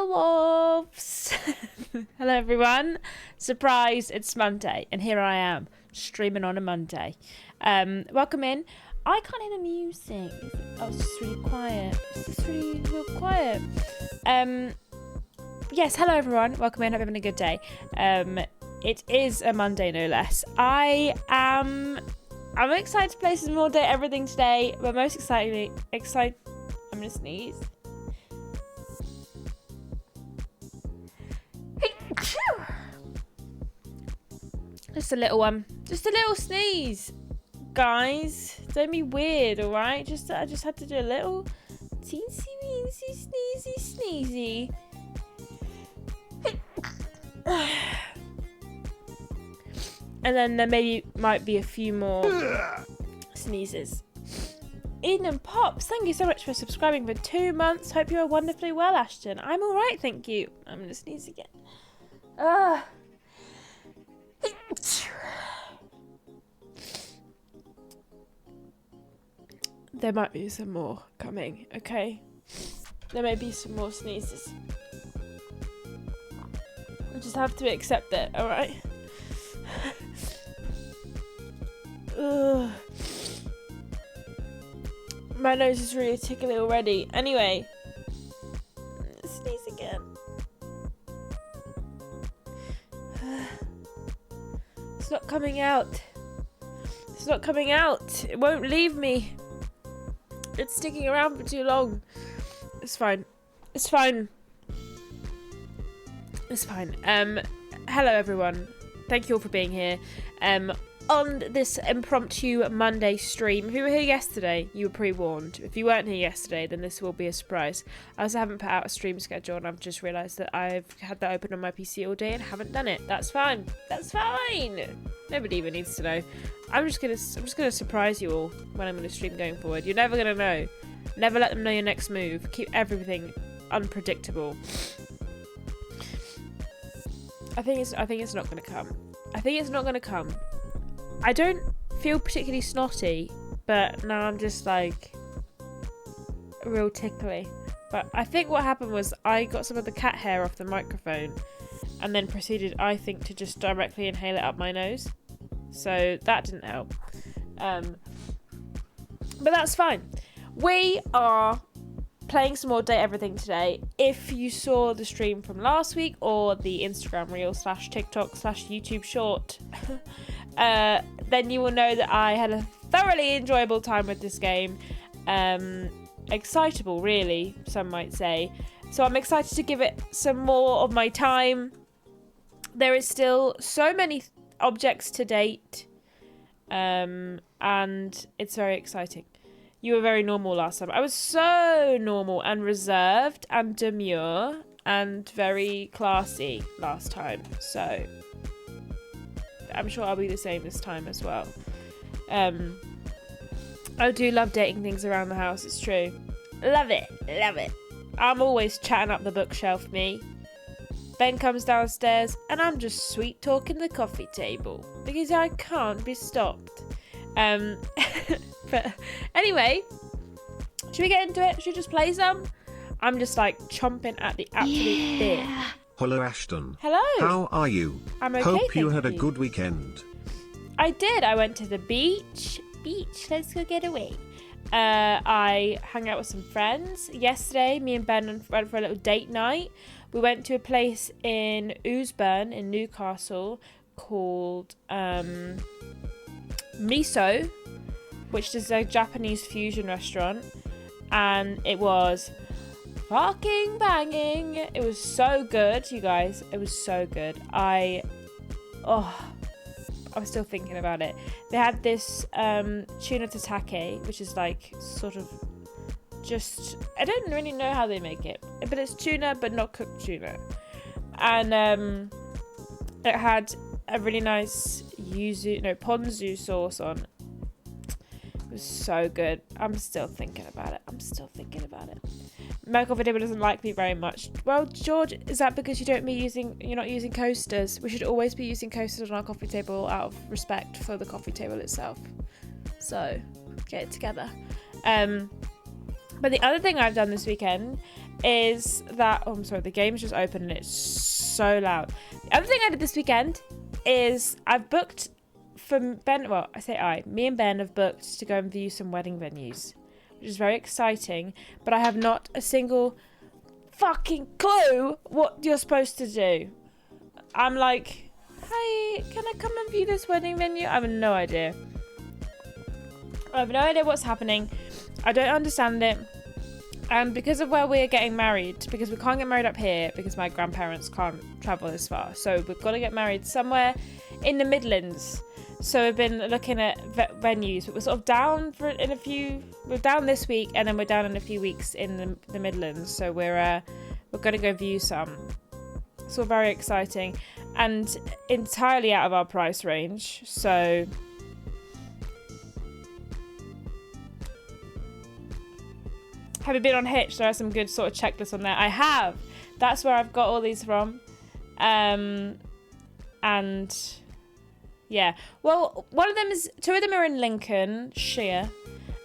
wolves. Hello everyone. Surprise, it's Monday and here I am streaming on a Monday. Welcome in. I can't hear the music. Oh, it's just really quiet. It's just really real quiet. Yes, hello everyone. Welcome in. Hope you're having a good day. It is a Monday no less. I'm excited to play some more Day Everything today, but most excited. I'm gonna sneeze. Just a little one. Just a little sneeze. Guys, don't be weird, alright? I just had to do a little teensy weensy sneezy sneezy. And then there might be a few more sneezes. Eden and Pops, thank you so much for subscribing for 2 months. Hope you are wonderfully well, Ashton. I'm alright, thank you. I'm gonna sneeze again. There might be some more coming, okay? There may be some more sneezes. I just have to accept it, alright? My nose is really tickly already. Anyway. Sneeze again. It's not coming out. It's not coming out. It won't leave me. It's sticking around for too long. It's fine. It's fine. It's fine. Hello everyone. Thank you all for being here. On this impromptu Monday stream. If you were here yesterday, you were pre-warned. If you weren't here yesterday, then this will be a surprise. I also haven't put out a stream schedule, and I've just realised that I've had that open on my PC all day and haven't done it. That's fine. That's fine. Nobody even needs to know. I'm just gonna surprise you all when I'm gonna stream going forward. You're never gonna know. Never let them know your next move. Keep everything unpredictable. I think it's not gonna come. I think it's not gonna come. I don't feel particularly snotty, but now I'm just like real tickly. But I think what happened was I got some of the cat hair off the microphone and then proceeded, I think, to just directly inhale it up my nose. So that didn't help. But that's fine. We are playing some more Day Everything today. If you saw the stream from last week or the Instagram reel / TikTok / YouTube short, then you will know that I had a thoroughly enjoyable time with this game. Excitable, really, some might say. So I'm excited to give it some more of my time. There is still so many objects to date, and it's very exciting. You were very normal last time. I was so normal and reserved and demure and very classy last time. So I'm sure I'll be the same this time as well. I do love dating things around the house, it's true. Love it, love it. I'm always chatting up the bookshelf, me. Ben comes downstairs and I'm just sweet talking the coffee table because I can't be stopped. But anyway, should we get into it? Should we just play some? I'm just like chomping at the absolute bit. Hello Ashton. Hello. How are you? I'm okay, Hope you thank had a good weekend. I did. I went to the beach. Let's go get away. I hung out with some friends. Yesterday, me and Ben went for a little date night. We went to a place in Oosburn in Newcastle called Miso, which is a Japanese fusion restaurant, and it was fucking banging. It was so good, you guys. It was so good. I'm still thinking about it. They had this tuna tatake, which is like sort of just, I don't really know how they make it, but it's tuna but not cooked tuna, and it had a really nice ponzu sauce on. It was so good. I'm still thinking about it. My coffee table doesn't like me very much. Well, George, is that because you're not using coasters? We should always be using coasters on our coffee table out of respect for the coffee table itself. So, get it together. But the other thing I've done this weekend is that... Oh, I'm sorry. The game's just open and it's so loud. The other thing I did this weekend is I've booked for Ben... Well, I say I. Me and Ben have booked to go and view some wedding venues, which is very exciting. But I have not a single fucking clue what you're supposed to do. I'm like, hey, can I come and view this wedding venue? I have no idea. I have no idea what's happening. I don't understand it. And because of where we're getting married, because we can't get married up here because my grandparents can't travel this far, so we've got to get married somewhere in the Midlands. So we've been looking at venues, but we're sort of down we're down this week, and then we're down in a few weeks in the Midlands. So we're going to go view some. It's all very exciting and entirely out of our price range. So have you been on Hitch? There are some good sort of checklists on there. I have. That's where I've got all these from. And yeah. Well, two of them are in Lincolnshire,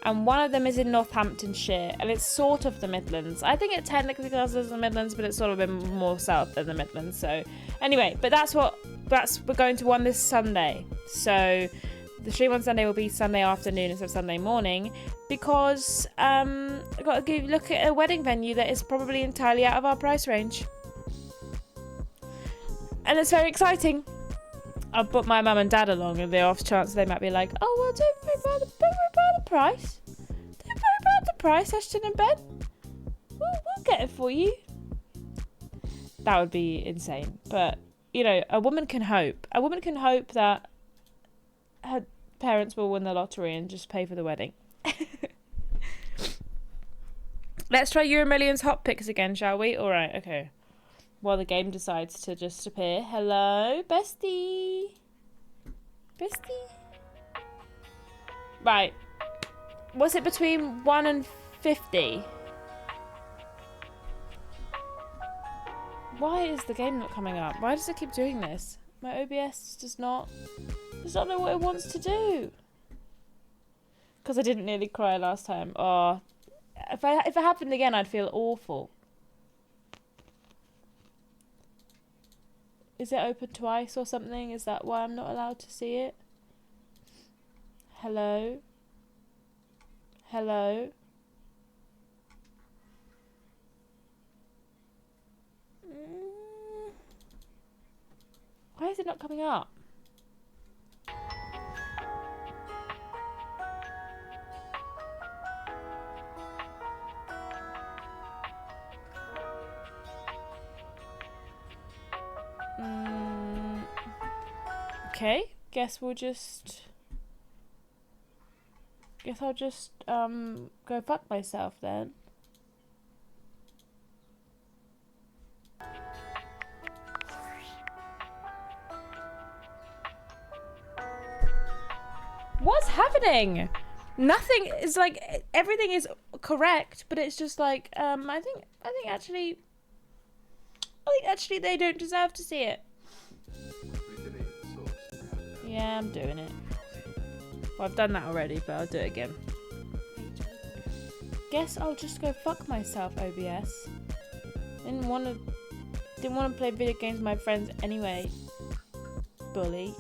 and one of them is in Northamptonshire, and it's sort of the Midlands. I think it technically classes the Midlands, but it's sort of been more south than the Midlands. So anyway, but we're going to one this Sunday. So the stream on Sunday will be Sunday afternoon instead of Sunday morning, because I've got to look at a wedding venue that is probably entirely out of our price range. And it's very exciting. I've put my mum and dad along, and the off chance they might be like, oh, well, don't worry about the price. Don't worry about the price, Ashton and Ben. We'll get it for you. That would be insane. But, you know, a woman can hope. A woman can hope that her parents will win the lottery and just pay for the wedding. Let's try Euro Millions Hot Picks again, shall we? All right, okay. While the game decides to just appear. Hello, bestie. Bestie. Right. Was it between 1 and 50? Why is the game not coming up? Why does it keep doing this? My OBS does not know what it wants to do. Because I didn't nearly cry last time. Oh, if it happened again, I'd feel awful. Is it open twice or something? Is that why I'm not allowed to see it? Hello? Hello? Why is it not coming up? Okay, guess I'll just go fuck myself then. What's happening? Nothing is like, everything is correct, but it's just like I think actually they don't deserve to see it. Yeah, I'm doing it. Well, I've done that already, but I'll do it again. Guess I'll just go fuck myself, OBS. Didn't want to play video games with my friends anyway. Bully.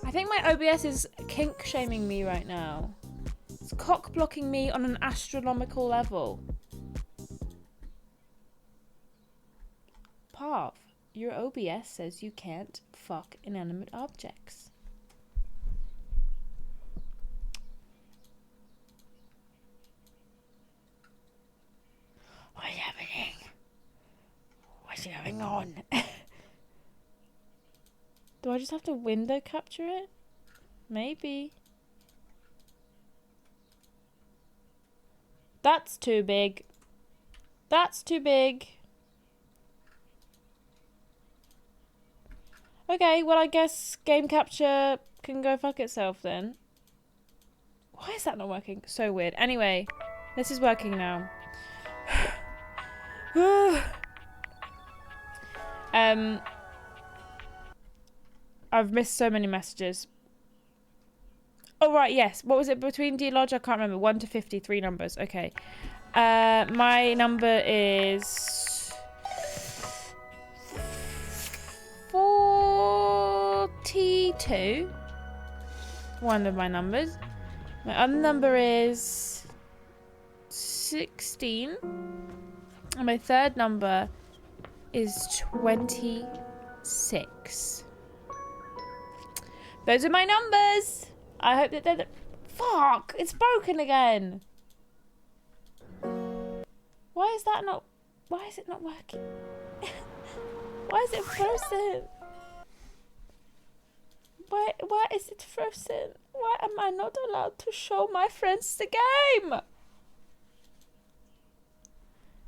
I think my OBS is kink shaming me right now. It's cock blocking me on an astronomical level. Pav, your OBS says you can't fuck inanimate objects. What's happening? What's going on? Do I just have to window capture it? Maybe. That's too big. That's too big. Okay, well I guess game capture can go fuck itself then. Why is that not working? So weird. Anyway, this is working now. I've missed so many messages. Oh, right, yes. What was it between D Lodge? I can't remember. 1 to 50, 3 numbers. Okay. My number is 42. One of my numbers. My other number is 16. And my third number is 26. Those are my numbers. I hope that they're... Fuck! It's broken again. Why is that not... Why is it not working? Why is it frozen? Why is it frozen? Why am I not allowed to show my friends the game?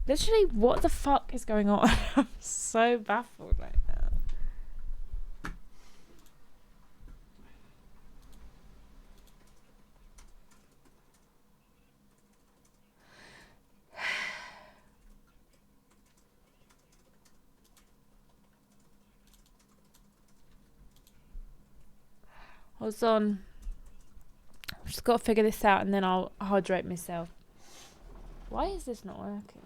Literally, what the fuck is going on? I'm so baffled right now. Hold on. I've just got to figure this out and then I'll hydrate myself. Why is this not working?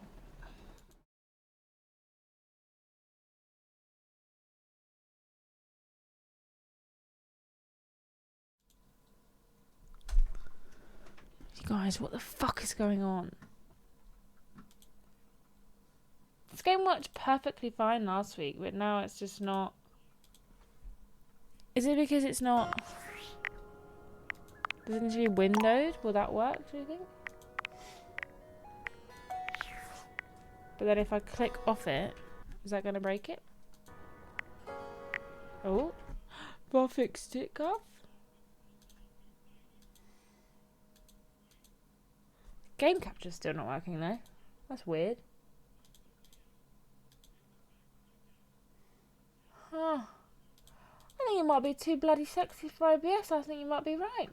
You guys, what the fuck is going on? This game worked perfectly fine last week, but now it's just not. Is it because it's not... Does it need to be windowed? Will that work, do you think? But then if I click off it, is that going to break it? Oh. But I fixed it, Gav. Game capture's still not working though. That's weird. Huh. I think it might be too bloody sexy for OBS. I think you might be right.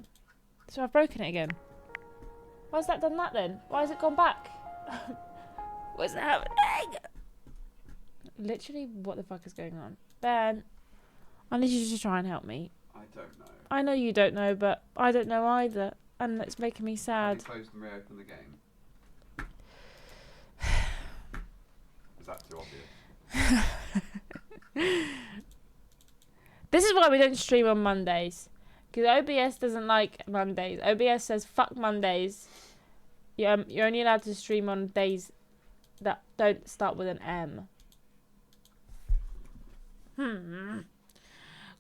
So I've broken it again. Why has that done that then? Why has it gone back? What's happening? Literally, what the fuck is going on? Ben, I need you to try and help me. I don't know. I know you don't know, but I don't know either. And it's making me sad. Have you closed and reopened the game? Is that too obvious? This is why we don't stream on Mondays. Because OBS doesn't like Mondays. OBS says fuck Mondays. You're only allowed to stream on days that don't start with an M.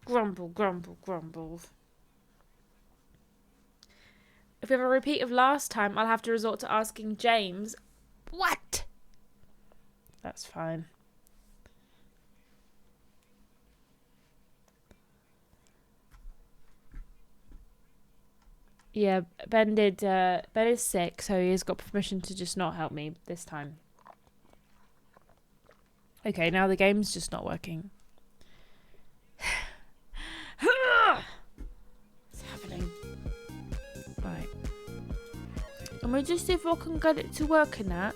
Grumble, grumble, grumble. If we have a repeat of last time, I'll have to resort to asking James. What? That's fine. Yeah, Ben is sick, so he's got permission to just not help me this time. Okay, now the game's just not working. What's happening? Right. And we'll just see if I can get it to work in that.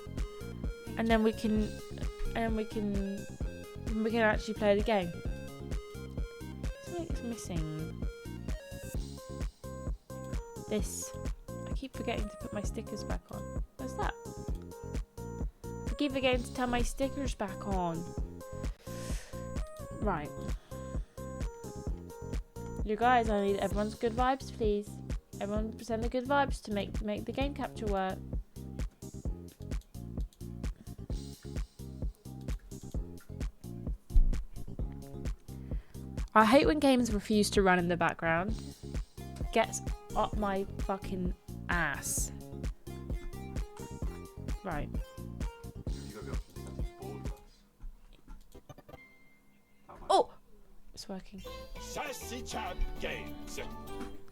And then we can actually play the game. Something's missing. This. I keep forgetting to put my stickers back on. What's that? I keep forgetting to turn my stickers back on. Right. You guys, I need everyone's good vibes, please. Everyone send the good vibes to make the game capture work. I hate when games refuse to run in the background. Gets up my fucking ass. Right. You got the option to set it borderless. Oh! It's working. Sassy Chat Games.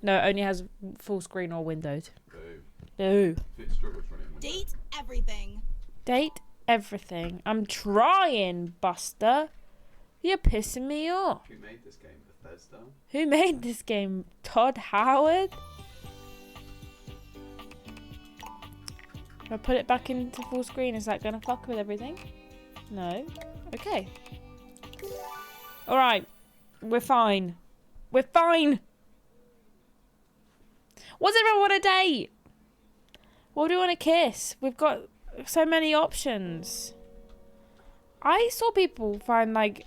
No, it only has full screen or windowed. Boo. No. If it struggles running with Date everything. Date everything. I'm trying, Buster. You're pissing me off. Who made this game? Bethesda? Who made this game? Todd Howard? If I put it back into full screen, is that gonna fuck with everything? No. Okay. Alright. We're fine. We're fine. What does everyone want to date? What do we want to kiss? We've got so many options. I saw people find like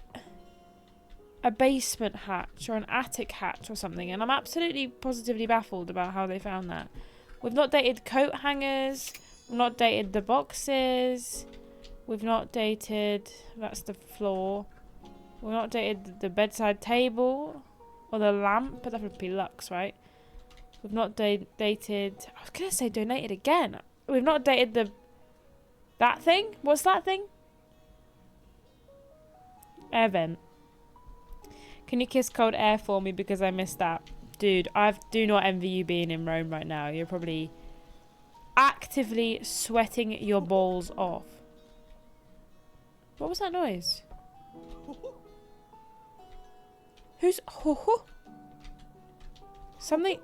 a basement hatch or an attic hatch or something, and I'm absolutely positively baffled about how they found that. We've not dated coat hangers. We've not dated the boxes. We've not dated... That's the floor. We've not dated the bedside table or the lamp, but that would be Lux, right? We've not dated... I was going to say donated again. We've not dated the... That thing? What's that thing? Air vent. Can you kiss cold air for me because I missed that? Dude, I do not envy you being in Rome right now. You're probably actively sweating your balls off. What was that noise? Who's... Something...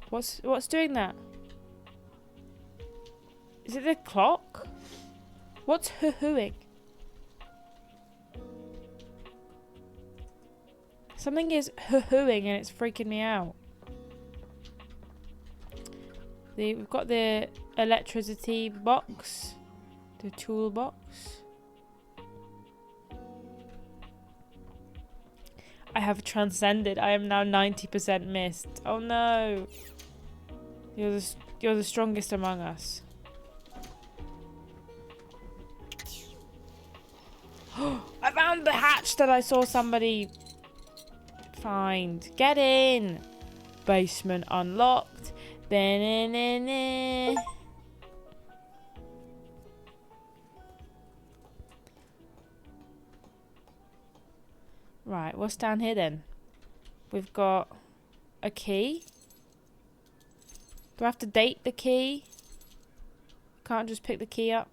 What's doing that? Is it the clock? What's hoo-hooing? Something is hoo-hooing and it's freaking me out. We've got the electricity box. The toolbox. I have transcended. I am now 90% missed. Oh no. You're the strongest among us. I found the hatch that I saw somebody find. Get in. Basement unlocked. Ba-na-na-na. Right, what's down here then? We've got a key. Do I have to date the key? Can't just pick the key up.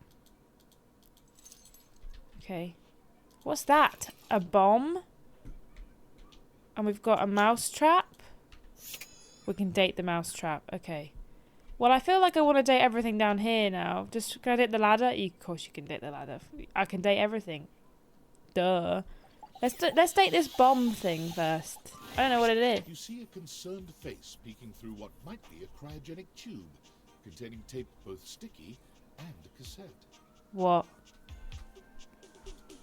Okay. What's that? A bomb? And we've got a mouse trap. We can date the mouse trap. Okay. Well, I feel like I want to date everything down here now. Just can I date the ladder? Of course you can date the ladder. I can date everything. Duh. Let's date this bomb thing first. I don't know what it is. You see a concerned face peeking through what might be a cryogenic tube containing tape both sticky and a cassette. What?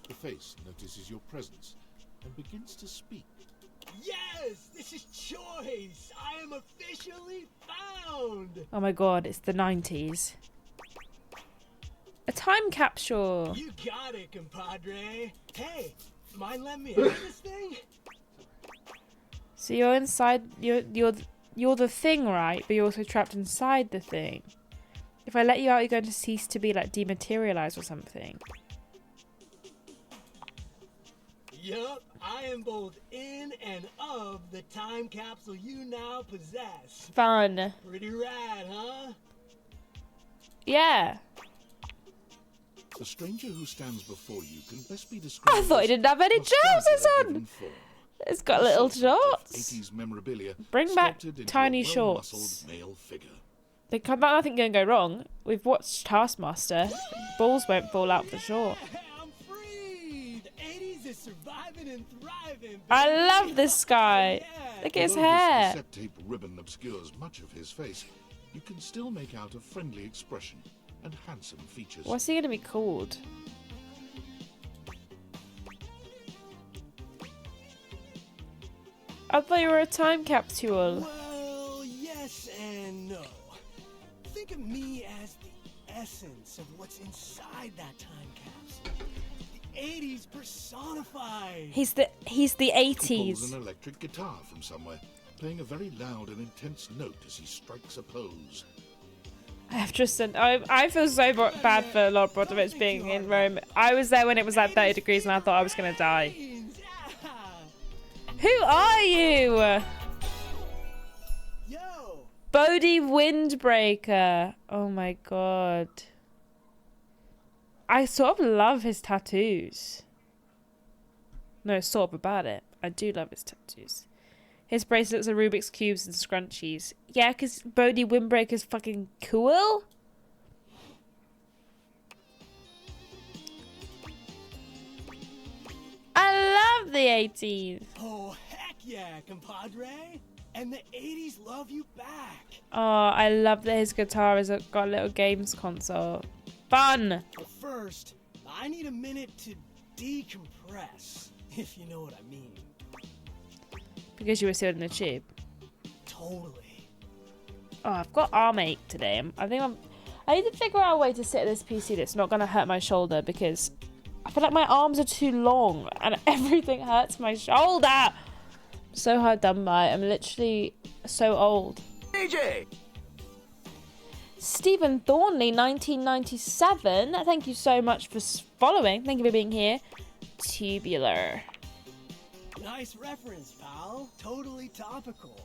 The face notices your presence and begins to speak. Yes, this is choice. I am officially found. Oh my god, it's the 90s. A time capsule. You got it, compadre. Hey, mind letting me have this thing? So you're inside. You're the thing, right? But you're also trapped inside the thing. If I let you out, you're going to cease to be like dematerialized or something. Yup, I am both in and of the time capsule you now possess. Fun. Pretty rad, huh? Yeah. The stranger who stands before you can best be described. I thought he didn't have any trousers on. It's got little shorts. 80s memorabilia Bring back sculpted into tiny a shorts. well-muscled male figure. Nothing can go wrong. We've watched Taskmaster. Balls won't fall out for sure. I'm free. The 80s is surviving and thriving. I baby. love this guy. Yeah. Look at his Although hair. cassette tape ribbon obscures much of his face, you can still make out a friendly expression and handsome features. What's he gonna be called? I thought you were a time capsule. Well, yes and no. Think of me as the essence of what's inside that time capsule. The 80s personified. He's the He pulls 80s. an electric guitar from somewhere, playing a very loud and intense note as he strikes a pose. I feel so bad for Lord Brodovich being in Rome. I was there when it was like 30 degrees and I thought I was gonna die. Who are you? Yo, Bodie Windbreaker. Oh my god. I sort of love his tattoos. No, sort of about it. I do love his tattoos. His bracelets are Rubik's Cubes and scrunchies. Yeah, because Bodie Windbreaker's fucking cool. the 80s. Oh, heck yeah, compadre. And the 80s love you back. Oh, I love that his guitar has got a little games console. Fun! But first, I need a minute to decompress, if you know what I mean. Because you were still in the tube. Totally. Oh, I've got arm ache today. I need to figure out a way to sit at this PC that's not going to hurt my shoulder, because I feel like my arms are too long and everything hurts my shoulder. So hard done by. I'm literally so old. DJ! Stephen Thornley, 1997. Thank you so much for following. Thank you for being here. Tubular. Nice reference, pal. Totally topical.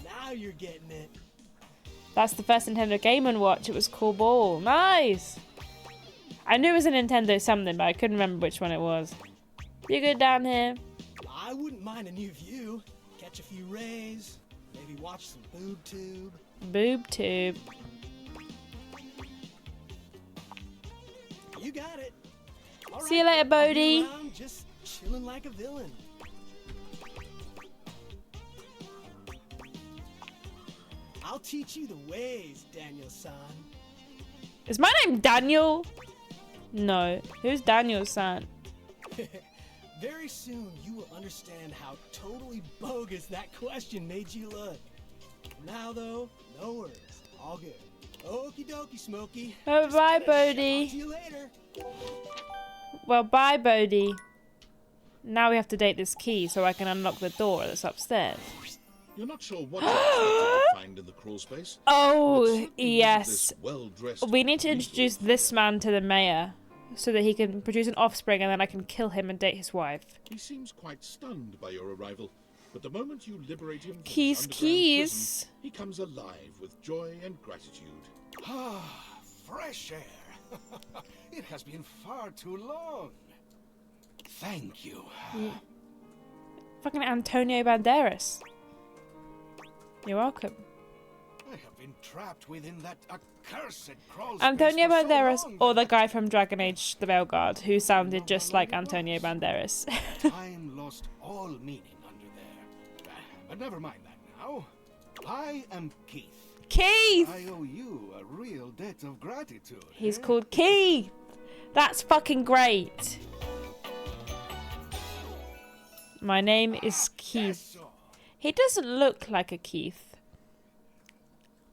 Now you're getting it. That's the first Nintendo Game & Watch. It was cool ball. Nice. I knew it was a Nintendo something, but I couldn't remember which one it was. You good down here? I wouldn't mind a new view. Catch a few rays. Maybe watch some boob tube. Boob tube. You got it. All See you right, later, I'll be Bodie. around just chilling like a villain. I'll teach you the ways, Daniel-san. Is my name Daniel? No. Who's Daniel-san? Very soon you will understand how totally bogus that question made you look. Now though, no worries. All good. Okie dokie, Smokey. Oh, Just bye, gonna Bodie. talk to you later. Well, bye, Bodie. Now we have to date this key so I can unlock the door that's upstairs. You're not sure what you're expected to find in the crawl space. but it Oh, certainly isn't yes. this well-dressed We need to resource. introduce this man to the mayor so that he can produce an offspring and then I can kill him and date his wife. He seems quite stunned by your arrival, but the moment you liberate him from his Keys, underground keys. prison, he comes alive with joy and gratitude. Ah, fresh air. It has been far too long. Thank you. Fucking Antonio Banderas. You're welcome. I have been trapped within that accursed crawl space Antonio for so Banderas, long or the that guy from Dragon Age The Veilguard, who sounded just like Antonio Banderas. time lost all meaning under there. But never mind that now. I am Keith. Keith! I owe you a real debt of gratitude. He's eh? called Keith! That's fucking great. My name is Keith. So, He doesn't look like a Keith.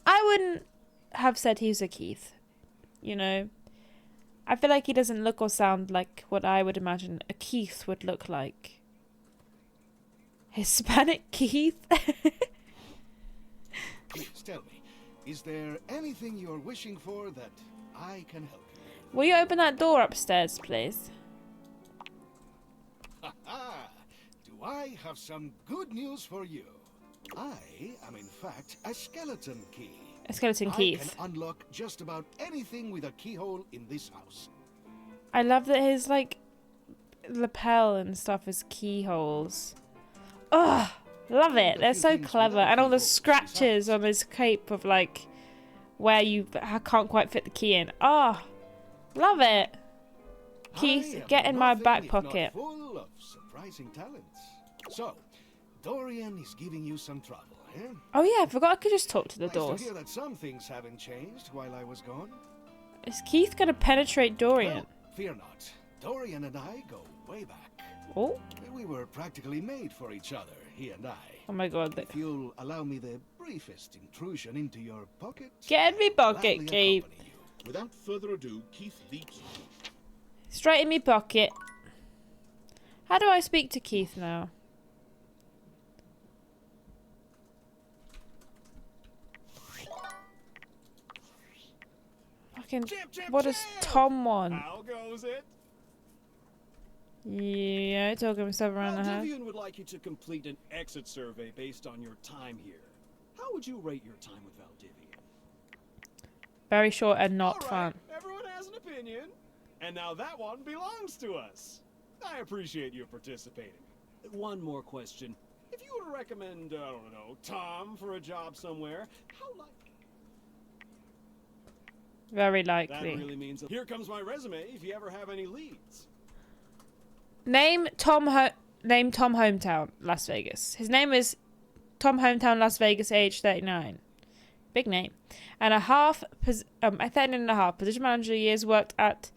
I wouldn't have said he's a Keith. You know? I feel like he doesn't look or sound like what I would imagine a Keith would look like. Hispanic Keith? please tell me, is there anything you're wishing for that I can help you with? Will you open that door upstairs, please? Ah, do I have some good news for you? I am in fact a skeleton key. A skeleton Keith. I can unlock just about anything with a keyhole in this house. I love that his, like, lapel and stuff is keyholes. Ugh! Love it. They're so clever. And all the scratches on his cape of, like, where you can't quite fit the key in. Oh! Love it! I Keith, am get in my nothing back if not pocket. full of surprising talents. So, Dorian is giving you some trouble, eh? Oh yeah, I forgot I could just talk to the Nice doors. to hear that some things haven't changed while I was gone. Is Keith gonna penetrate Dorian? Well, fear not. Dorian and I go way back. Oh! We were practically made for each other, he and I. Oh my god. If you'll allow me the briefest intrusion into your pocket, Get in me I'll pocket, gladly Keith. accompany you. Without further ado, Keith leaps. Straight in me pocket. How do I speak to Keith now? Fucking. What does Tom want? How goes it? Yeah, talking himself around the house. Vivian would like you to complete an exit survey based on your time here. How would you rate your time with Valdivian? Very short and not All fun. right, everyone has an opinion. And now that one belongs to us. I appreciate you participating. One more question. If you were to recommend, I don't know, Tom for a job somewhere, how likely? Very That likely. really means... Here comes my resume if you ever have any leads. Name Tom Hometown, Las Vegas. His name is Tom Hometown, Las Vegas, age 39. Big name. And a half, 13 and a half. Position manager years worked at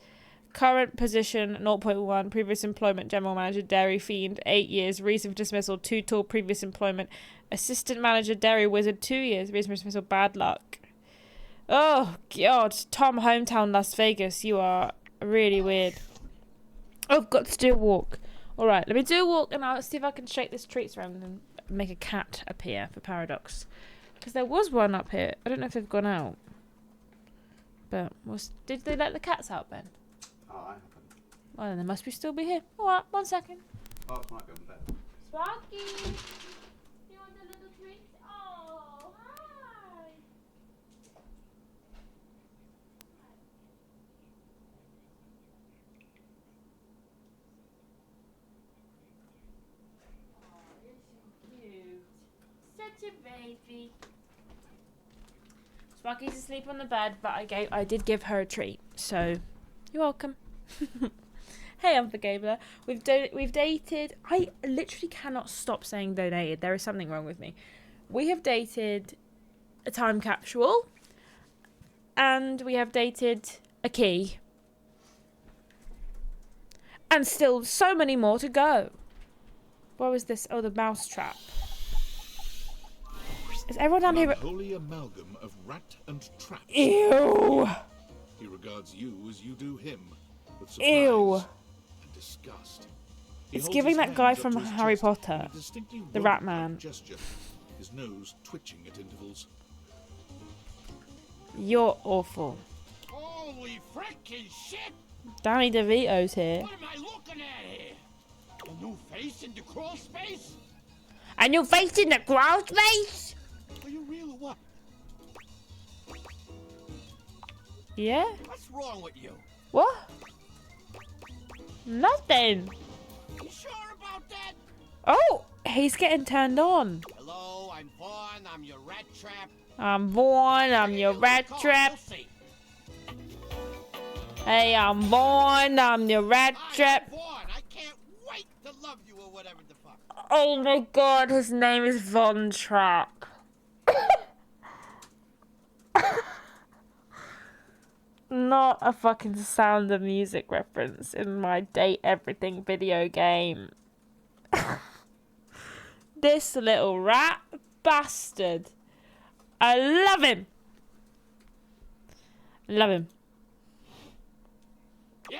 current position 0.1. Previous employment, general manager, Dairy Fiend, 8 years. Reason for dismissal, 2 tall. Previous employment, assistant manager, Dairy Wizard, 2 years. Reason for dismissal, bad luck. Oh, God. Tom Hometown, Las Vegas. You are really weird. Oh, I've got to do a walk. Alright, let me do a walk and I'll see if I can shake this treats around and make a cat appear for Paradox. Because there was one up here. I don't know if they've gone out. But, did they let the cats out, Ben? Oh, I haven't. Well, then they must still be here. Alright, 1 second. Oh, it might be on bed. Sparky! You want the little treats? Oh, hi! Oh, you're so cute. Such a baby. Sparky's asleep on the bed, but I did give her a treat, so you're welcome. Hey, Unforgabler. We've dated. I literally cannot stop saying donated. There is something wrong with me. We have dated a time capsule, and we have dated a key, and still so many more to go. What was this? Oh, the mouse trap. Is everyone down here? Unholy amalgam of rat and trap. Ew. He regards you as you do him, with surprise Ew. and disgust. He It's holds giving his that hands guy up from to his Harry chest Potter, in a distinctly the Rat rodent-like Man. gesture, his nose twitching at intervals. You're awful. Holy frickin' shit! Danny DeVito's here. What am I looking at here? A new face in the crawl space? And you're facing the ground space? Are you real or what? Yeah? What's wrong with you? What? Nothing. You sure about that? Oh, he's getting turned on. Hello, I'm Vaughn. I'm your rat trap. I'm Vaughn, I'm your rat trap. We'll see. Hey, I'm Vaughn, I'm your rat trap. I'm Vaughn. I can't wait to love you or whatever the fuck. Oh my god, his name is Von Trapp. Not a fucking Sound of Music reference in my Date Everything video game. This little rat bastard. I love him. Love him. Yeah.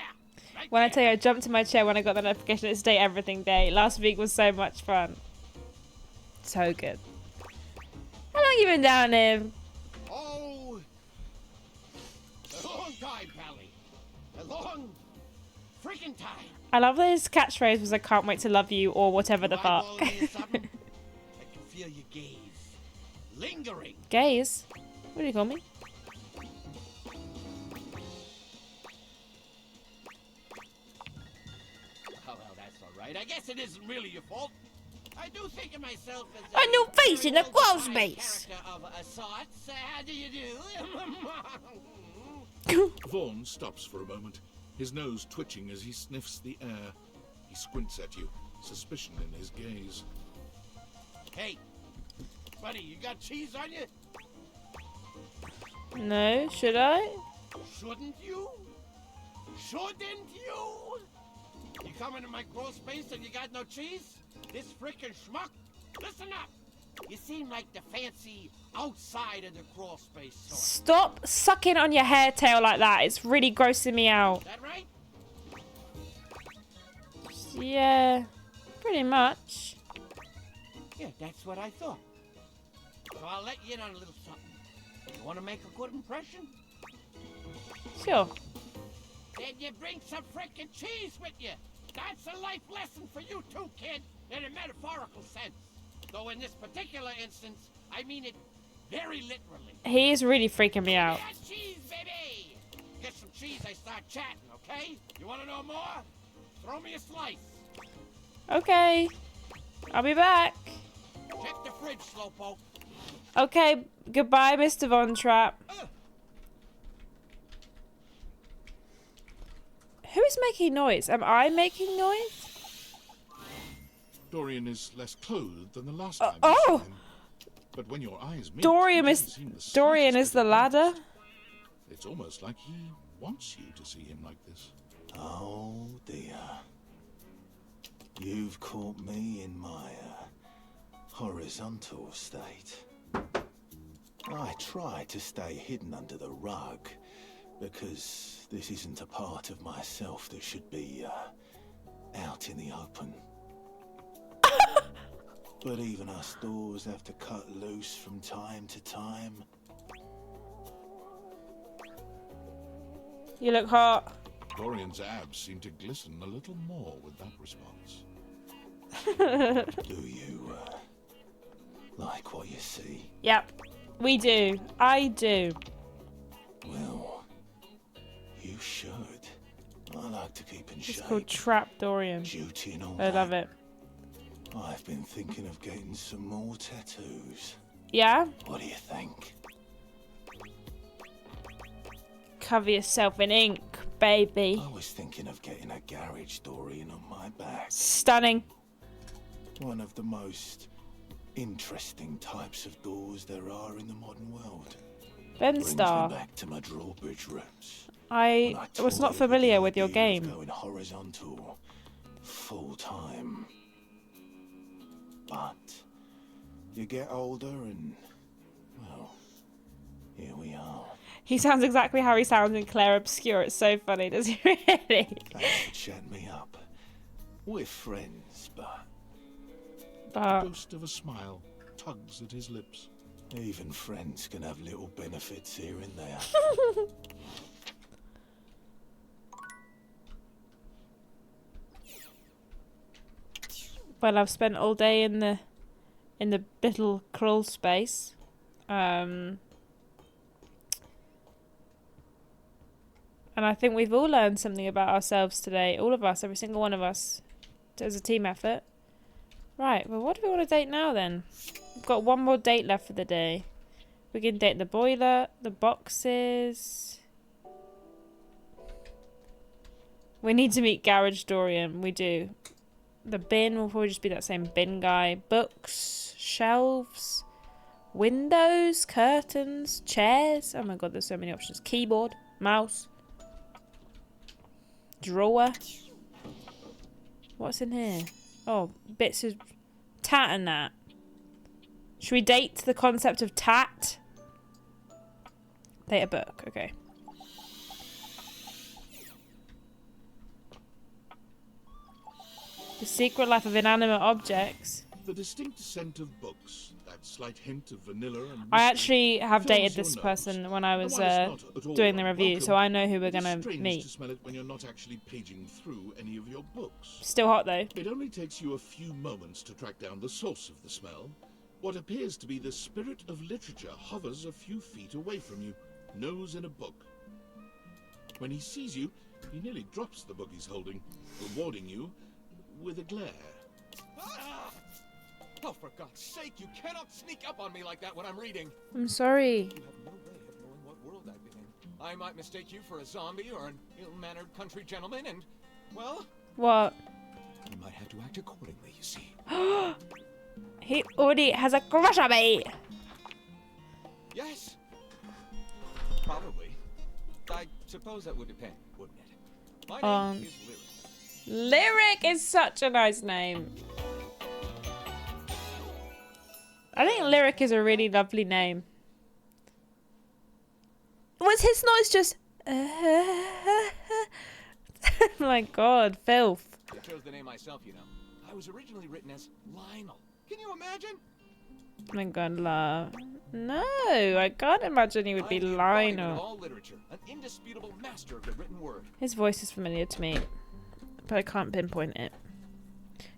Right When I there. tell you I jumped in my chair when I got the notification it's Date Everything Day. Last week was so much fun. So good. How long you been down here? Oh, a long time, Pally. A long freaking time. I love that his catchphrase was I can't wait to love you or whatever the fuck. Eyeballing me or something? I can feel your gaze. Lingering. Gaze? What do you call me? Oh, well, that's all right. I guess it isn't really your fault. I do think of myself as A new face in the very crawl well-defined space. character of a sorts. How do you do? Vaughn stops for a moment, his nose twitching as he sniffs the air. He squints at you, suspicion in his gaze. Hey, buddy, you got cheese on you? No, should I? Shouldn't you? Shouldn't you? You come into my crawl space and you got no cheese? This frickin' schmuck? Listen up! You seem like the fancy outside of the crawl space sort. Stop sucking on your hair tail like that. It's really grossing me out. Is that right? Yeah, pretty much. Yeah, that's what I thought. So I'll let you in on a little something. You want to make a good impression? Sure. Then you bring some frickin' cheese with you. That's a life lesson for you too, kid, in a metaphorical sense. Though in this particular instance, I mean it very literally. He is really freaking me out. Yeah, cheese, baby! Get some cheese, I start chatting, okay? You want to know more? Throw me a slice. Okay. I'll be back. Check the fridge, Slowpoke. Okay, goodbye, Mr. Von Trapp. Who is making noise? Am I making noise? Dorian is less clothed than the last time you oh! saw him. But when your eyes meet, Dorian he is doesn't seem the Dorian slightest is the bit ladder. embarrassed. It's almost like he wants you to see him like this. Oh dear. You've caught me in my horizontal state. I try to stay hidden under the rug because this isn't a part of myself that should be out in the open. But even us doors have to cut loose from time to time. You look hot. Dorian's abs seem to glisten a little more with that response. Do you like what you see? Yep, we do. I do. Well, you should. I like to keep in It's shape. called Trapp Dorian. Duty and all I love that. it. I've been thinking of getting some more tattoos. Yeah? What do you think? Cover yourself in ink, baby. I was thinking of getting a garage Dorian on my back. Stunning. One of the most interesting types of doors there are in the modern world. Ben Brings me Star. back to my drawbridge roots. I When was not toyed familiar the with your idea of game. Going horizontal, full time. But you get older and, well, here we are. He sounds exactly how he sounds in Claire Obscure. It's so funny, does he really? Thanks for chatting me up. We're friends, but But Ghost of a smile tugs at his lips. even friends can have little benefits here and there. well, I've spent all day in the little crawl space. And I think we've all learned something about ourselves today. All of us, every single one of us, as a team effort. Right, well, what do we want to date now then? We've got one more date left for the day. We can date the boiler, the boxes. We need to meet Garage Dorian. We do. The bin will probably just be that same bin guy. Books, shelves, windows, curtains, chairs. Oh my god, there's so many options. Keyboard, mouse, drawer. What's in here? Oh, bits of tat and that. Should we date the concept of tat? Date a book, okay. The Secret Life of Inanimate Objects. The distinct scent of books, that slight hint of vanilla and I whiskey, actually have fills dated your this nose. person when I was And while it's not at all doing the review, unwelcome, so I know who we're it is gonna strange meet. to smell it when you're not actually paging through any of your books. Still hot though. It only takes you a few moments to track down the source of the smell. What appears to be the spirit of literature hovers a few feet away from you, nose in a book. When he sees you, he nearly drops the book he's holding, rewarding you with a glare. Ah! Oh, for God's sake, you cannot sneak up on me like that when I'm reading. I'm sorry. You have no way of knowing what world I've been in. I might mistake you for a zombie or an ill-mannered country gentleman, and, well, What? I might have to act accordingly, you see. He already has a crush on me. Yes. Probably. I suppose that would depend, wouldn't it? My name is Lyric. Lyric is such a nice name. I think Lyric is a really lovely name. Was his noise just... My god, filth. I chose the name myself, you know. I was originally written as Lionel. Can you imagine? Oh my god, love. No, I can't imagine he would be I'm the embodiment of Lionel. all literature, an indisputable master of the written word. His voice is familiar to me, but I can't pinpoint it.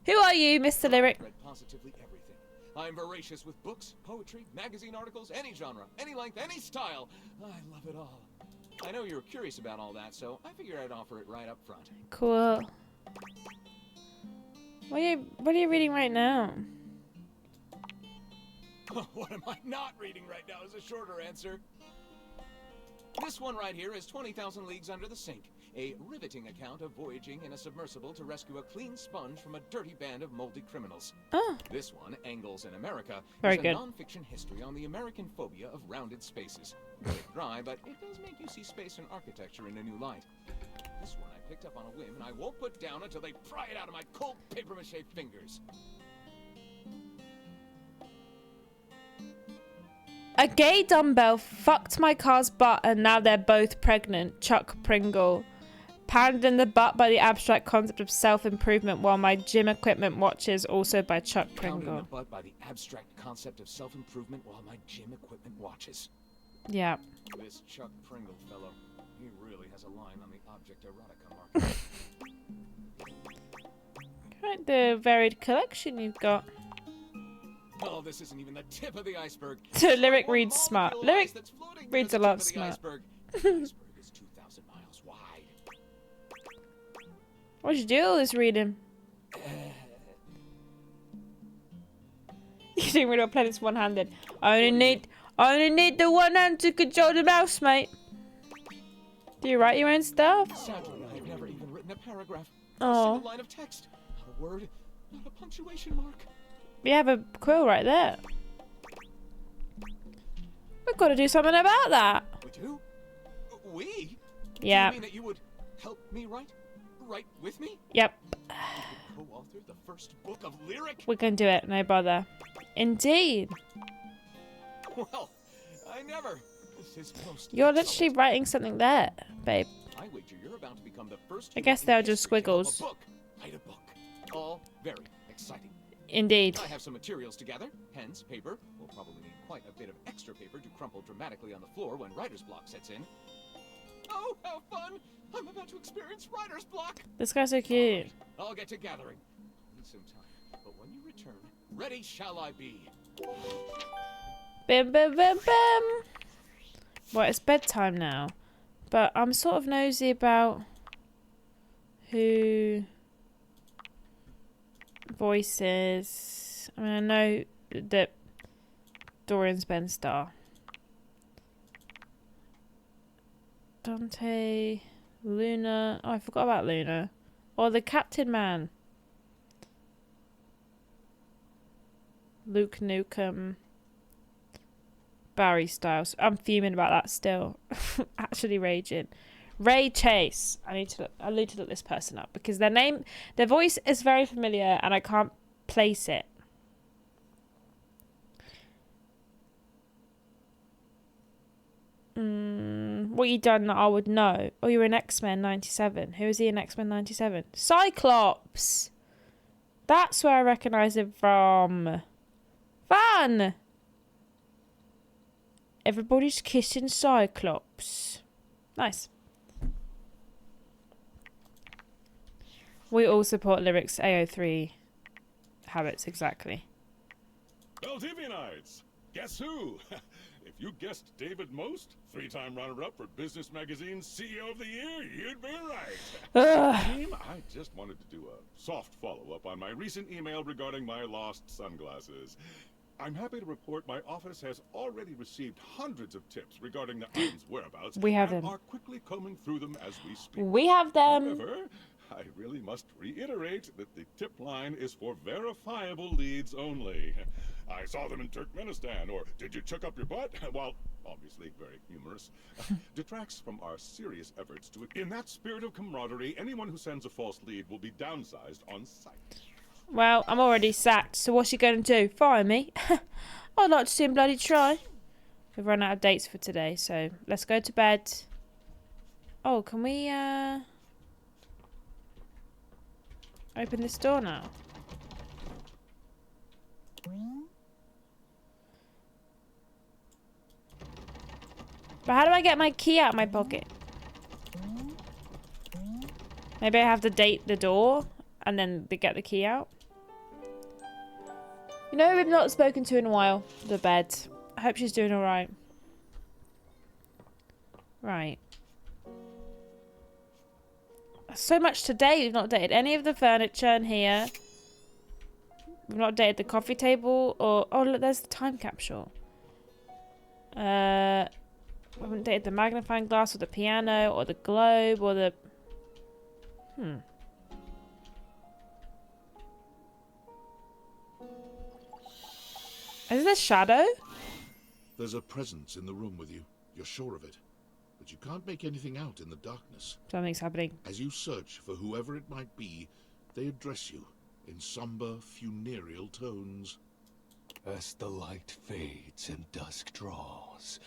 Who are you, Mr. Lyric? I've read positively everything. I'm voracious with books, poetry, magazine articles, any genre, any length, any style. I love it all. I know you're curious about all that, so I figured I'd offer it right up front. Cool. What are you reading right now? What am I not reading right now is a shorter answer. This one right here is 20,000 Leagues Under the Sink. A riveting account of voyaging in a submersible to rescue a clean sponge from a dirty band of moldy criminals. Oh, This one, Angles in America, Very is a good. non-fiction history on the American phobia of rounded spaces. A bit dry, but it does make you see space and architecture in a new light. This one I picked up on a whim, and I won't put down until they pry it out of my cold papier-mâché fingers. a gay dumbbell fucked my car's butt and now they're both pregnant. Chuck Pringle. Pounded in the butt by the abstract concept of self-improvement while my gym equipment watches, also by Chuck Pounded in the Pringle. butt by the abstract concept of self-improvement while my gym equipment watches. Yeah. This Chuck Pringle fellow, he really has a line on the object erotica market. Quite the varied collection you've got. Oh, this isn't even the tip of the iceberg. So Lyric One reads smart. molecule of Lyric ice that's floating reads near a the lot tip of the smart. iceberg. The iceberg is 2,000 miles wide. What'd you do all this reading? You didn't really play this one-handed. I only need the one hand to control the mouse, mate. Do you write your own stuff? Sadly, I've never even written a paragraph. Aw. Not a single line of text. Not a word. Not a punctuation mark. We have a quill right there. We've got to do something about that. We do? We? Yeah. Do you mean that you would help me write? Write with me? Yep. Co-author the first book of lyric? We can do it. No bother. Indeed. Well, I never. This is most You're literally writing something there, babe. I wager you're about to become the first. I guess human in they're just history to develop squiggles. A book. Write a book. All very exciting. Indeed. I have some materials to gather. Pens, paper. We'll probably need quite a bit of extra paper to crumple dramatically on the floor when writer's block sets in. Oh, how fun! I'm about to experience writer's block. This guy's so cute. I'll get to gathering. Need some time, but when you return, ready shall I be. Bim, bim, bim, bim. Well, it's bedtime now. But I'm sort of nosy about who voices. I mean, I know that Dorian's Ben Starr. Dante, Luna. Oh, I forgot about Luna. Or the Captain Man. Luke Nukem. Barry Styles. I'm fuming about that still. Actually raging. Ray Chase. I need to look this person up because their voice is very familiar and I can't place it. What you done that I would know? Oh, you're in X-Men 97. Who is he in X-Men 97? Cyclops. That's where I recognise him from. Fun. Everybody's kissing Cyclops. Nice. We all support Lyrics AO3 habits, exactly. Well, Devianites, guess who? If you guessed David Most, 3-time runner-up for Business Magazine's CEO of the Year, you'd be right. Team, I just wanted to do a soft follow-up on my recent email regarding my lost sunglasses. I'm happy to report my office has already received hundreds of tips regarding the items' whereabouts. We have and them. are quickly combing through them as we speak. We have them. However, I really must reiterate that the tip line is for verifiable leads only. I saw them in Turkmenistan, or did you chuck up your butt? While obviously very humorous, detracts from our serious efforts to... In that spirit of camaraderie, anyone who sends a false lead will be downsized on sight. Well, I'm already sacked, so what's he going to do? Fire me? I'd like to see him bloody try. We've run out of dates for today, so let's go to bed. Oh, can we open this door now? But how do I get my key out of my pocket? Maybe I have to date the door and then get the key out. You know, we've not spoken to in a while. The bed. I hope she's doing alright. Right. So much today. We've not dated any of the furniture in here. We've not dated the coffee table or... Oh, look, there's the time capsule. We haven't dated the magnifying glass or the piano or the globe or the Is this Shadow? There's a presence in the room with you. You're sure of it. But you can't make anything out in the darkness. Something's happening. As you search for whoever it might be, they address you in somber, funereal tones. As the light fades and dusk draws,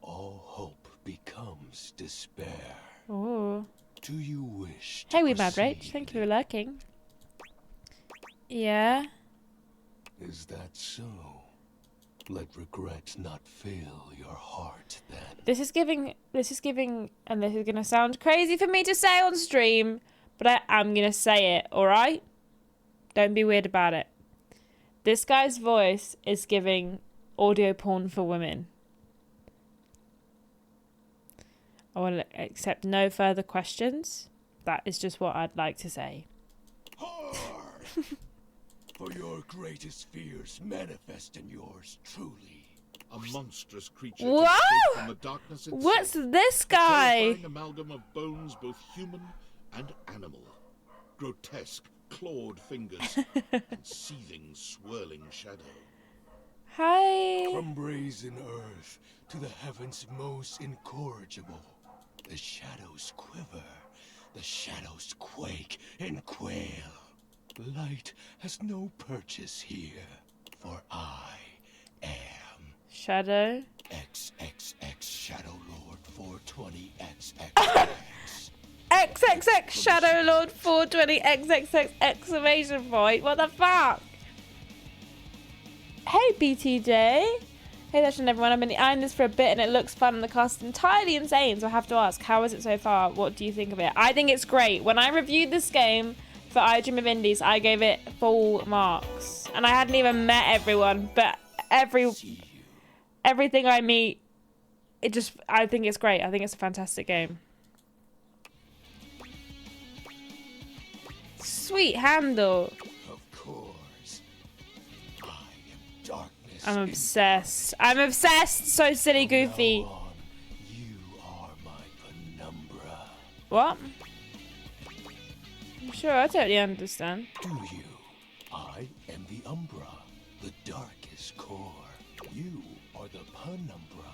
all hope becomes despair. Oh. Do you wish to Hey, we mad proceed? Rach. Thank you for lurking. Yeah. Is that so? Let regret not fill your heart then. This is giving, and this is gonna sound crazy for me to say on stream, but I am gonna say it, alright? Don't be weird about it. This guy's voice is giving audio porn for women. I want to accept no further questions. That is just what I'd like to say. For your greatest fears manifest in yours truly. A monstrous creature Whoa! to escape from the darkness itself. What's this A guy? terrifying amalgam of bones, both human and animal. Grotesque, clawed fingers and seething, swirling shadow. Hi. From brazen earth to the heavens most incorrigible, the shadows quiver, the shadows quake and quail. Light has no purchase here, for I am Shadow. XXX Shadow Lord 420XX. XXX Shadow Lord 420 XXX exclamation point. What the fuck? Hey BTJ. Hey that's everyone. I've been eyeing this for a bit and it looks fun and the cast is entirely insane, so I have to ask, how is it so far? What do you think of it? I think it's great. When I reviewed this game for I Dream of Indies, I gave it full marks. And I hadn't even met everyone, but everything I meet, I think it's great. I think it's a fantastic game. Sweet handle. Of course. I am darkness. I'm obsessed. I'm obsessed. So silly, goofy. From now on, you are my penumbra. What? I'm sure I totally understand. Do you? I am the umbra, the darkest core. You are the penumbra.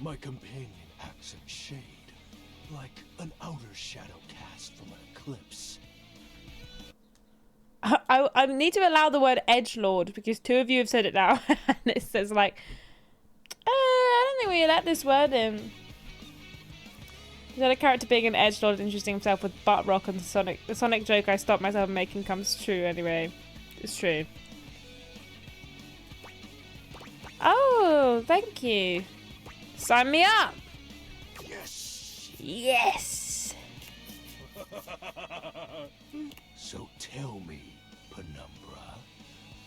My companion acts in shade, like an outer shadow cast from an eclipse. I need to allow the word edgelord because two of you have said it now, and it says like, I don't think we let this word in. Is that a character being an edgelord interesting himself with butt rock and Sonic? The Sonic joke I stopped myself making comes true anyway. It's true. Oh, thank you. Sign me up. Yes. Yes. So tell me, penumbra,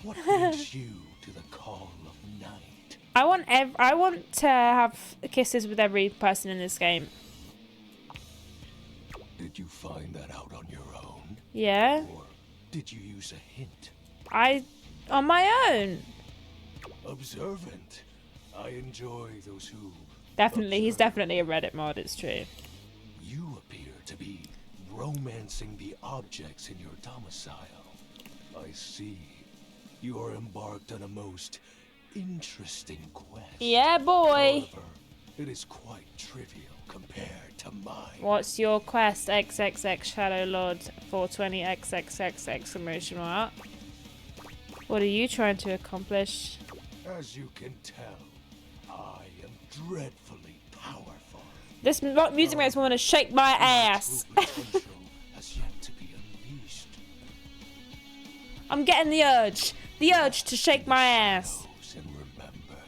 what brings you to the call of night? I want to have kisses with every person in this game. Did you find that out on your own? Yeah. Or did you use a hint? On my own. Observant. I enjoy those who... Definitely, he's definitely a Reddit mod, it's true. You appear to be romancing the objects in your domicile. I see. You are embarked on a most interesting quest. Yeah, boy. However, it is quite trivial compared to mine. What's your quest? XXX Shadow Lord 420 XXX exclamation mark. What are you trying to accomplish? As you can tell, I am dreadfully powerful. This music makes me want to shake my ass. My true potential has yet to be unleashed. I'm getting the urge to shake my ass. And remember,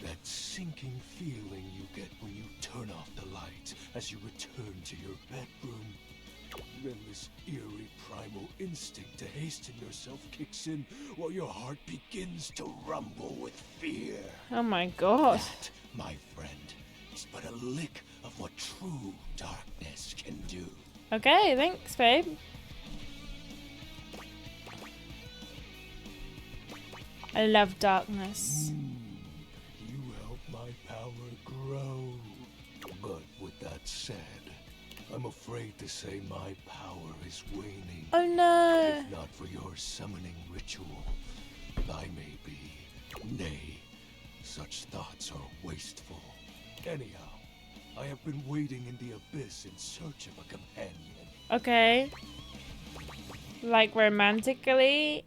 that sinking feeling you get when you turn off the light as you return to your bedroom. Then this eerie primal instinct to hasten yourself kicks in while your heart begins to rumble with fear. Oh my god. That, my friend, is but a lick of what true darkness can do. Okay, thanks, babe. I love darkness. You help my power grow. But with that said, I'm afraid to say my power is waning. Oh no. If not for your summoning ritual, I may be. Nay, such thoughts are wasteful. Anyhow, I have been wading in the abyss in search of a companion. Okay. Like romantically?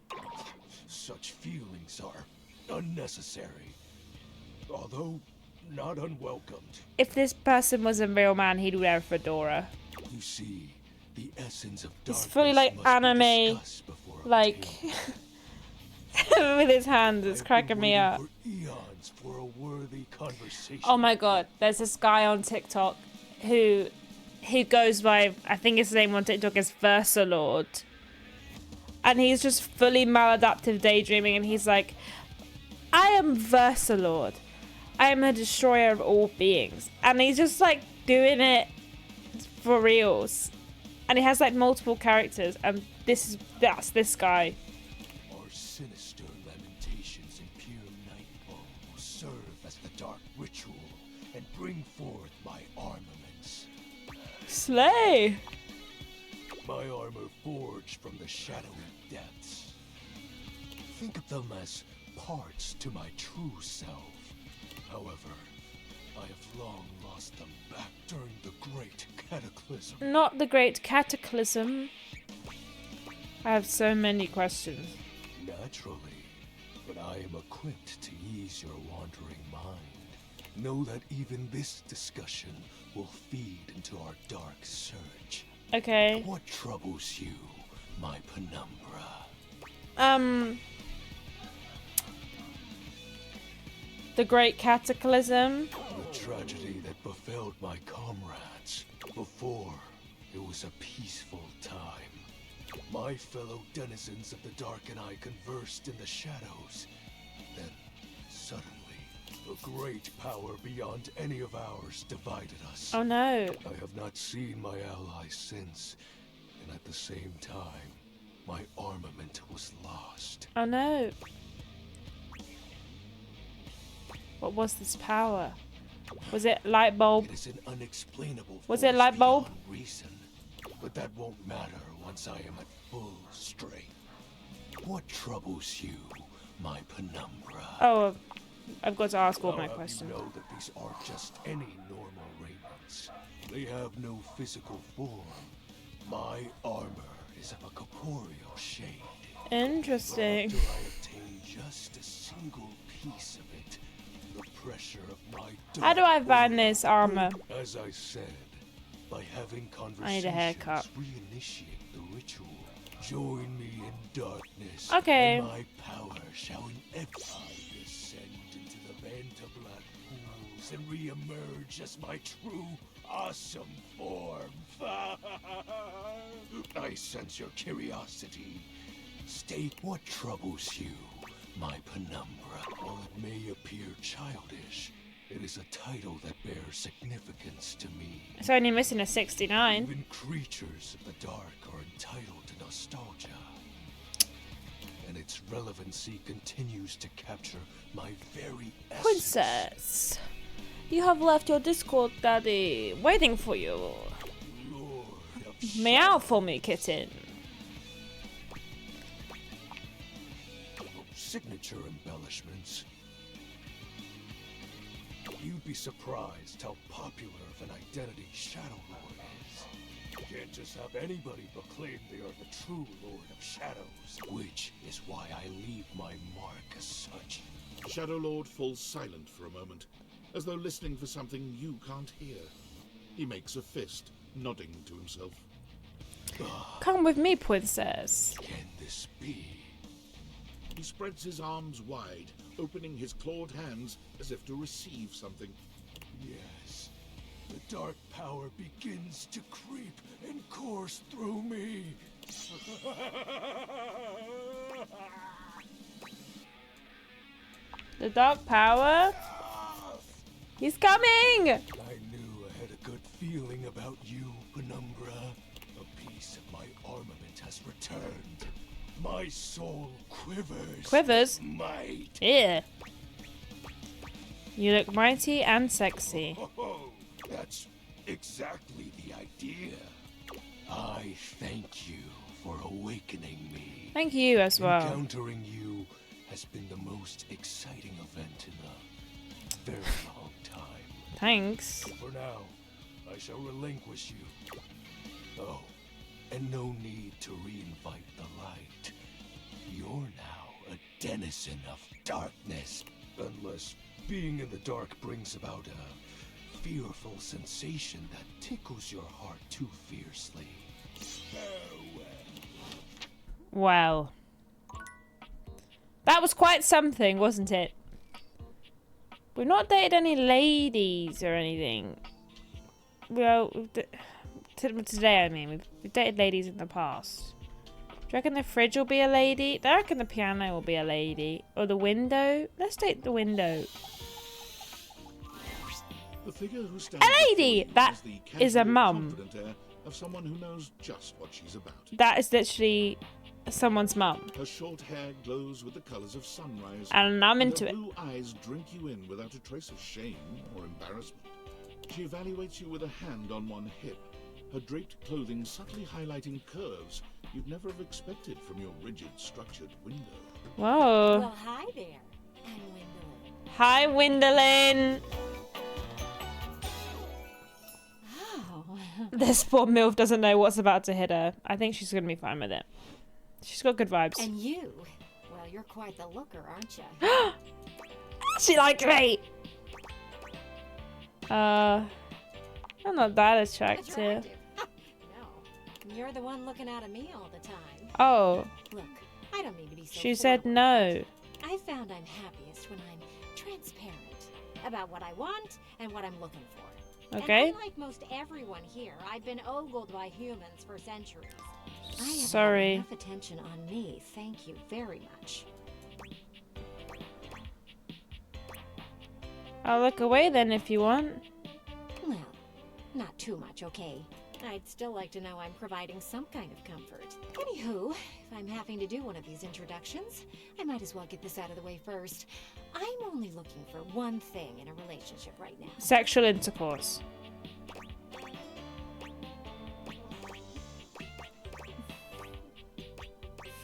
Such feelings are unnecessary, although not unwelcomed. If this person was a real man, he'd wear a fedora. You see, the essence of It's darkness fully like must be anime, discussed before like obtained. with his hands. It's I've cracking been me waiting up. for eons for a worthy conversation. Oh my god, there's this guy on TikTok who goes by, I think his name on TikTok is Versalord. And he's just fully maladaptive daydreaming, and he's like, I am Versalord. I am a destroyer of all beings. And he's just like doing it for reals. And he has like multiple characters, and that's this guy. Our sinister lamentations and pure nightfall will serve as the dark ritual and bring forth my armaments. Slay! My armor forged from the shadowy depths. Think of them as parts to my true self. However, I have long lost them back during the Great Cataclysm. Not the Great Cataclysm. I have so many questions. Naturally, but I am equipped to ease your wandering mind. Know that even this discussion will feed into our dark search. Okay. What troubles you, my penumbra? The Great Cataclysm. The tragedy that befell my comrades. Before, it was a peaceful time. My fellow denizens of the dark and I conversed in the shadows. Then, suddenly, a great power beyond any of ours divided us. Oh no. I have not seen my allies since, and at the same time, my armament was lost. Oh no. What was this power? Was it light bulb? It is an unexplainable Was it force light bulb? beyond reason, but that won't matter once I am at full strength. What troubles you, my penumbra? Oh, I've got to ask all How my have questions. You know that these aren't just any normal raiments. They have no physical form. My armor is of a corporeal shade. Interesting. But after I obtain just a single piece of it, the pressure of my How do I find aura this armor? will, as I said, by having conversations, I need a haircut. reinitiate the ritual. Join me in darkness. Okay. And my power shall inevitably descend into the Vanta black pools and re-emerge as my true, awesome form. I sense your curiosity. State what troubles you, my penumbra. While it may appear childish, it is a title that bears significance to me. It's only missing a 69. Even creatures of the dark are entitled to nostalgia. And its relevancy continues to capture my very essence. Princess, you have left your Discord daddy waiting for you. Lord of Meow for me, kitten. signature embellishments. You'd be surprised how popular of an identity Shadowlord is. You can't just have anybody proclaim they are the true Lord of Shadows, which is why I leave my mark as such. Shadowlord falls silent for a moment, as though listening for something you can't hear. He makes a fist, nodding to himself. Come with me, princess. Can this be? He spreads his arms wide, opening his clawed hands as if to receive something. Yes. The dark power begins to creep and course through me. The dark power? He's coming! I knew I had a good feeling about you, Penumbra. A piece of my armament has returned. My soul quivers. Quivers? Might. Yeah. You look mighty and sexy. Oh, that's exactly the idea. I thank you for awakening me. Thank you as well. Encountering you has been the most exciting event in a very long time. Thanks. For now, I shall relinquish you. Oh, and no need to reinvite the light. You're now a denizen of darkness. Unless being in the dark brings about a fearful sensation that tickles your heart too fiercely. Farewell. Well. That was quite something, wasn't it? We've not dated any ladies or anything. Well, today I mean. We've dated ladies in the past. Do you reckon the fridge will be a lady? I reckon the piano will be a lady. Or the window? Let's date the window. The figure who stands A lady! before you That has the is a casual, mum. confident air of someone who knows just what she's about. That is literally someone's mum. Her short hair glows with the colors of sunrise. And I'm and into her it. blue eyes drink you in without a trace of shame or embarrassment. She evaluates you with a hand on one hip, her draped clothing subtly highlighting curves you'd never have expected from your rigid, structured window. Whoa. Well, hi there. I'm Gwendolyn. Hi, Windolin. Oh. This poor MILF doesn't know what's about to hit her. I think she's going to be fine with it. She's got good vibes. And you? Well, you're quite the looker, aren't you? She liked me. I'm not that attractive. Attractive? No. You're the one looking out at me all the time. Oh. Look, I don't mean to be so She said forward, no. but I found I'm happiest when I'm transparent about what I want and what I'm looking for. Okay. And unlike most everyone here, I've been ogled by humans for centuries. I have Sorry. had enough attention on me. Thank you very much. I'll look away then if you want. Well, not too much, okay? I'd still like to know I'm providing some kind of comfort. Anywho, if I'm having to do one of these introductions, I might as well get this out of the way first. I'm only looking for one thing in a relationship right now. Sexual intercourse.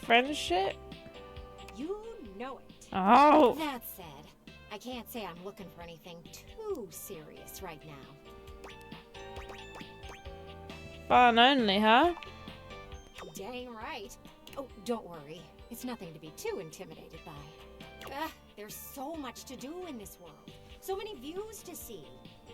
Friendship? You know it. Oh. That said, I can't say I'm looking for anything too serious right now. Fun only, huh? Dang right. Oh, don't worry. It's nothing to be too intimidated by. There's so much to do in this world. So many views to see.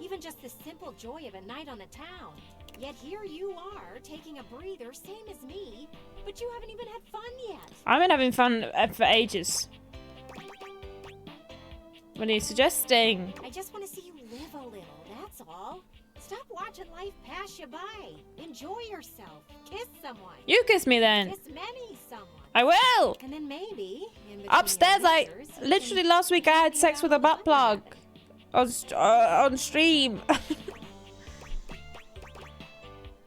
Even just the simple joy of a night on the town. Yet here you are, taking a breather, same as me, but you haven't even had fun yet. I've been having fun for ages. What are you suggesting? I just want to see you live a little, that's all. Stop watching life pass you by. Enjoy yourself. Kiss someone. You kiss me then. Kiss many someone. I will. And then maybe in between Upstairs, your like, lectures, you literally can last week I had sex with a butt plug. On stream.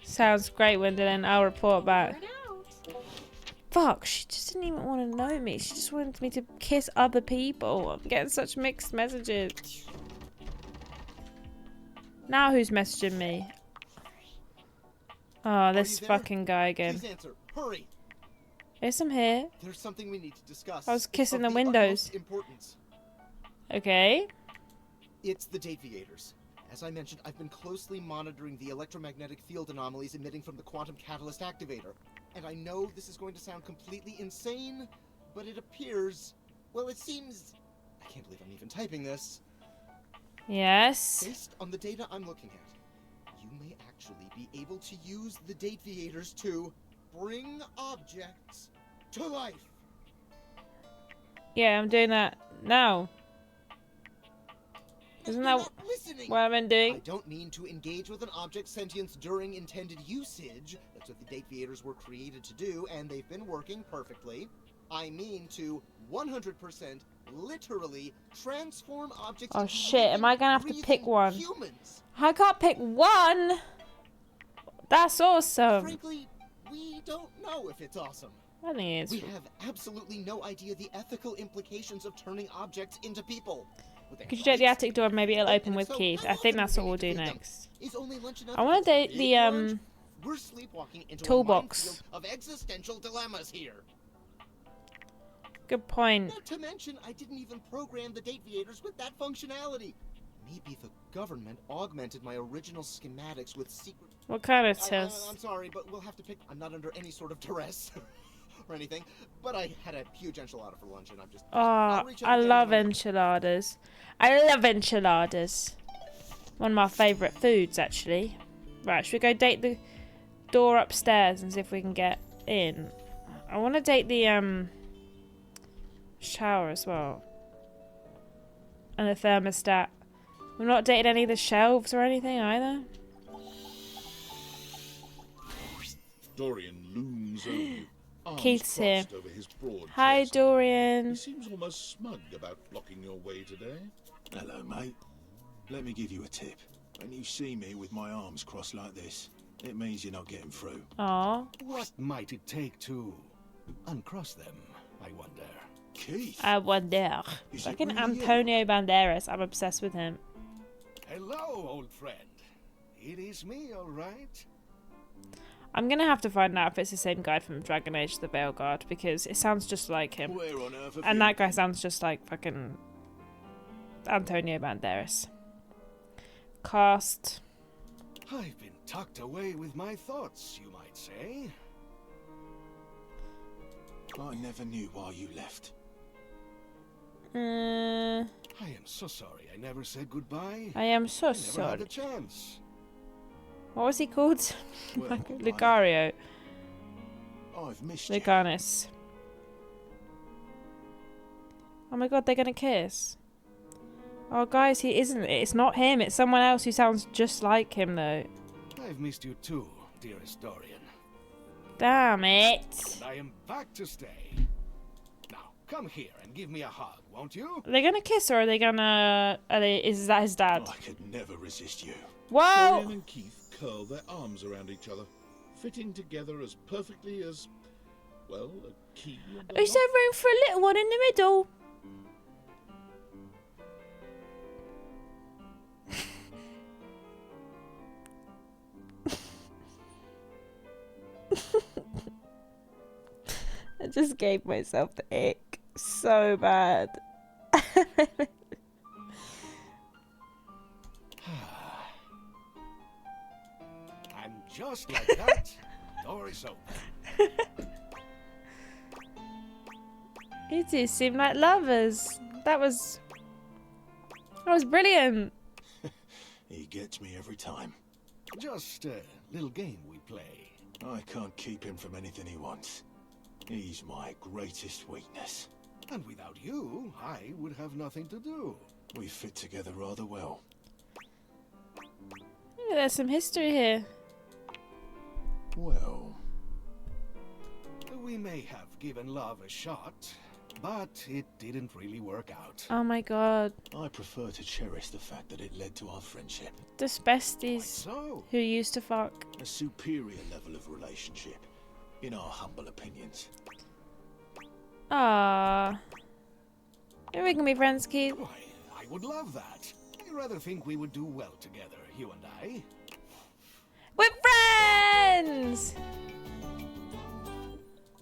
Sounds great, Wendolyn. I'll report back. figure it out. Fuck, she just didn't even want to know me. She just wanted me to kiss other people. I'm getting such mixed messages. Now who's messaging me? Oh, this fucking guy again. Please answer. Hurry. Yes, I'm here. There's something we need to discuss. I was kissing Of the windows. utmost importance. Okay. It's the deviators. As I mentioned, I've been closely monitoring the electromagnetic field anomalies emitting from the quantum catalyst activator. And I know this is going to sound completely insane, but it appears... Well, it seems... I can't believe I'm even typing this. Yes. Based on the data I'm looking at, you may actually be able to use the deviators to bring objects to life. Yeah, I'm doing that now. Isn't You're that not listening. what I've been I doing? don't mean to engage with an object's sentience during intended usage. That's what the deviators were created to do, and they've been working perfectly. I mean to 100% literally transform objects Oh into shit, am I gonna have to living, pick one? humans. I can't pick one! That's awesome. Frankly, we don't know if it's awesome. I think We it's... have absolutely no idea the ethical implications of turning objects into people. Could you take the attic door and maybe it'll open with Keith? I think that's what we'll do next. I want to date the We're sleepwalking into toolbox. a minefield of existential dilemmas here. Good point. Not to mention, I didn't even program the Dateviators with that functionality. Maybe the government augmented my original schematics with secret... What kind of test? I'm sorry, but we'll have to pick... I'm not under any sort of duress or anything, but I had a huge enchilada for lunch and I'm just... Oh, I love enchiladas. I love enchiladas. One of my favourite foods, actually. Right, should we go date the door upstairs and see if we can get in? I want to date the shower as well. And the thermostat. We've not dated any of the shelves or anything either. Dorian looms over you, arms Keith's here. crossed over his broad Hi, chest. Dorian. He seems almost smug about blocking your way today. Hello, mate. Let me give you a tip. When you see me with my arms crossed like this, it means you're not getting through. Aw. What might it take to uncross them, I wonder? Keith? I wonder. Is it Fucking really you? Antonio Banderas. I'm obsessed with him. Hello, old friend. It is me, all right. I'm gonna have to find out if it's the same guy from Dragon Age the Veil Guard because it sounds just like him. Where on earth have And you... that guy sounds just like fucking Antonio Banderas. Cast. I've been tucked away with my thoughts, you might say. I never knew why you left. I am so sorry I never said goodbye. I am so I never sorry. had a chance. What was he called? Well, Lucario. I've missed you. Lucanus. Oh my god, they're gonna kiss. Oh guys, he isn't. It's not him. It's someone else who sounds just like him though. I've missed you too, dearest Dorian. Damn it. And I am back to stay. Now, come here and give me a hug, won't you? Are they gonna kiss or are they gonna... Is that his dad? I could never resist you. Whoa! Dorian and Keith curl their arms around each other, fitting together as perfectly as, well, a key and a Is there lock. room for a little one in the middle? I just gave myself the ick so bad. And just like that, door is open. You two seem like lovers. That was brilliant. He gets me every time. Just a little game we play. I can't keep him from anything he wants. He's my greatest weakness. And without you, I would have nothing to do. We fit together rather well. Ooh, there's some history here. Well, We may have given love a shot, but it didn't really work out. Oh my god. I prefer to cherish the fact that it led to our friendship. Just besties So, who used to fuck. A superior level of relationship, in our humble opinions. Ah. Maybe we can be friends, Keith. why, I would love that. I rather think we would do well together, you and I. We're friends!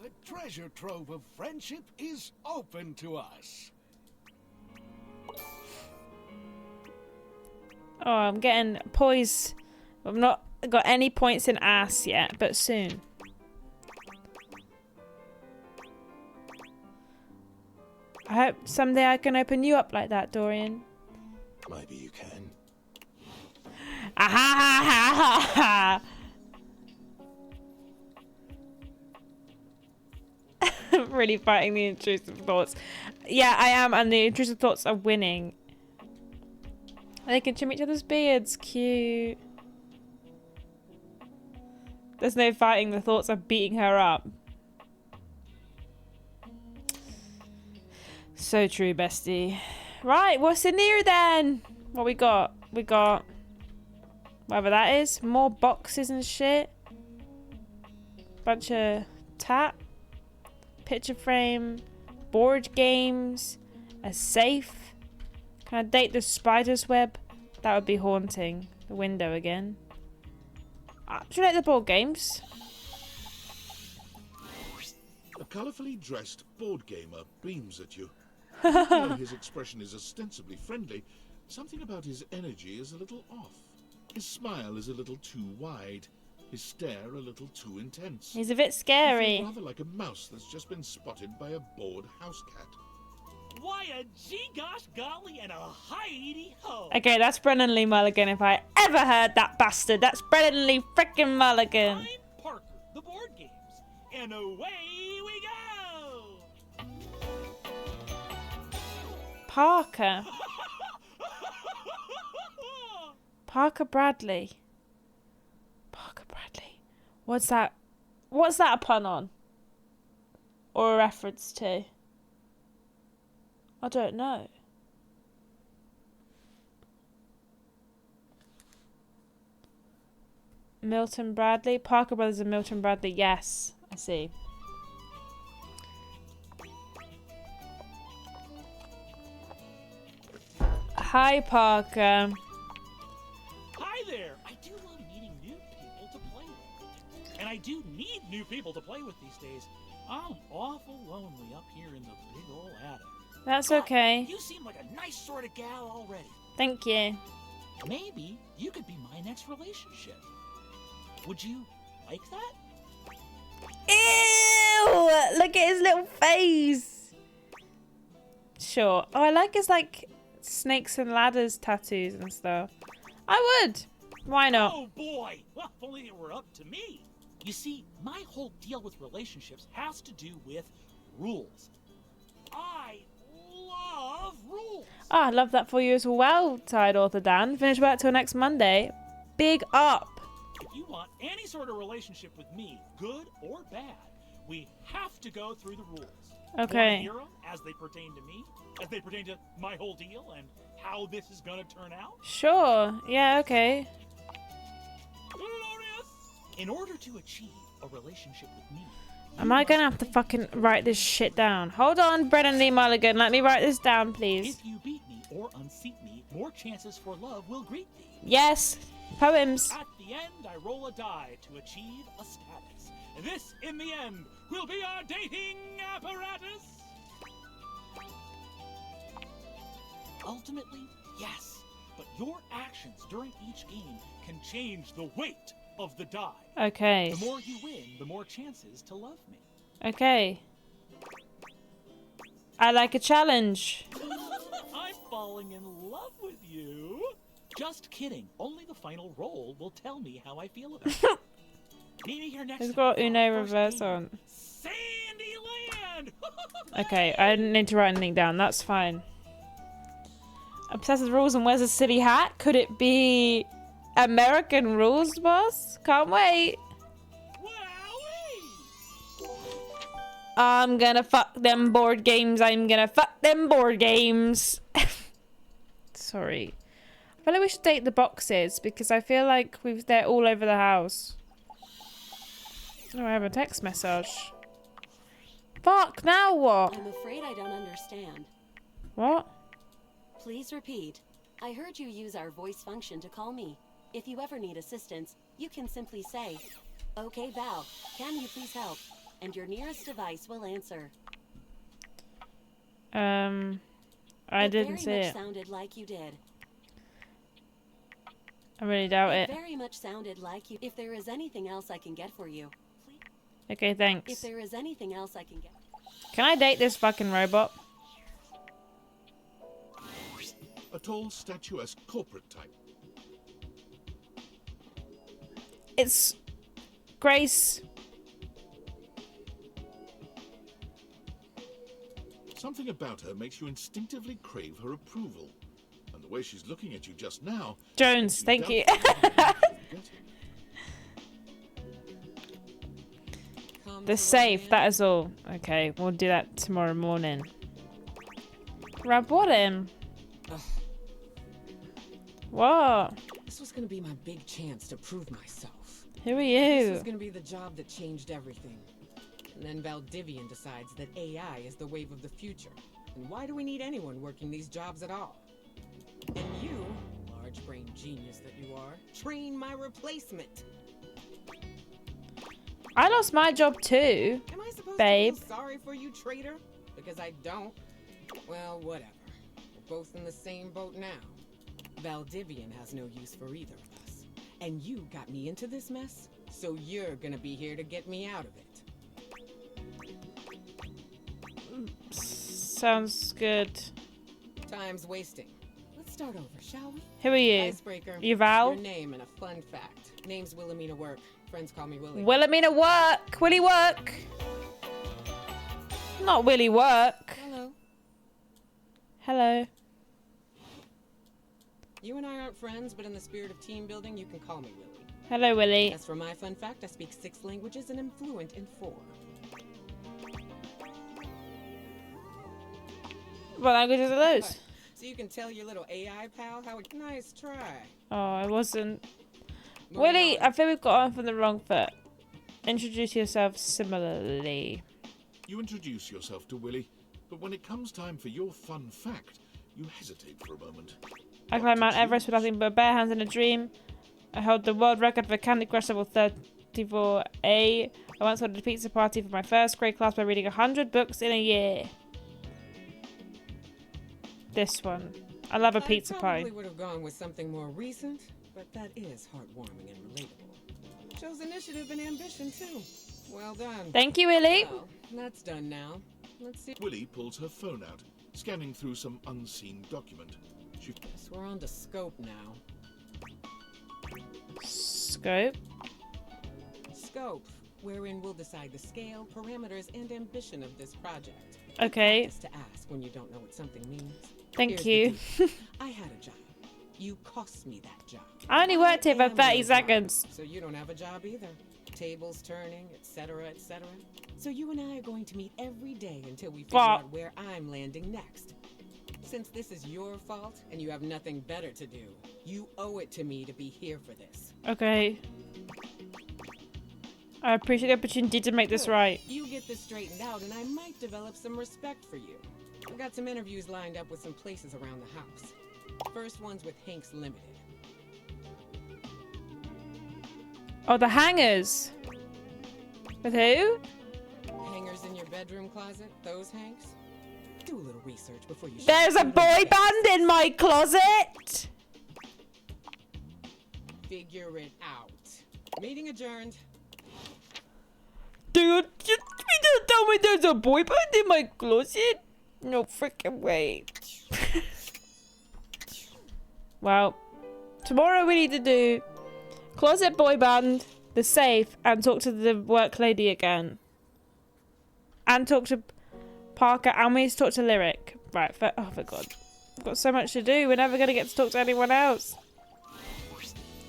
The treasure trove of friendship is open to us. Oh, I'm getting poise. I've not got any points in ass yet, but soon. I hope someday I can open you up like that, Dorian. Maybe you can. Ah ha ha ha ha ha! Really fighting the intrusive thoughts. Yeah, I am, and the intrusive thoughts are winning. They can trim each other's beards. Cute. There's no fighting. The thoughts are beating her up. So true, bestie. Right, what's in here then? What we got? We got whatever that is. More boxes and shit. Bunch of tap. Picture frame. Board games. A safe. Can I date the spider's web? That would be haunting. The window again. Do you like the board games? A colourfully dressed board gamer beams at you. Though his expression is ostensibly friendly, something about his energy is a little off. His smile is a little too wide. His stare a little too intense. He's a bit scary. Rather like a mouse that's just been spotted by a bored house cat. Why a gee-gosh golly and a hi-de-ho. Okay, that's Brennan Lee Mulligan if I ever heard that bastard. That's Brennan Lee frickin' Mulligan. I'm Parker, the board games. And away we go! Parker. Parker Bradley. Parker Bradley. What's that? What's that a pun on? Or a reference to? I don't know. Milton Bradley? Parker Brothers and Milton Bradley. Yes, I see. Hi, Parker. Hi there! I do love meeting new people to play with. And I do need new people to play with these days. I'm awful lonely up here in the big ol' attic. That's But okay. You seem like a nice sort of gal already. Thank you. Maybe you could be my next relationship. Would you like that? Ew! Look at his little face. Sure. Oh, I like his like snakes and ladders tattoos and stuff. I would. Why not? Oh boy! Well, if only it were up to me. You see, my whole deal with relationships has to do with rules. I love rules. Oh, I love that for you as well, tired author Dan. Finish work till next Monday. Big up. If you want any sort of relationship with me, good or bad, we have to go through the rules. Okay. Want to hear 'em as they pertain to me, as they pertain to my whole deal, and how this is gonna turn out? Sure. Yeah, okay. Glorious! In order to achieve a relationship with me, Am I gonna have to fucking write this shit down? Hold on, Brennan Lee Mulligan. Let me write this down, please. if you beat me or unseat me, more chances for love will greet thee. Yes. Poems. At the end, I roll a die to achieve a status. This, in the end, will be our dating apparatus. Ultimately, yes, but your actions during each game can change the weight of the die. Okay. The more you win, the more chances to love me. Okay. I like a challenge. I'm falling in love with you. Just kidding. Only the final roll will tell me how I feel about it. Meet me here next It's time got for our Uno first reverse game. on. Sandyland! Okay, I didn't need to write anything down. That's fine. Obsessed with rules and wears a silly hat? Could it be American Rules, boss? Can't wait. I'm gonna fuck them board games. I'm gonna fuck them board games. Sorry. I feel like we should date the boxes because I feel like they're all over the house. Oh, I have a text message. Fuck, now what? I'm afraid I don't understand. What? Please repeat. I heard you use our voice function to call me. If you ever need assistance, you can simply say, "Okay, Val, can you please help?" And your nearest device will answer. I didn't see Very much it. sounded like you did. I really doubt it. Very much sounded like you. If there is anything else I can get for you, please. Okay, If thanks. there is anything else I can get. Can I date this fucking robot? A tall, statuesque corporate type. It's Grace. Something about her makes you instinctively crave her approval. And the way she's looking at you just now... Jones, thank you. The safe, that is all. Okay, we'll do that tomorrow morning. Grab what in? What? This was gonna be my big chance to prove myself. Who are This you? was gonna be the job that changed everything. And then Valdivian decides that AI is the wave of the future. And why do we need anyone working these jobs at all? And you, large brain genius that you are, train my replacement. I lost my job too, Am I supposed babe. to feel sorry for you, traitor? Because I don't. Well, whatever. We're both in the same boat now. Valdivian has no use for either of us. And you got me into this mess, so you're gonna be here to get me out of it. Sounds good. Time's wasting. Let's start over, shall we? Who are you? Icebreaker. You Val? Your name and a fun fact. Name's Wilhelmina Work. Friends call me Willie. Wilhelmina Work. Willie Work. Not Willie Work. Hello. Hello. You and I aren't friends, but in the spirit of team building, you can call me Willie. Hello, Willie. As for my fun fact, I speak 6 languages and am fluent in 4. What languages are those? So you can tell your little AI pal how it... Nice try. Oh, I wasn't. Willie, I feel we've got on from the wrong foot. Introduce yourself similarly. You introduce yourself to Willie, but when it comes time for your fun fact, you hesitate for a moment. I climbed Mount Everest with nothing but bare hands in a dream. I held the world record for Candy Crush level 34A. I once ordered a pizza party for my first grade class by reading 100 books in a year. This one. I love a pizza I pie. probably would have gone with something more recent, but that is heartwarming and relatable. Shows initiative and ambition, too. Well done. Thank you, Willie. Well, that's done now. Let's see. Willie pulls her phone out, scanning through some unseen document. She... Guess we're on to scope now. Scope? Scope, wherein we'll decide the scale, parameters, and ambition of this project. Okay. Practice to ask when you don't know what something means. Thank Here's the you. deal. I had a job. You cost me that job. I only worked here for am 30 your job, seconds. So you don't have a job either. Tables turning, etc., etc. So you and I are going to meet every day until we figure out where I'm landing next. Since this is your fault and you have nothing better to do, you owe it to me to be here for this. Okay. I appreciate the opportunity to make this right. You get this straightened out and I might develop some respect for you. I've got some interviews lined up with some places around the house. First one's with Hanks Limited. Oh, the hangers. With who? Hangers in your bedroom closet? Those Hanks? Do a little research before you... There's a boy band in my closet! Figure it out. Meeting adjourned. Dude, you don't tell me there's a boy band in my closet? No freaking way. Well, tomorrow we need to do closet boy band, the safe, and talk to the work lady again. And talk to Parker, and we need to talk to Lyric. Right, oh my god. We've got so much to do, we're never going to get to talk to anyone else.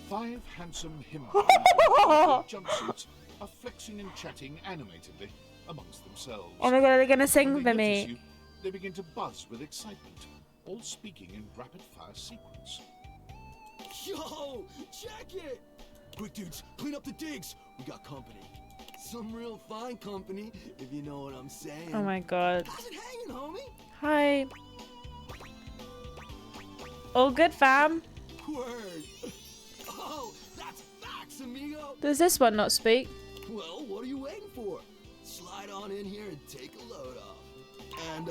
5 handsome himbo in jumpsuits are flexing and chatting animatedly amongst themselves. Oh my god, are they going to When sing they for notice me? you, they begin to buzz with excitement, all speaking in rapid-fire sequence. Yo, check it! Quick, dudes, clean up the digs. We got company. Some real fine company, if you know what I'm saying. Oh my god. How's it hanging, homie? Hi. All good, fam? Word. Oh, that's facts, amigo. Does this one not speak? Well, what are you waiting for? Slide on in here and take a load off. And,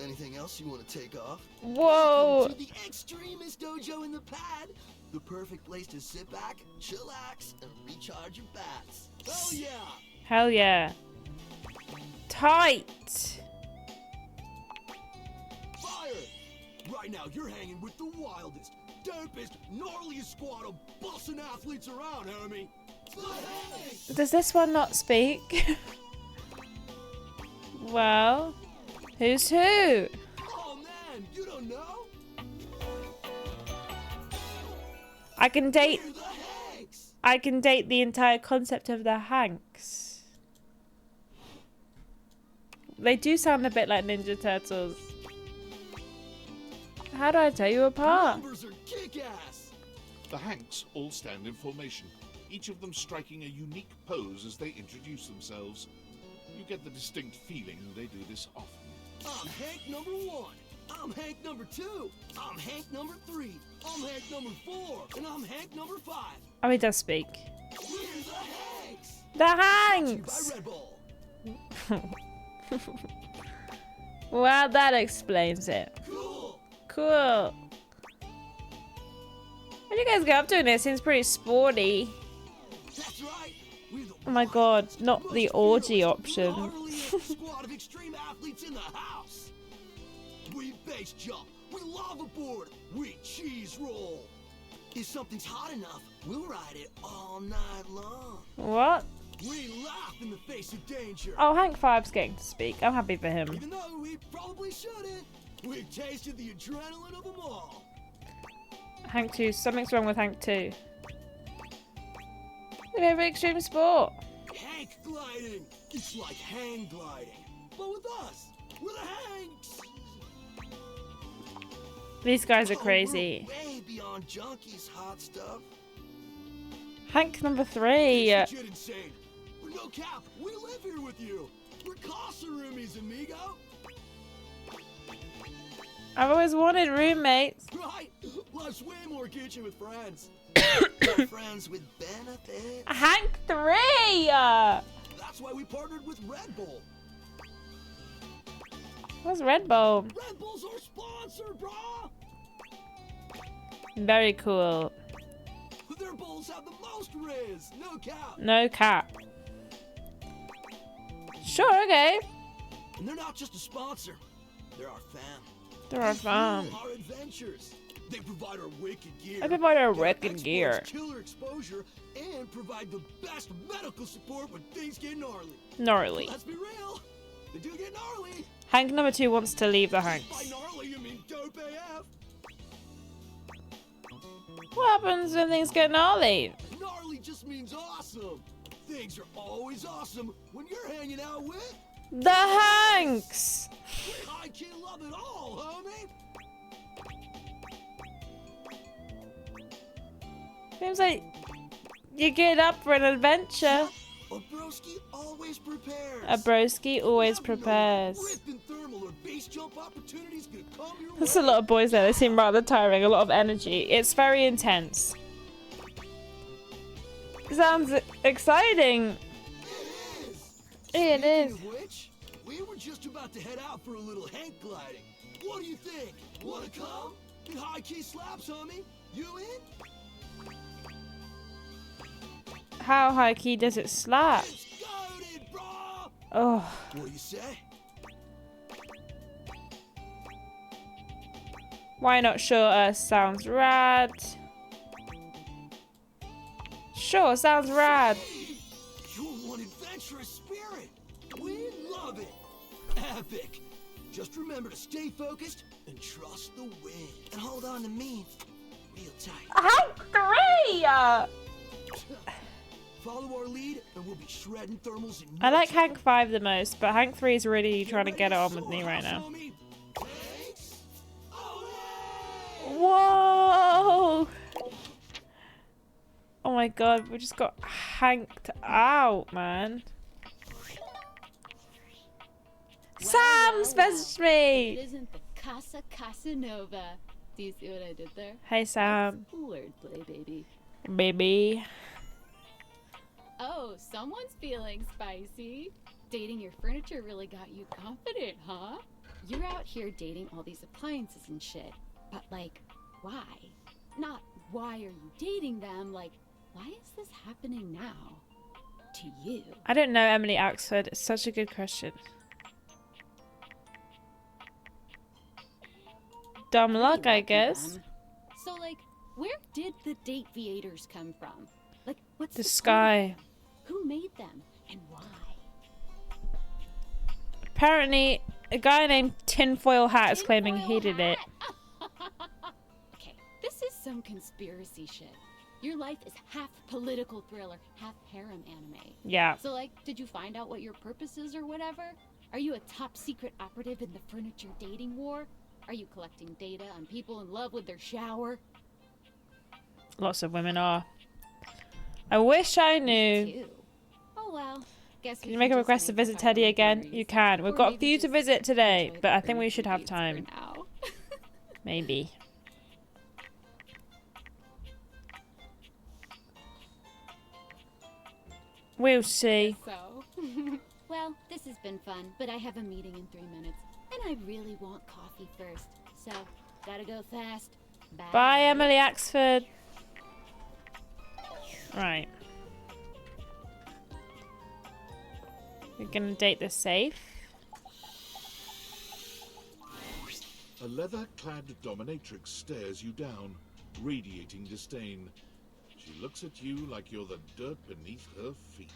anything else you want to take off? Whoa. Welcome to the Extremist Dojo in the pad. The perfect place to sit back, chillax, and recharge your bats. Hell yeah! Hell yeah. Tight. Fire! Right now, you're hanging with the wildest, dopest, gnarliest squad of bussin' athletes around, homie. Does this one not speak? Well, who's who? Oh man, you don't know? I can date the entire concept of the Hanks. They do sound a bit like Ninja Turtles. How do I tell you apart? Numbers are kick-ass. The Hanks all stand in formation, each of them striking a unique pose as they introduce themselves. You get the distinct feeling they do this often. I'm Hank number 1. I'm Hank number 2. I'm Hank number 3. I'm Hank number 4. And I'm Hank number 5. Oh, he does speak. We're the Hanks! The Hanks! By Red Bull. Well, that explains it. Cool. What do you guys get up to in this? Seems pretty sporty. That's right. Oh my god, not the orgy option. Squad of extreme athletes in the house. We base jump. We lava board. We cheese roll. If something's hot enough, we'll ride it all night long. What? We laugh in the face of danger. Oh, Hank 5's getting to speak. I'm happy for him. Even though we probably shouldn't, we've tasted the adrenaline of them all. Hank 2, something's wrong with Hank 2. Favorite extreme sport. Hank gliding. It's like hang gliding. But with us, we're the Hanks. These guys are crazy. We're way beyond junkies, hot stuff. Hank number 3. It's legit insane. We're no cap. We live here with you. We're casa roomies, amigo. I've always wanted roommates. Right. Life's way more kitchen with friends. Friends with benefits. Hank 3. That's why we partnered with Red Bull. What's Red Bull? Red Bull's our sponsor, brah. Very cool. Their bowls have the most riz. No cap. No cap. Sure, okay. And they're not just a sponsor. They're our fam. They're our fam. Our adventures. They provide our wicked gear. I provide our Their wicked gear. exports killer exposure and provide the best medical support when things get gnarly. Gnarly. Let's be real. They do get gnarly. Hank number 2 wants to leave the Hanks. By gnarly, you mean dope AF. What happens when things get gnarly? Gnarly just means awesome. Things are always awesome when you're hanging out with the Hanks. I can't love it all, homie. Seems like you get up for an adventure. A broski always prepares. A broski always prepares. Ripping thermal or base jump opportunities gonna come your There's way. a lot of boys there. They seem rather tiring. A lot of energy. It's very intense. Sounds exciting. It is. Speaking of which, we were just about to head out for a little Hank gliding. What do you think? Wanna come? It high key slaps, homie. You in? How high key does it slap? Goated, bro. Oh. What do you say? Why not show us? Sounds rad. Sure, sounds rad. You're one adventurous spirit. We love it. Epic. Just remember to stay focused and trust the wind. And hold on to me real tight. Hank 3! Follow our lead and we'll be shredding thermals in I like Hank 5 the most, but Hank 3 is really trying to get it on with me right now. Whoa! Oh my god, we just got hanked out, man. Sam's messaged me! It isn't the Casa Casanova. Do you see what I did there? Hey, Sam. Wordplay, baby. Baby. Oh, someone's feeling spicy. Dating your furniture really got you confident, huh? You're out here dating all these appliances and shit. But, like, why? Not why are you dating them, like, why is this happening now? To you. I don't know, Emily Axford. It's such a good question. Dumb luck, I guess. So, like, where did the Dateviators come from? Like, what's The sky. point? Who made them, and why? Apparently, a guy named Tinfoil Hat is claiming he did it. Okay, this is some conspiracy shit. Your life is half political thriller, half harem anime. Yeah. So, like, did you find out what your purpose is or whatever? Are you a top secret operative in the furniture dating war? Are you collecting data on people in love with their shower? Lots of women are. I wish I knew. Oh well. Guess Can you make a request to visit Teddy again? You can. We've got a few to visit today, but I think we should have time. Maybe. We'll see. So, well, this has been fun, but I have a meeting in 3 minutes, and I really want coffee first. So, gotta go fast. Bye. Bye, Emily Axford. Right. We're gonna date the safe. A leather-clad dominatrix stares you down, radiating disdain. She looks at you like you're the dirt beneath her feet.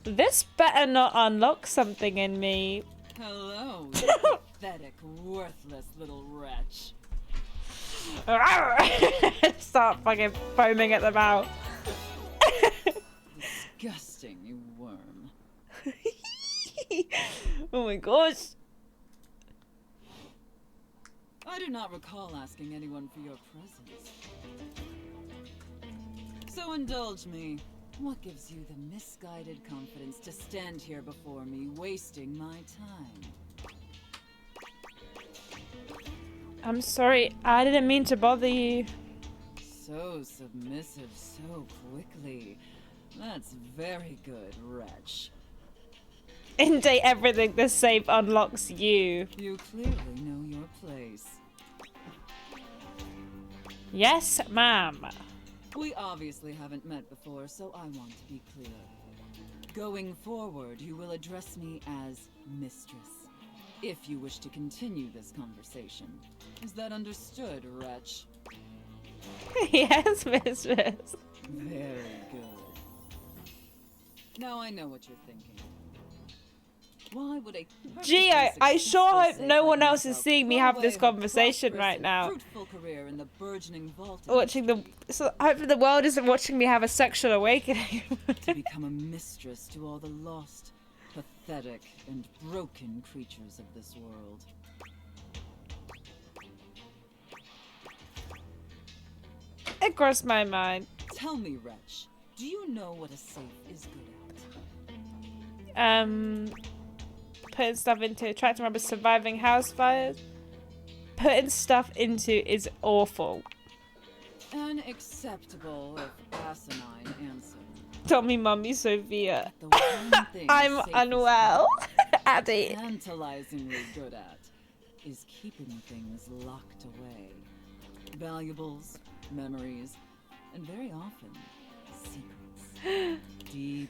This better not unlock something in me. Hello, you pathetic, worthless little wretch. Start fucking foaming at the mouth. Disgusting, you worm. Oh my gosh. I do not recall asking anyone for your presence. So indulge me. What gives you the misguided confidence to stand here before me, wasting my time? I'm sorry, I didn't mean to bother you. So submissive so quickly. That's very good, wretch. In date everything, the safe unlocks you. You clearly know your place. Yes, ma'am. We obviously haven't met before, so I want to be clear. Going forward, you will address me as Mistress, if you wish to continue this conversation. Is that understood, wretch? Yes, mistress. Very good. Now I know what you're thinking. Why would a Gee, I sure hope no one else is seeing me have this conversation right now. fruitful career in the burgeoning vault Watching the... So hopefully the world isn't watching me have a sexual awakening. to become a mistress to all the lost, pathetic, and broken creatures of this world. It crossed my mind. Tell me, wretch, do you know what a safe is good at? Putting stuff into attracting robbers, surviving house fires. Putting stuff into is awful. An acceptable, if asinine, answer. Tell me, Mummy Sophia. The one thing I'm a safe is unwell. Abby. Tantalizingly good at is keeping things locked away. Valuables, memories, and very often, secrets. Deep,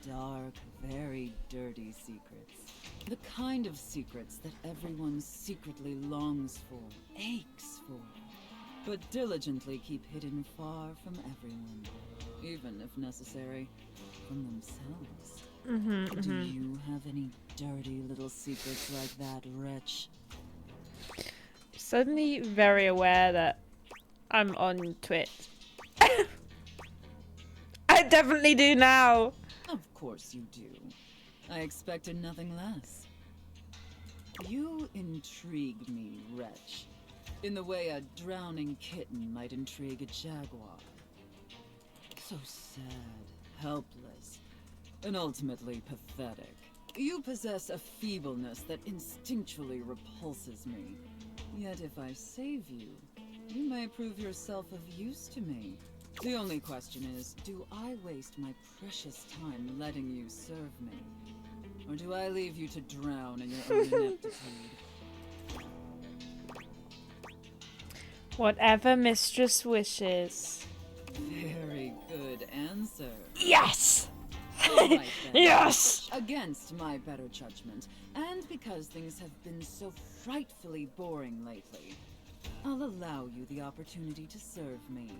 dark, very dirty secrets. The kind of secrets that everyone secretly longs for, aches for, but diligently keep hidden far from everyone, even if necessary, from themselves. Do you have any dirty little secrets like that, wretch? Suddenly very aware that I'm on Twitch. I definitely do now. Of course you do. I expected nothing less. You intrigue me, wretch, in the way a drowning kitten might intrigue a jaguar. So sad, helpless, and ultimately pathetic. You possess a feebleness that instinctually repulses me. Yet if I save you, you may prove yourself of use to me. The only question is, do I waste my precious time letting you serve me? Or do I leave you to drown in your own ineptitude? Whatever mistress wishes. Very good answer. Yes! All right, then. Yes! Against my better judgment, and because things have been so frightfully boring lately, I'll allow you the opportunity to serve me.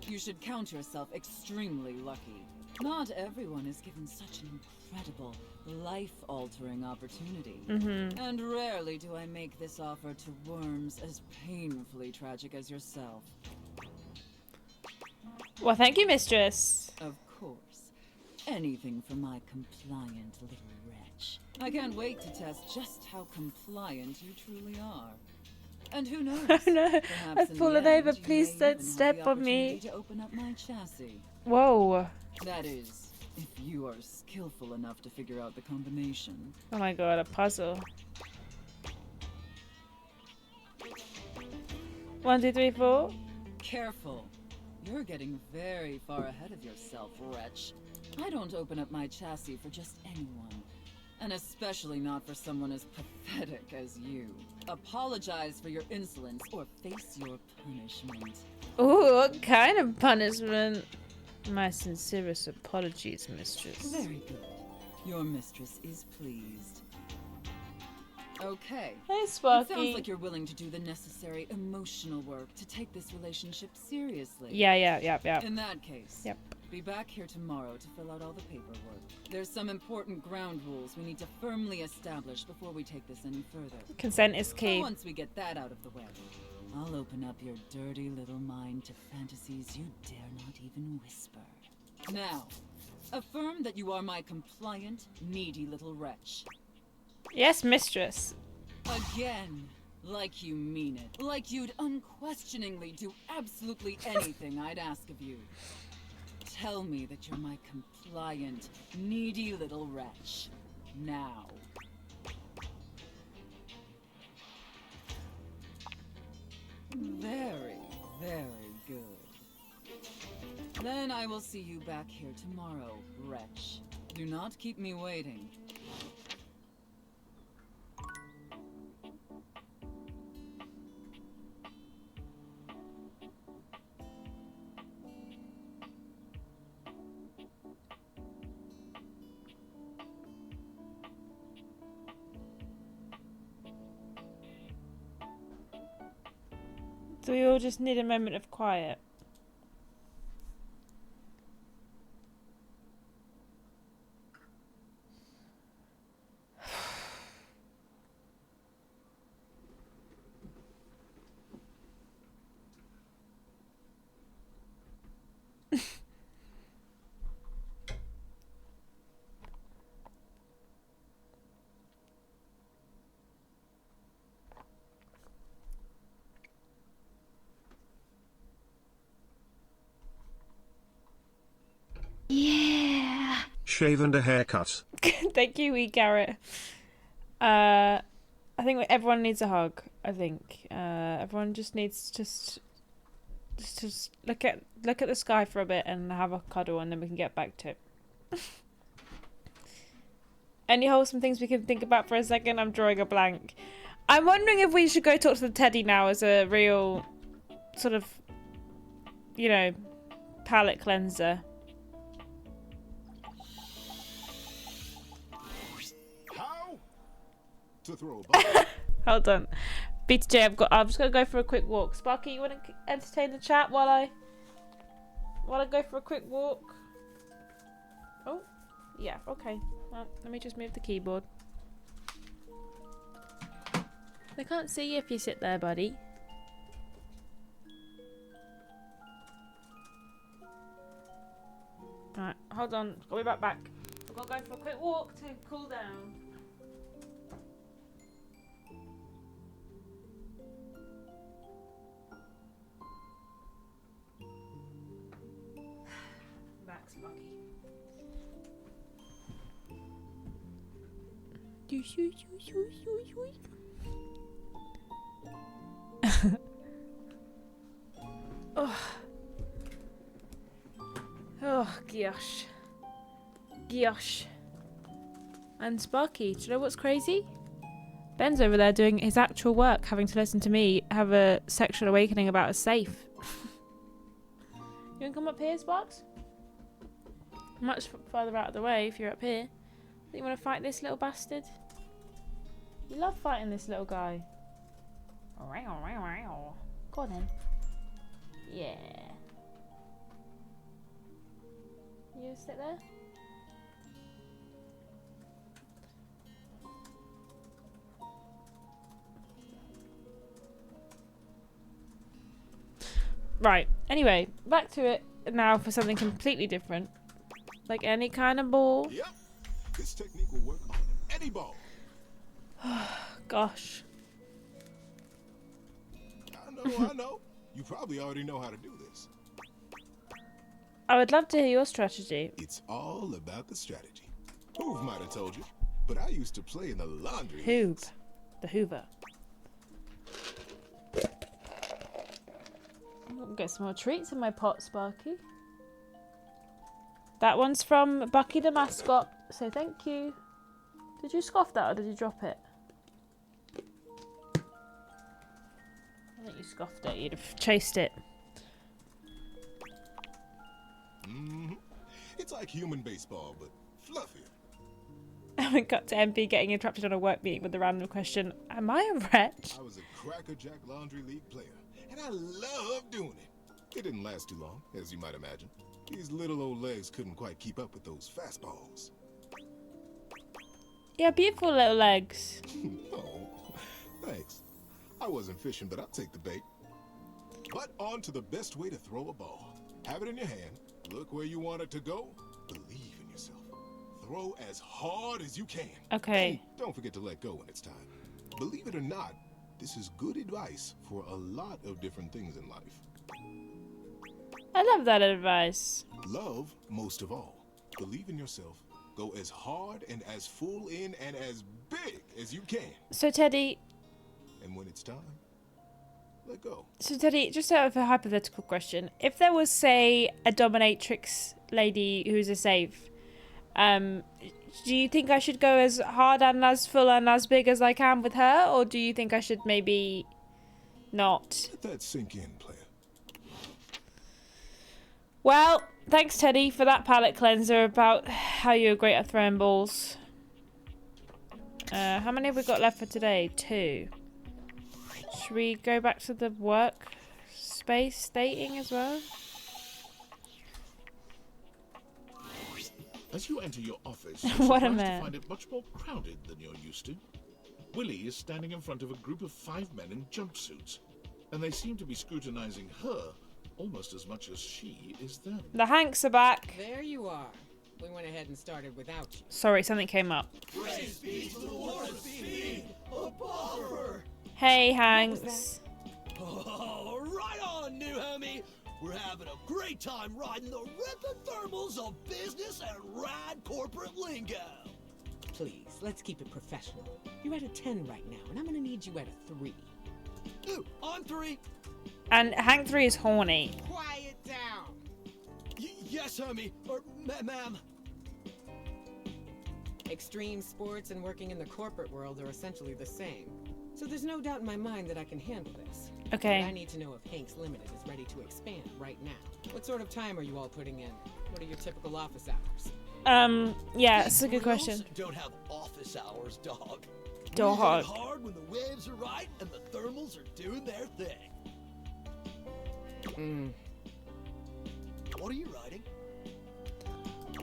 You should count yourself extremely lucky. Not everyone is given such an incredible, life-altering opportunity. And rarely do I make this offer to worms as painfully tragic as yourself. Well, thank you, mistress. Of course. Anything for my compliant little wretch. I can't wait to test just how compliant you truly are. And who knows? Oh no, Perhaps I've in fallen the end, over. you Please may don't even have step the on me. opportunity to open up my chassis. Whoa. That is, if you are skillful enough to figure out the combination. Oh my god, a puzzle. 1, 2, 3, 4. Careful. You're getting very far ahead of yourself, wretch. I don't open up my chassis for just anyone. And especially not for someone as pathetic as you. Apologize for your insolence or face your punishment. Ooh, what kind of punishment? My sincerest apologies, mistress. Very good. Your mistress is pleased. Okay. Hey, Sparky. It sounds like you're willing to do the necessary emotional work to take this relationship seriously. Yeah. In that case, yep. Be back here tomorrow to fill out all the paperwork. There's some important ground rules we need to firmly establish before we take this any further. Consent is key. So once we get that out of the way, I'll open up your dirty little mind to fantasies you dare not even whisper. Now, affirm that you are my compliant, needy little wretch. Yes, mistress. Again, like you mean it. Like you'd unquestioningly do absolutely anything I'd ask of you. Tell me that you're my compliant, needy little wretch. Now. Very, very good. Then I will see you back here tomorrow, wretch. Do not keep me waiting. Do we all just need a moment of quiet? Yeah. Shave and a haircut. Thank you, wee Garrett. I think everyone needs a hug. I think everyone just needs just look at the sky for a bit and have a cuddle, and then we can get back to it. Any wholesome things we can think about for a second? I'm drawing a blank. I'm wondering if we should go talk to the teddy now as a real sort of, you know, palate cleanser. To throw a ball. Hold on. BTJ, I'm just gonna go for a quick walk. Sparky, you wanna entertain the chat while I go for a quick walk? Oh, yeah, okay. Well, let me just move the keyboard. They can't see you if you sit there, buddy. Alright, hold on. I'll be back. I've got to go for a quick walk to cool down. Oh gosh. And Sparky, do you know what's crazy? Ben's over there doing his actual work, having to listen to me have a sexual awakening about a safe. You wanna come up here, Sparks? Much further out of the way if you're up here. You want to fight this little bastard? You love fighting this little guy. Go on then. Yeah. You sit there? Right. Anyway, back to it now for something completely different. Like any kind of ball. Yep. This technique will work on any ball. Gosh. I know. You probably already know how to do this. I would love to hear your strategy. It's all about the strategy. Hoove might have told you, but I used to play in the laundry. Hoove. The Hoover. Get some more treats in my pot, Sparky. That one's from Bucky the mascot, so thank you. Did you scoff that or did you drop it? I think you scoffed it. You'd have chased it. It's like human baseball, but fluffier. I haven't got to MP getting interrupted on a work meeting with the random question, am I a wretch? I was a Crackerjack Laundry League player, and I loved doing it. It didn't last too long, as you might imagine. These little old legs couldn't quite keep up with those fastballs. Yeah, beautiful little legs. Oh, thanks. I wasn't fishing, but I'll take the bait. But on to the best way to throw a ball. Have it in your hand, look where you want it to go, believe in yourself. Throw as hard as you can. Okay. And don't forget to let go when it's time. Believe it or not, this is good advice for a lot of different things in life. I love that advice. Love, most of all. Believe in yourself. Go as hard and as full in and as big as you can. So Teddy... And when it's time, let go. So Teddy, just out of a hypothetical question, if there was, say, a dominatrix lady who's a safe, do you think I should go as hard and as full and as big as I can with her, or do you think I should maybe not? Let that sink in, player. Well, thanks Teddy for that palate cleanser about how you're great at throwing balls. How many have we got left for today? 2. Should we go back to the work space dating as well? As you enter your office, What a you're surprised man. to find it much more crowded than you're used to. Willie is standing in front of a group of 5 men in jumpsuits, and they seem to be scrutinizing her almost as much as she is them. The Hanks are back. There you are. We went ahead and started without you. Sorry, something came up. Praise be to the Lord of Speed, a buffer. Hey, Hanks. Oh, right on, new homie. We're having a great time riding the ripping thermals of business and rad corporate lingo. Please, let's keep it professional. You're at a 10 right now, and I'm gonna need you at a 3. Ooh, on 3. And Hank 3 is horny. Quiet down. Yes, homie. Or, ma'am. Extreme sports and working in the corporate world are essentially the same. So there's no doubt in my mind that I can handle this. Okay. But I need to know if Hanks Limited is ready to expand right now. What sort of time are you all putting in? What are your typical office hours? Yeah, that's a good question. Don't have office hours, dog. Dog. We hit hard when the waves are right and the thermals are doing their thing. What are you writing?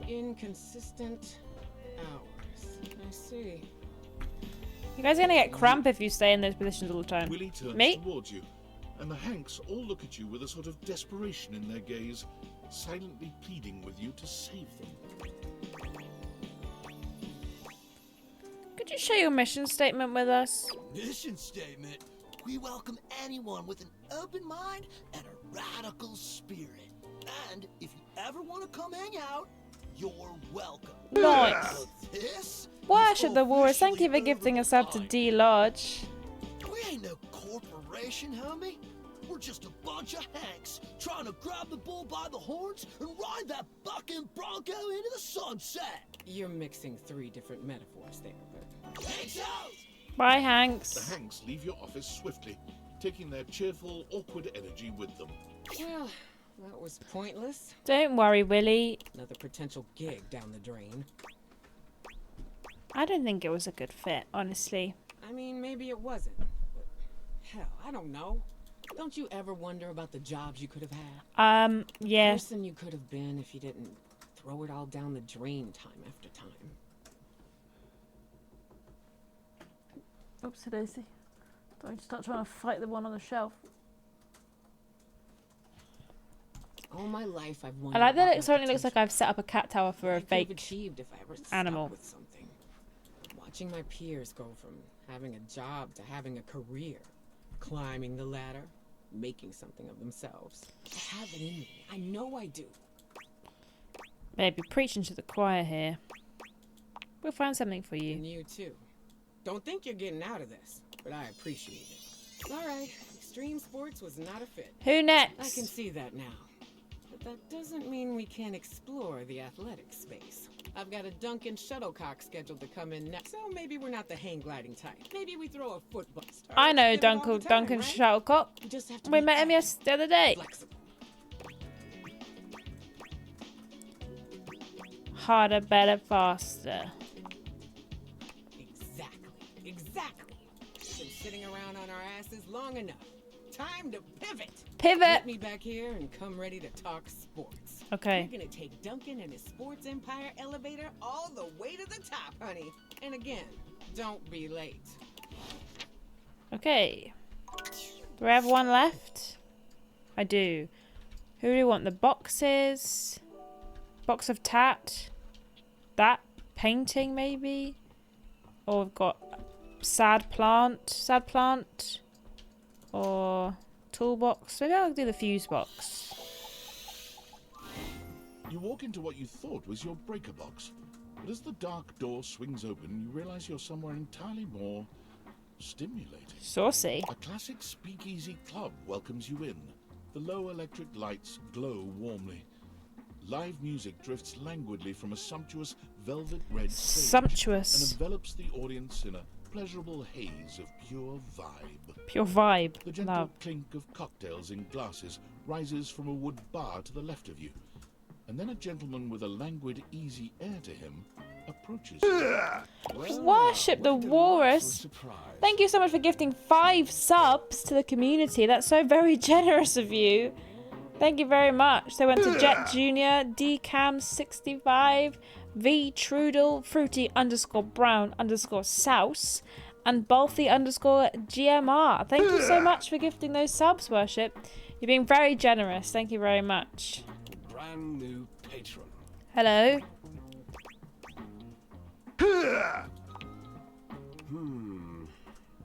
Inconsistent hours. I see. You guys are gonna get cramp if you stay in those positions all the time. Willie turns Me? towards you, and the Hanks all look at you with a sort of desperation in their gaze, silently pleading with you to save them. Could you share your mission statement with us? Mission statement. We welcome anyone with an open mind and a radical spirit. And if you ever want to come hang out, you're welcome. Nice. This Worship the Warriors. Thank you for gifting us up to D Lodge. We ain't no corporation, homie. We're just a bunch of Hanks trying to grab the bull by the horns and ride that bucking bronco into the sunset. You're mixing 3 different metaphors there, but... Hanks out! Bye, Hanks. The Hanks leave your office swiftly, taking their cheerful, awkward energy with them. Well, that was pointless. Don't worry, Willie. Another potential gig down the drain. I don't think it was a good fit, honestly. I mean, maybe it wasn't. But hell, I don't know. Don't you ever wonder about the jobs you could have had? Yeah. The person you could have been if you didn't throw it all down the drain time after time. Oops, Daisy. Don't start trying to fight the one on the shelf. All my life I've I wondered like that about it certainly looks like I've set up a cat tower for a what I could have fake achieved if I ever stuck animal. with something. Watching my peers go from having a job to having a career, climbing the ladder, making something of themselves. I have it in me. I know I do. Maybe preaching to the choir here. We'll find something for you. And you too. Don't think you're getting out of this, but I appreciate it. Alright, extreme sports was not a fit. Who next? I can see that now. But that doesn't mean we can't explore the athletic space. I've got a Duncan Shuttlecock scheduled to come in next, so maybe we're not the hang gliding type. Maybe we throw a football. I know Duncan Shuttlecock. We met him the other day. Harder, better, faster. Exactly. Been sitting around on our asses long enough. Time to pivot. Pivot. Get me back here and come ready to talk sports. Okay. We're gonna take Duncan and his sports empire elevator all the way to the top, honey. And again, don't be late. Okay. Do I have one left? I do. Who do you want? The boxes? Box of tat? That painting maybe? Or we've got sad plant, or toolbox. Maybe I'll do the fuse box. You walk into what you thought was your breaker box, but as the dark door swings open, you realize you're somewhere entirely more stimulating. Saucy. A classic speakeasy club welcomes you in. The low electric lights glow warmly. Live music drifts languidly from a sumptuous velvet red stage Sumptuous. and envelops the audience in a pleasurable haze of pure vibe. Pure vibe. The gentle Love. clink of cocktails in glasses rises from a wood bar to the left of you, and then a gentleman with a languid, easy air to him approaches you. Worship the Walrus. Thank you so much for gifting 5 subs to the community. That's so very generous of you. Thank you very much. They went to Jet Jr., Decam65, V Trudel, Fruity _Brown _Souse, and Balthy _GMR. Thank you so much for gifting those subs, Worship. You're being very generous. Thank you very much. Brand new patron. Hello.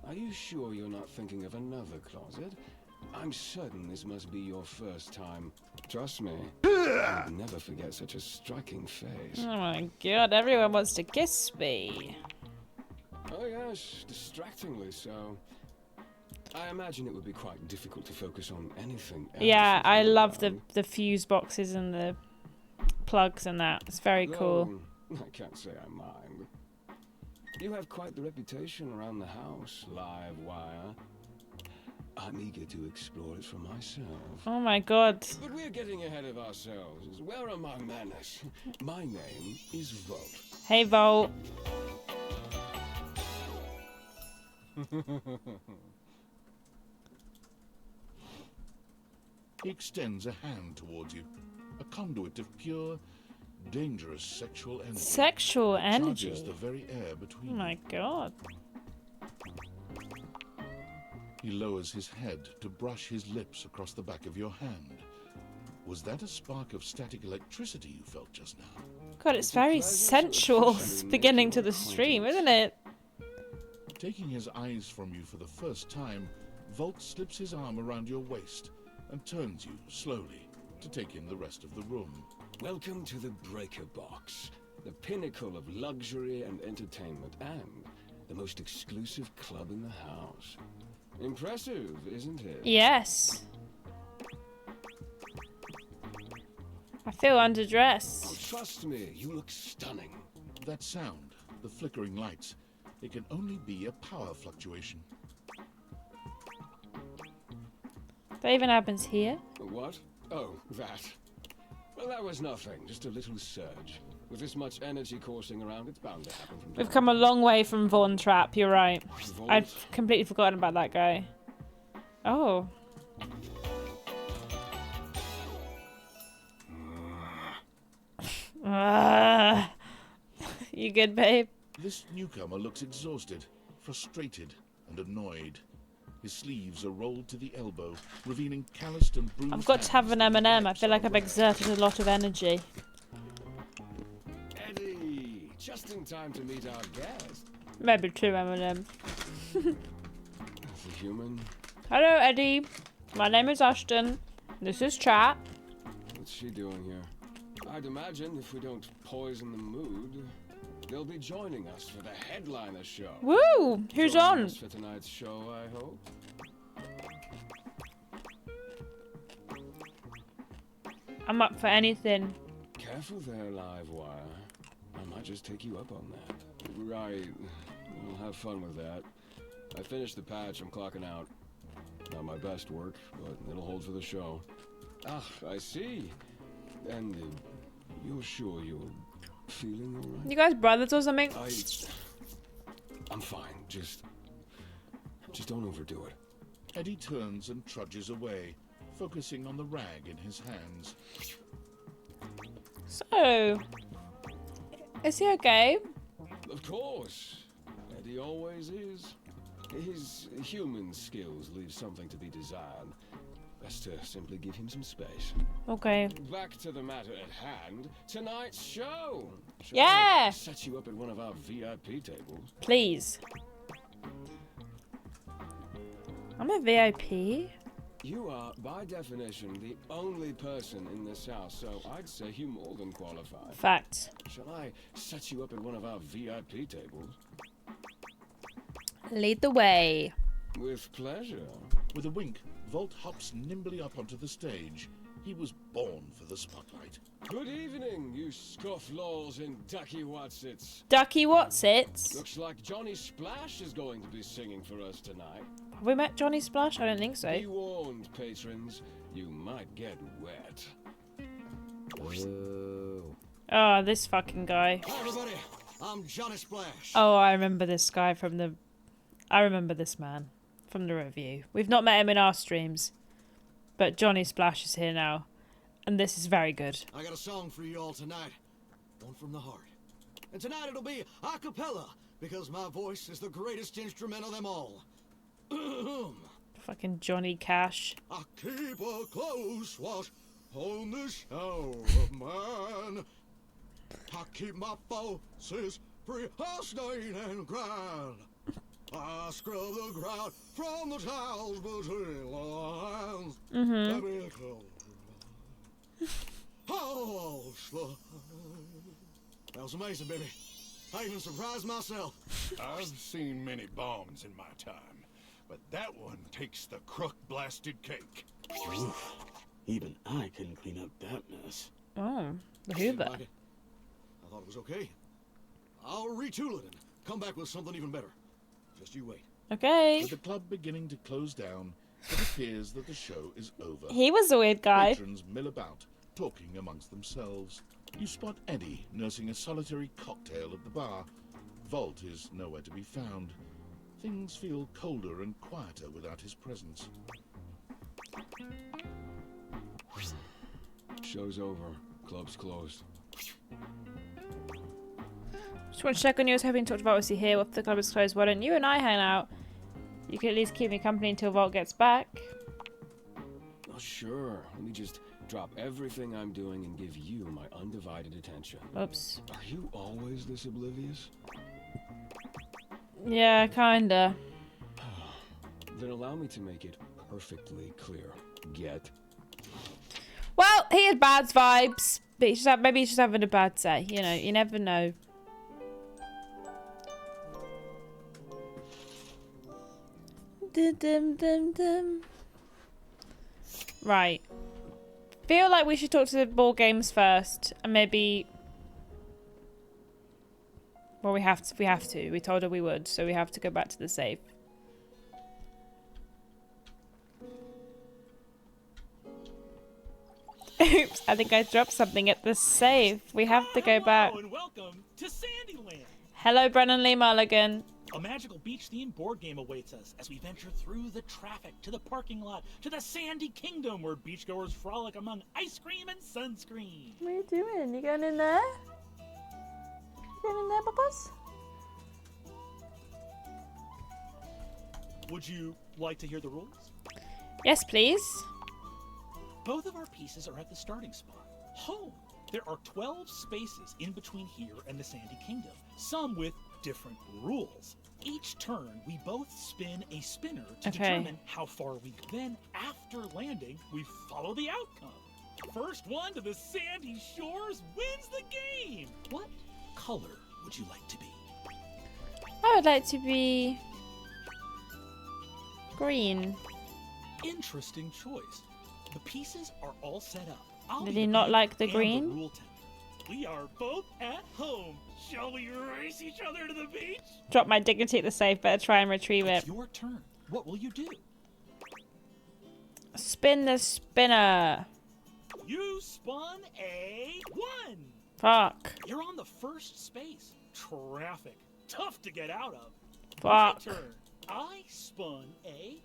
Are you sure you're not thinking of another closet? I'm certain this must be your first time. Trust me, I'll never forget such a striking face. Oh my god, everyone wants to kiss me. Oh yes, distractingly so. I imagine it would be quite difficult to focus on anything else. Yeah, I love the fuse boxes and the plugs and that. It's very cool. I can't say I mind. You have quite the reputation around the house, live wire. I'm eager to explore it for myself. Oh my god. But we're getting ahead of ourselves. Where are my manners? My name is Volt. Hey, Volt. He extends a hand towards you, a conduit of pure, dangerous sexual energy. Sexual energy? Charges the very air between Oh my god. He lowers his head to brush his lips across the back of your hand. Was that a spark of static electricity you felt just now? God, it's very sensual beginning to the stream, isn't it? Taking his eyes from you for the first time, Volt slips his arm around your waist and turns you slowly to take in the rest of the room. Welcome to the Breaker Box, the pinnacle of luxury and entertainment, and the most exclusive club in the house. Impressive, isn't it? Yes. I feel underdressed. Oh, trust me, you look stunning. That sound, the flickering lights, it can only be a power fluctuation. That even happens here? What? Oh, that. Well, that was nothing, just a little surge. With this much energy coursing around, it's bound to happen from time. We've come a long way from Vaughn Trapp, you're right. Vaughn? I've completely forgotten about that guy. Oh. You good, babe? This newcomer looks exhausted, frustrated, and annoyed. His sleeves are rolled to the elbow, revealing calloused and bruised I've got to have an hands. M&M. I feel like I've exerted a lot of energy. Eddie, just in time to meet our guest. Maybe 2 M&M. As a human, Hello, Eddie. My name is Ashton. This is Trapp. what's she doing here? I'd imagine if we don't poison the mood, they'll be joining us for the headliner show. Woo! Who's Joining on? us for tonight's show, I hope. I'm up for anything. Careful there, live wire. I might just take you up on that. Right. We'll have fun with that. I finished the patch. I'm clocking out. Not my best work, but it'll hold for the show. Ah, I see. And you're sure you're feeling all right? You guys brothers or something? I'm fine. Just don't overdo it. Eddie turns and trudges away, focusing on the rag in his hands. So, is he okay? Of course. Eddie always is. His human skills leave something to be desired. Best to simply give him some space. Okay. Back to the matter at hand. Tonight's show. Shall Yeah. I set you up at one of our VIP tables? Please. I'm a VIP. You are, by definition, the only person in this house, so I'd say you more than qualify. Fact. Shall I set you up at one of our VIP tables? Lead the way. With pleasure. With a wink, Volt hops nimbly up onto the stage. He was born for the spotlight. Good evening, you scofflaws and ducky whatsits. Ducky Whatsits? Looks like Johnny Splash is going to be singing for us tonight. Have we met Johnny Splash? I don't think so. Be warned, patrons. You might get wet. Oh, this fucking guy. Hi everybody, I'm Johnny Splash. Oh, I remember this guy from the... I remember this man from the review. We've not met him in our streams, but Johnny Splash is here now, and this is very good. I got a song for you all tonight, one from the heart. And tonight it'll be a cappella, because my voice is the greatest instrument of them all. Fucking Johnny Cash. I keep a close watch on this show of mine. I keep my forces free, I stain and grind. I scrub the ground from the tiles between the lines. Let me close. Oh, slow. That was amazing, baby. I even surprised myself. I've seen many bombs in my time, but that one takes the crook-blasted cake. Oof. Even I couldn't clean up that mess. Oh, the Hoover. I thought it was okay. I'll retool it and come back with something even better. Just you wait. Okay. With the club beginning to close down, it appears that the show is over. He was a weird guy. Patrons mill about, talking amongst themselves. You spot Eddie nursing a solitary cocktail at the bar. Volt is nowhere to be found. Things feel colder and quieter without his presence. Show's over. Club's closed. Just want to check on you. I was hoping to talk to Vault was here. If the club is closed, why don't you and I hang out? You can at least keep me company until Vault gets back. Oh, sure. Let me just drop everything I'm doing and give you my undivided attention. Oops. Are you always this oblivious? Yeah, kinda. Then allow me to make it perfectly clear. Get? Well, he had bad vibes, but maybe he's just having a bad day. You know, you never know. Right. Feel like we should talk to the ball games first, and maybe. Well, we have to. We told her we would, so we have to go back to the safe. Oops, I think I dropped something at the safe. We have to go back. Hello and welcome to Sandyland. Hello, Brennan Lee Mulligan. A magical beach-themed board game awaits us as we venture through the traffic to the parking lot to the Sandy Kingdom, where beachgoers frolic among ice cream and sunscreen. What are you doing? You going in there? You going in there, Bubbles? Would you like to hear the rules? Yes, please. Both of our pieces are at the starting spot, home. There are 12 spaces in between here and the Sandy Kingdom, some with different rules. Each turn, we both spin a spinner to determine how far we go. Then, after landing, we follow the outcome. First one to the sandy shores wins the game. What color would you like to be? I would like to be green. Interesting choice. The pieces are all set up. Did he not like the And green? rule temple. We are both at home. Shall we race each other to the beach? Drop my dignity at the safe. Better try and retrieve it. It's your turn. What will you do? Spin the spinner. You spun a 1. Fuck. You're on the first space. Traffic. Tough to get out of. Fuck. My turn. I spun a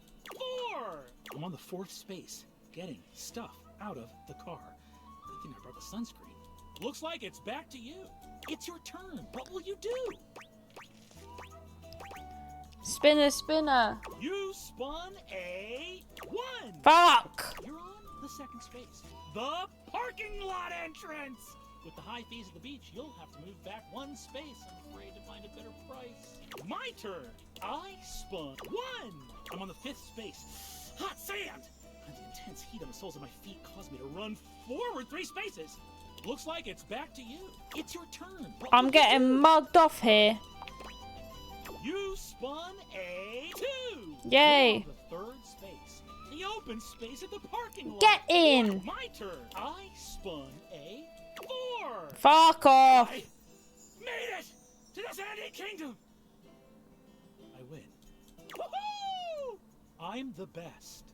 4. I'm on the 4th space, getting stuff out of the car. Good thing I brought the sunscreen. Looks like it's back to you. It's your turn. What will you do? Spin the spinner. You spun a 1. Fuck. You're on the 2nd space. The parking lot entrance. With the high fees at the beach, you'll have to move back 1 space. I'm afraid to find a better price. My turn. I spun 1. I'm on the 5th space. Hot sand. And the intense heat on the soles of my feet caused me to run forward 3 spaces. Looks like it's back to you. It's your turn. What I'm getting mugged off here. You spun a 2. Yay. You're on the 3rd space. The open space at the parking lot. Get in. My turn. I spun a 4. Fuck off. I made it to the Sandy Kingdom. I win. Woohoo! I'm the best.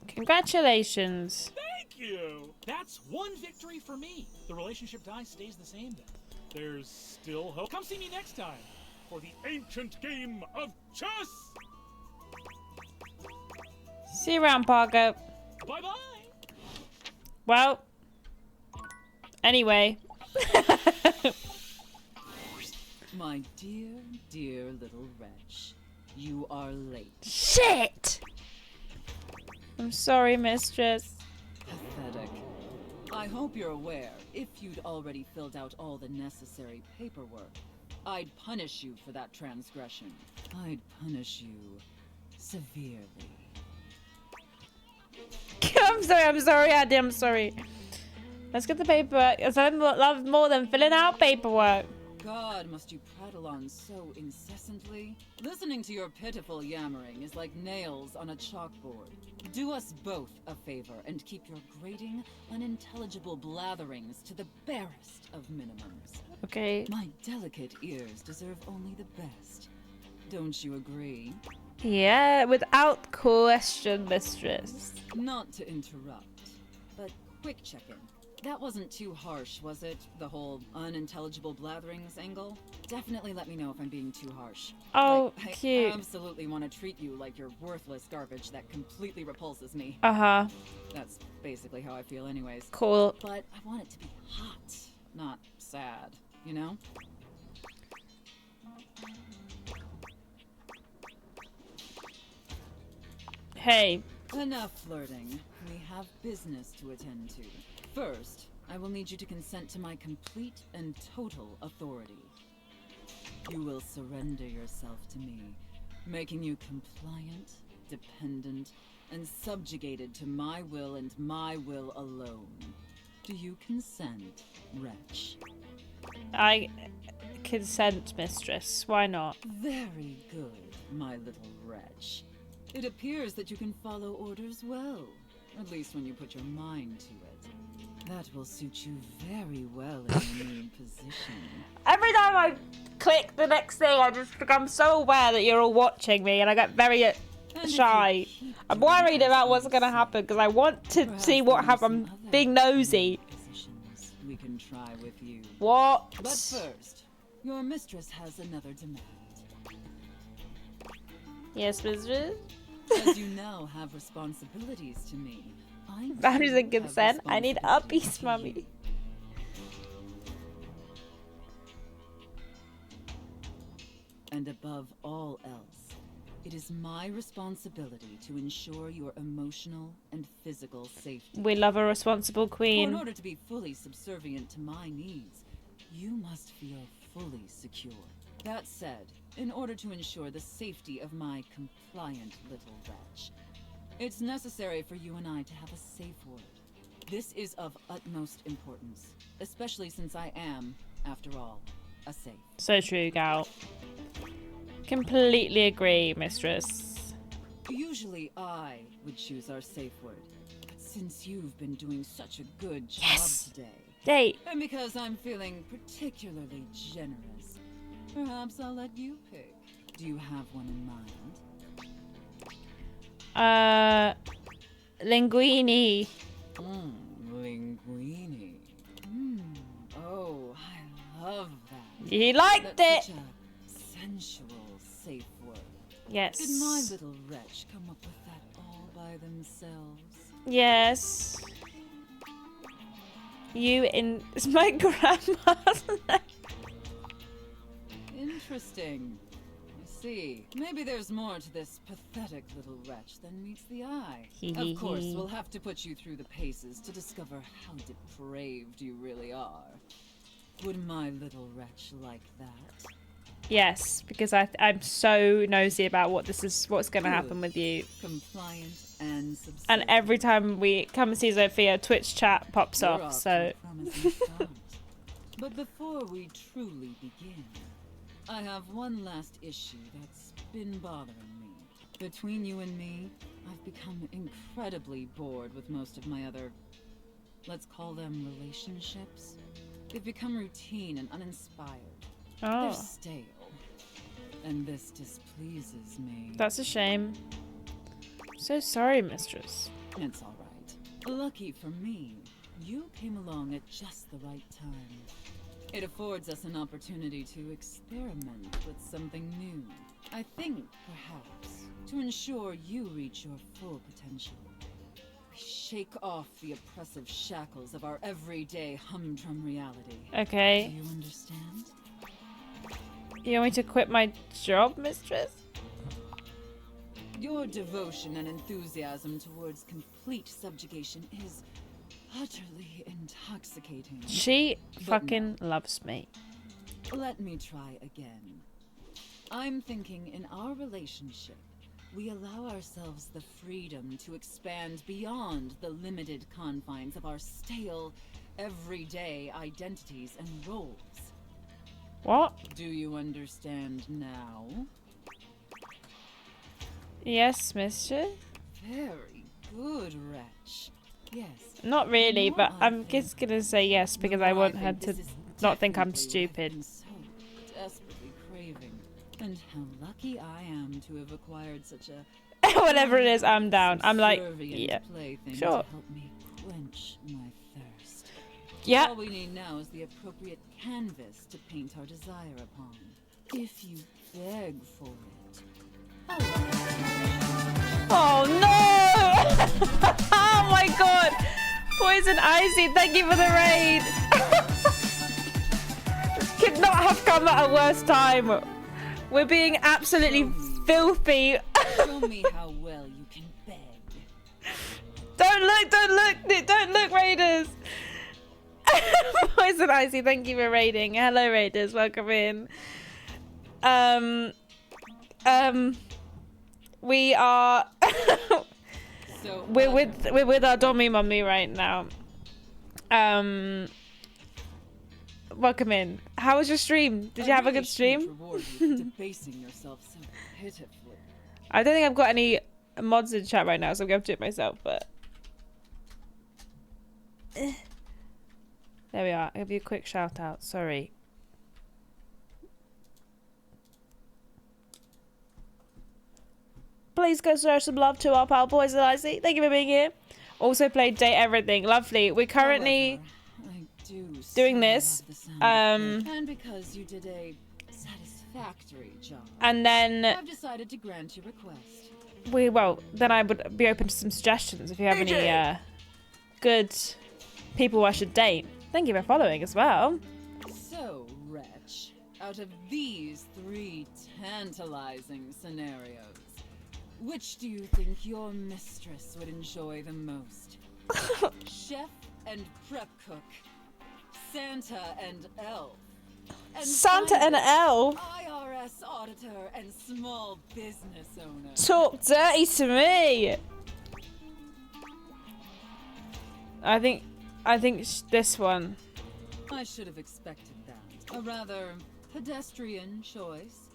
Congratulations. Thank you. That's 1 victory for me. The relationship die stays the same then. There's still hope. Come see me next time for the ancient game of chess. See you around, Parker. Bye-bye. Well. Anyway. My dear, dear little wretch. You are late. Shit! I'm sorry, mistress. Pathetic. I hope you're aware, if you'd already filled out all the necessary paperwork, I'd punish you for that transgression. I'd punish you severely. I'm sorry, Andy, I'm sorry. Let's get the paperwork. It's love more than filling out paperwork. God, must you prattle on so incessantly? Listening to your pitiful yammering is like nails on a chalkboard. Do us both a favor and keep your grating, unintelligible blatherings to the barest of minimums. Okay. My delicate ears deserve only the best. Don't you agree? Yeah, without question, mistress. Not to interrupt, but quick check-in. That wasn't too harsh, was it? The whole unintelligible blatherings angle? Definitely let me know if I'm being too harsh. Oh, Like, cute. I absolutely want to treat you like you're worthless garbage that completely repulses me. Uh-huh. That's basically how I feel anyways. Cool. But I want it to be hot, not sad, you know? Hey. Enough flirting. We have business to attend to. First, I will need you to consent to my complete and total authority. You will surrender yourself to me, making you compliant, dependent, and subjugated to my will and my will alone. Do you consent, wretch? I consent, mistress. Why not? Very good, my little wretch. It appears that you can follow orders well, at least when you put your mind to it. That will suit you very well in your new position. Every time I click the next thing, I just become so aware that you're all watching me, and I get very shy. I'm worried about what's going to happen because I want to see what happens. I'm being nosy. We can try with you. What? But first, your mistress has another demand. Yes, mistress? As you now have responsibilities to me, I That too isn't have consent. I need a responsibilities piece, to mummy. you. And above all else, it is my responsibility to ensure your emotional and physical safety. We love a responsible For in queen. order to be fully subservient to my needs, you must feel fully secure. That said, in order to ensure the safety of my compliant little wretch, it's necessary for you and I to have a safe word. This is of utmost importance, especially since I am, after all, a safe. So true, gal. Completely agree, mistress. Usually I would choose our safe word. But since you've been doing such a good job today, Date. and because I'm feeling particularly generous, perhaps I'll let you pick. Do you have one in mind? Linguini. Linguini. Oh, I love that. You liked That's it. such a sensual safe word. Yes. Did my little wretch come up with that all by themselves? Yes. You in it's my grandma's. Interesting. I see. Maybe there's more to this pathetic little wretch than meets the eye. Of course, we'll have to put you through the paces to discover how depraved you really are. Would my little wretch like that? Yes, because I'm so nosy about what's going to happen with you. Compliant and subservient. And every time we come and see Sophia, Twitch chat pops You're off. off So. to a promising start. But before we truly begin, I have one last issue that's been bothering me. Between you and me, I've become incredibly bored with most of my other, let's call them relationships. They've become routine and uninspired. Oh. They're stale. And this displeases me. That's a shame. So sorry, mistress. It's all right. Lucky for me, you came along at just the right time. It affords us an opportunity to experiment with something new. I think, perhaps, to ensure you reach your full potential. We shake off the oppressive shackles of our everyday humdrum reality. Okay. Do you understand? You want me to quit my job, mistress? Your devotion and enthusiasm towards complete subjugation is utterly intoxicating. She But fucking loves me. let me try again. I'm thinking in our relationship, we allow ourselves the freedom to expand beyond the limited confines of our stale, everyday identities and roles. What? Do you understand now? Yes, mistress? Very good, wretch. Yes. Not really, The but more I I'm just gonna say yes because I want her to not think I'm stupid. So desperately craving. And how lucky I am to have acquired such a Whatever it is, I'm down. I'm like, subservient yeah, plaything sure. to help me quench my thirst. Yeah. All we need now is the appropriate canvas to paint our desire upon. If you beg for it. Oh no! Oh my god! Poison Icy, thank you for the raid! Could not have come at a worse time. We're being absolutely filthy. Show me how well you can beg. Don't look, Raiders! Poison Icy, thank you for raiding. Hello, Raiders, welcome in. We are we're with our Dommy Mummy right now. Welcome in. How was your stream? Did you have a good stream? Debasing yourself so pitifully. I don't think I've got any mods in chat right now, so I'm going to do it myself, but there we are. I'll give you a quick shout out. Sorry. Please go show some love to our pal Poison Icy. Thank you for being here. Also played Date Everything. Lovely. We're currently doing this. And because you did a satisfactory job. And then I've decided to grant your request. then I would be open to some suggestions if you have any good people I should date. Thank you for following as well. So, wretch, out of these 3 tantalizing scenarios, which do you think your mistress would enjoy the most? Chef and prep cook, Santa and elf, and Santa and elf? IRS auditor and small business owner. Talk dirty to me. I think this one. I should have expected that. A rather pedestrian choice,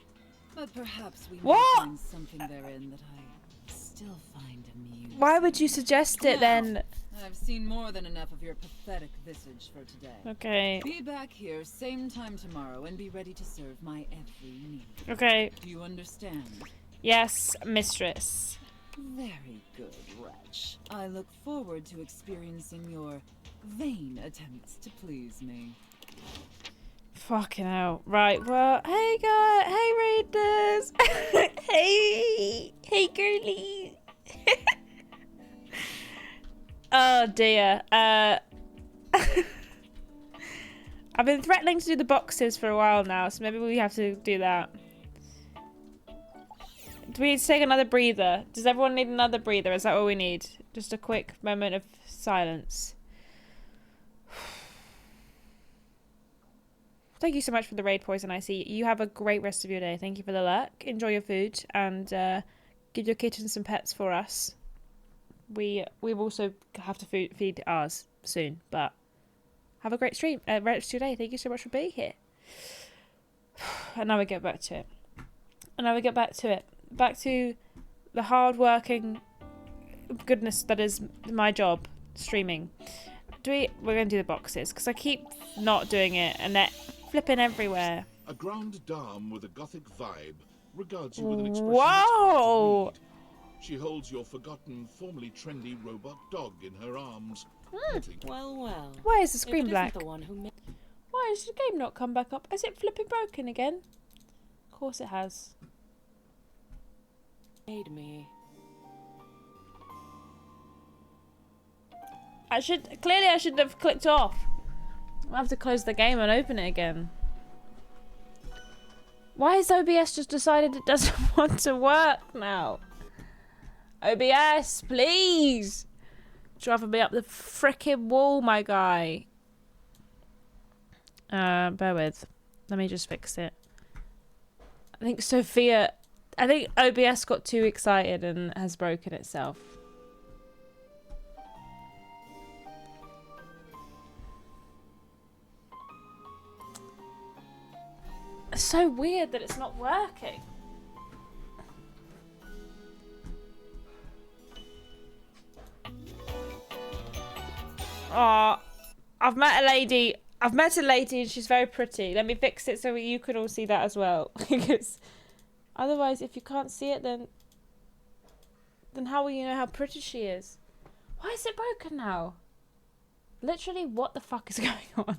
but perhaps we might What? find something therein that I still find amusing. Why would you suggest it then? I've seen more than enough of your pathetic visage for today. Okay. Be back here same time tomorrow and be ready to serve my every need. Okay. Do you understand? Yes, mistress. Very good, wretch. I look forward to experiencing your vain attempts to please me. Fucking hell. Right, well, hey guys, hey readers. hey girlies. Oh dear. I've been threatening to do the boxes for a while now, so maybe we have to do that. Do we need to take another breather? Does everyone need another breather? Is that all we need? Just a quick moment of silence. Thank you so much for the raid, Poison Icy. You have a great rest of your day. Thank you for the luck. Enjoy your food and give your kittens some pets for us. We also have to feed ours soon, but have a great stream. Rest of your day. Thank you so much for being here. And now we get back to it. Back to the hard-working goodness that is my job, streaming. We're going to do the boxes, because I keep not doing it, and they're flipping everywhere. A grande dame with a gothic vibe regards you with an expression Whoa! that's hard to read. She holds your forgotten, formerly trendy robot dog in her arms. Well. Why is the screen If it black? isn't the one who Why has the game not come back up? Is it flipping broken again? Of course it has. made me. I should have clicked off. I'll have to close the game and open it again. Why has OBS just decided it doesn't want to work now? OBS, please! Driving me up the frickin' wall, my guy. Bear with. Let me just fix it. I think OBS got too excited and has broken itself. It's so weird that it's not working. Oh, I've met a lady and she's very pretty. Let me fix it so you could all see that as well. Because otherwise, if you can't see it, then how will you know how pretty she is? Why is it broken now? Literally, what the fuck is going on?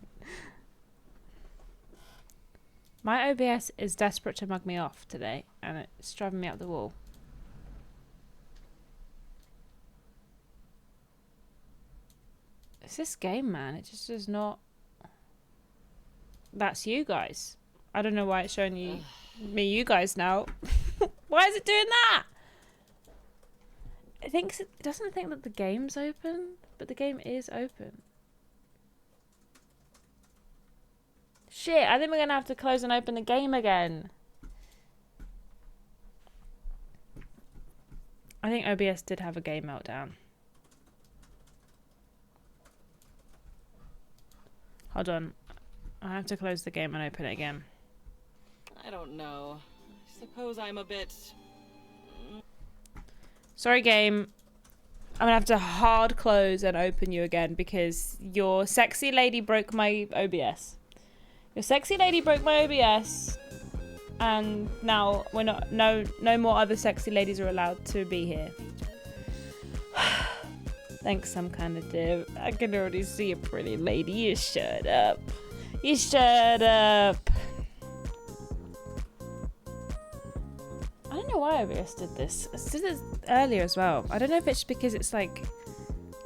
My OBS is desperate to mug me off today, and it's driving me up the wall. It's this game, man. It just does not... That's you guys. I don't know why it's showing you guys now. Why is it doing that? It doesn't think that the game's open, but the game is open. Shit, I think we're gonna have to close and open the game again. I think OBS did have a game meltdown. Hold on. I have to close the game and open it again. I don't know. I suppose I'm a bit... Sorry, game. I'm gonna have to hard close and open you again because your sexy lady broke my OBS. Your sexy lady broke my OBS, and now we're not. No more other sexy ladies are allowed to be here. Thanks, some kind of div. I can already see a pretty lady. You shut up. You shut up. I don't know why OBS did this. I did this earlier as well. I don't know if it's because it's like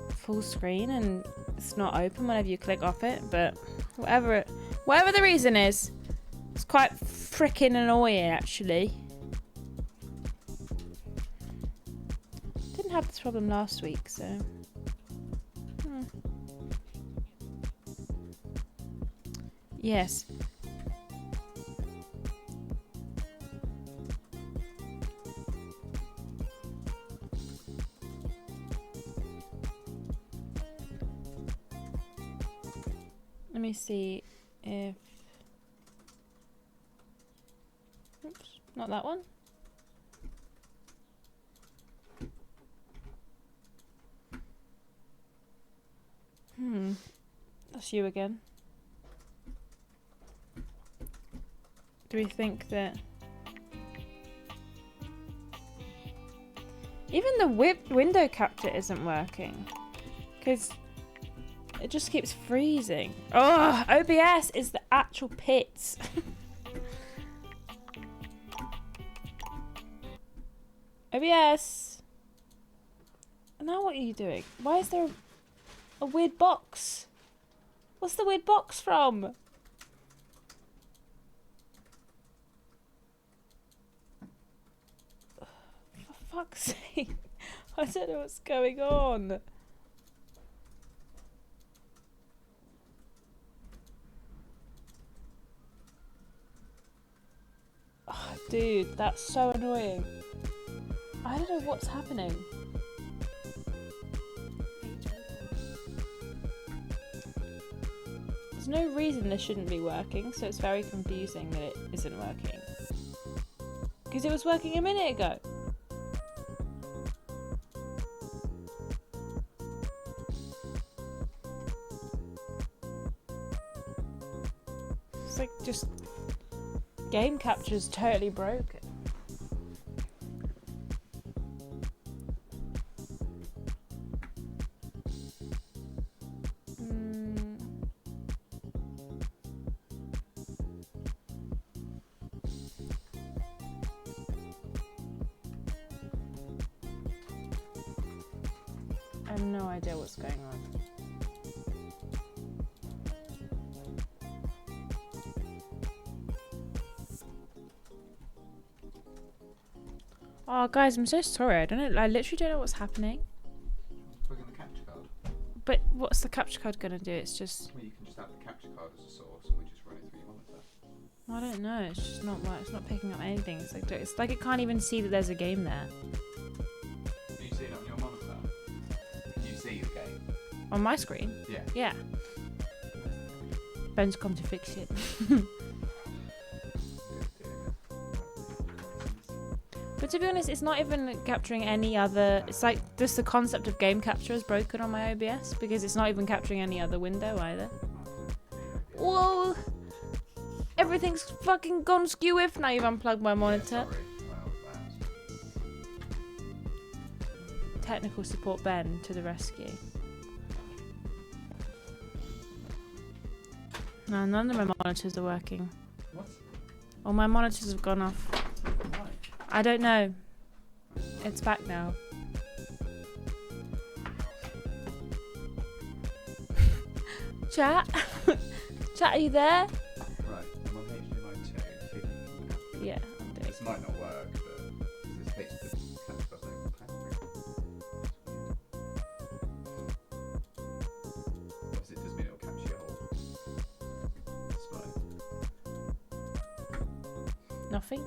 full screen and it's not open whenever you click off it, but whatever the reason is, it's quite freaking annoying actually. Didn't have this problem last week, so. Yes. Let me see if... Oops, not that one. That's you again. Do we think that... Even the window capture isn't working. Because it just keeps freezing. Oh, OBS is the actual pits. OBS. Now what are you doing? Why is there a weird box? What's the weird box from? For fuck's sake. I don't know what's going on. Oh, dude, that's so annoying. I don't know what's happening. There's no reason this shouldn't be working, so it's very confusing that it isn't working. Because it was working a minute ago. It's like just... Game capture's totally broken. I have no idea what's going on. Oh, guys, I'm so sorry. I literally don't know what's happening. Plug in the capture card. But what's the capture card gonna do? It's just... Well, you can just have the capture card as a source and we just run it through your monitor. I don't know. It's just not. It's not picking up anything. It's like it can't even see that there's a game there. Do you see it on your monitor? Can you see the game? On my screen? Yeah. Yeah. Ben's come to fix it. But to be honest, it's not even capturing any other... It's like just the concept of game capture is broken on my OBS because it's not even capturing any other window either. Whoa! Everything's fucking gone skew if now you've unplugged my monitor. Technical support Ben to the rescue. No, none of my monitors are working. What? All my monitors have gone off. Why? I don't know. It's back now. Chat? Chat, are you there? Right, I'm on HDMI 2. Yeah, I'm doing. This might not work, but this takes the capture card over. Obviously, it does mean it will capture your whole display. Nothing.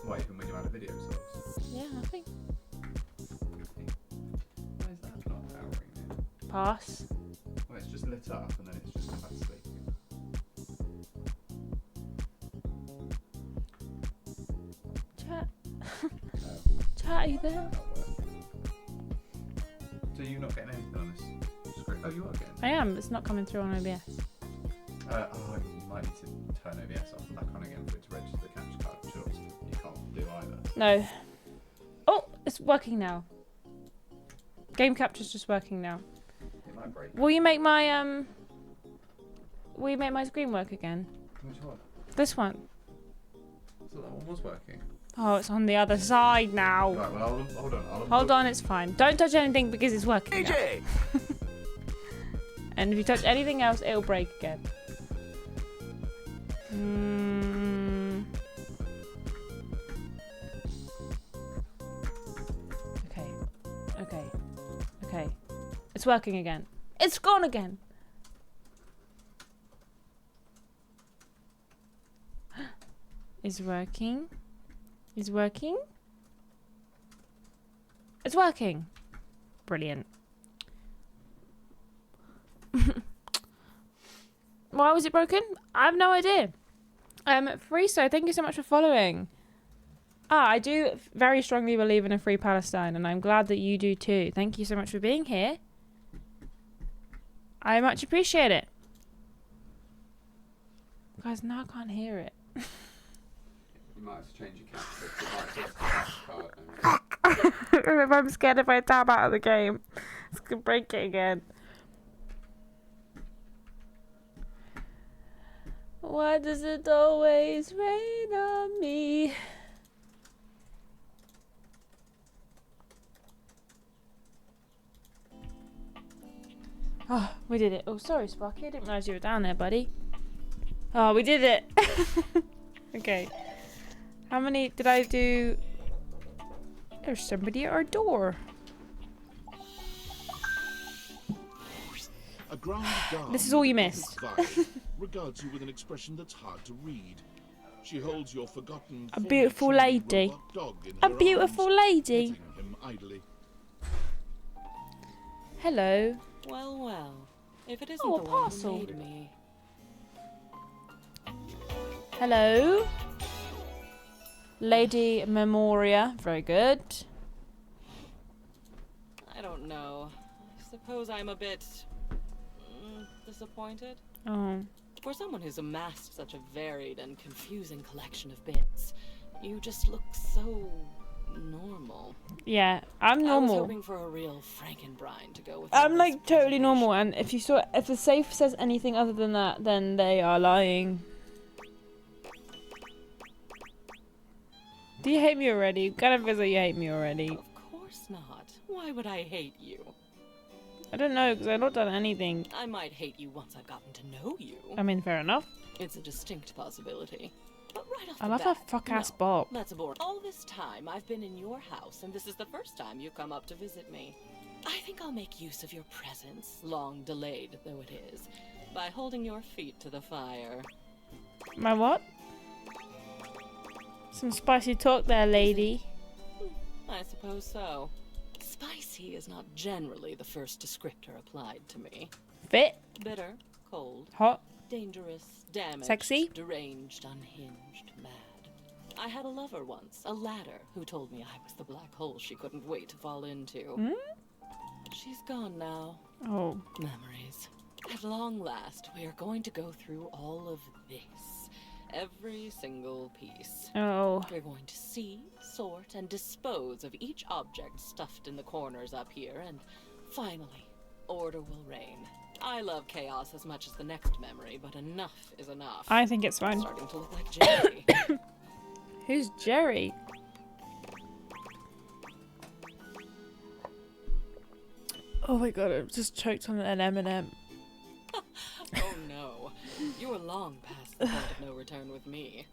What, even when you add a video source? Yeah, nothing. Why is that not powering it? Pass. Well, it's just lit up and then it's just gone back to sleep. Chat. Oh. Chat, are you there? Not working. So you're not getting anything on this screen? Oh, you are getting it? I am. It's not coming through on OBS. You might need to turn OBS off and back on again for it to register the capture card. Sure, you can't do either. No. Oh, it's working now. Game capture's just working now. It might break. Will you make my Will you make my screen work again? Which one? This one. So that one was working. Oh, it's on the other side now. Right, well, hold on. Hold on, it's fine. Don't touch anything because it's working now. And if you touch anything else, it'll break again. Okay. It's working again. It's gone again. It's working. It's working. It's working. Brilliant. Why was it broken? I have no idea. Friso, thank you so much for following. I do very strongly believe in a free Palestine, and I'm glad that you do too. Thank you so much for being here. I much appreciate it. Guys, now I can't hear it. You might have to change your capture. If I'm scared if I tab out of the game, it's gonna break it again. Why does it always rain on me? Oh, we did it. Oh, sorry, Sparky. I didn't realise you were down there, buddy. Oh, we did it. Okay. How many did I do? There's somebody at our door. A grand dame This is all you missed. regards you with an expression that's hard to read. She holds your forgotten A beautiful lady. A beautiful lady. him idly. Hello. Well, well. If it isn't Oh, a the one parcel. who made me. Hello. Lady Memoria. Very good. I don't know. I suppose I'm a bit disappointed. Oh. For someone who's amassed such a varied and confusing collection of bits, you just look so normal. Yeah, I'm I was normal. hoping for a real Frankenbrine to go with. I'm like totally normal, and if the safe says anything other than that, then they are lying. Do you hate me already? Kind of feels like you hate me already. Of course not. Why would I hate you? I don't know, because I've not done anything. I might hate you once I've gotten to know you. I mean, fair enough. It's a distinct possibility. But right off I the love her bat, fuck-ass no, bob. That's boring. All this time, I've been in your house, and this is the first time you've come up to visit me. I think I'll make use of your presence, long delayed though it is, by holding your feet to the fire. My what? Some spicy talk there, lady. I suppose so. Spicy is not generally the first descriptor applied to me. Fit? Bitter, cold, Hot? dangerous, damaged, Sexy? deranged, unhinged, mad. I had a lover once, a ladder, who told me I was the black hole she couldn't wait to fall into. Hmm? She's gone now. Oh. Memories. At long last, we are going to go through all of this. Every single piece. Oh. We're going to see, sort, and dispose of each object stuffed in the corners up here, and finally, order will reign. I love chaos as much as the next memory, but enough is enough. I think it's fine. I'm starting to look like Jerry. Who's Jerry? Oh my god, I just choked on an M&M. Oh no, you are long past the point of no return with me.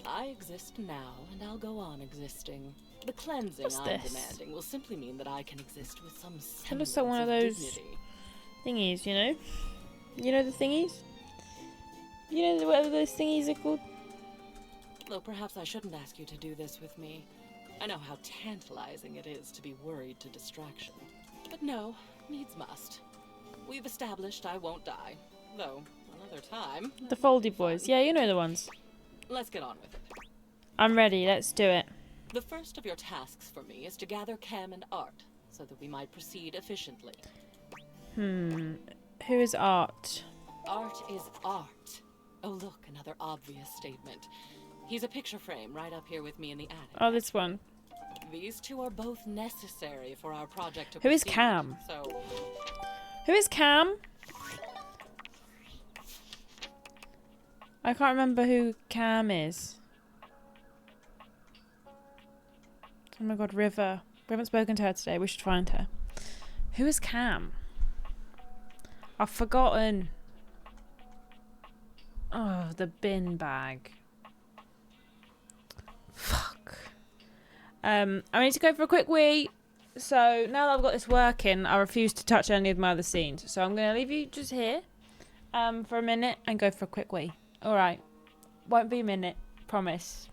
I exist now, and I'll go on existing. The cleansing What's I'm this? demanding will simply mean that I can exist with some Kind of semblance like one of those dignity. thingies, you know? You know the thingies? You know whatever those thingies are called? Though perhaps I shouldn't ask you to do this with me. I know how tantalizing it is to be worried to distraction. But no, needs must. We've established I won't die. Though, another time. The Foldy Boys. Yeah, you know the ones. Let's get on with it. I'm ready, let's do it. The first of your tasks for me is to gather Cam and Art, so that we might proceed efficiently. Who is Art? Art is art. Oh look, another obvious statement. He's a picture frame right up here with me in the attic. Oh, this one. These two are both necessary for our project to Who is proceed, Cam? So, Who is Cam? I can't remember who Cam is. Oh my god, River. We haven't spoken to her today. We should find her. Who is Cam? I've forgotten. Oh, the bin bag. Fuck. I need to go for a quick wee. So now that I've got this working, I refuse to touch any of my other scenes. So I'm going to leave you just here for a minute and go for a quick wee. Alright. Won't be a minute. Promise.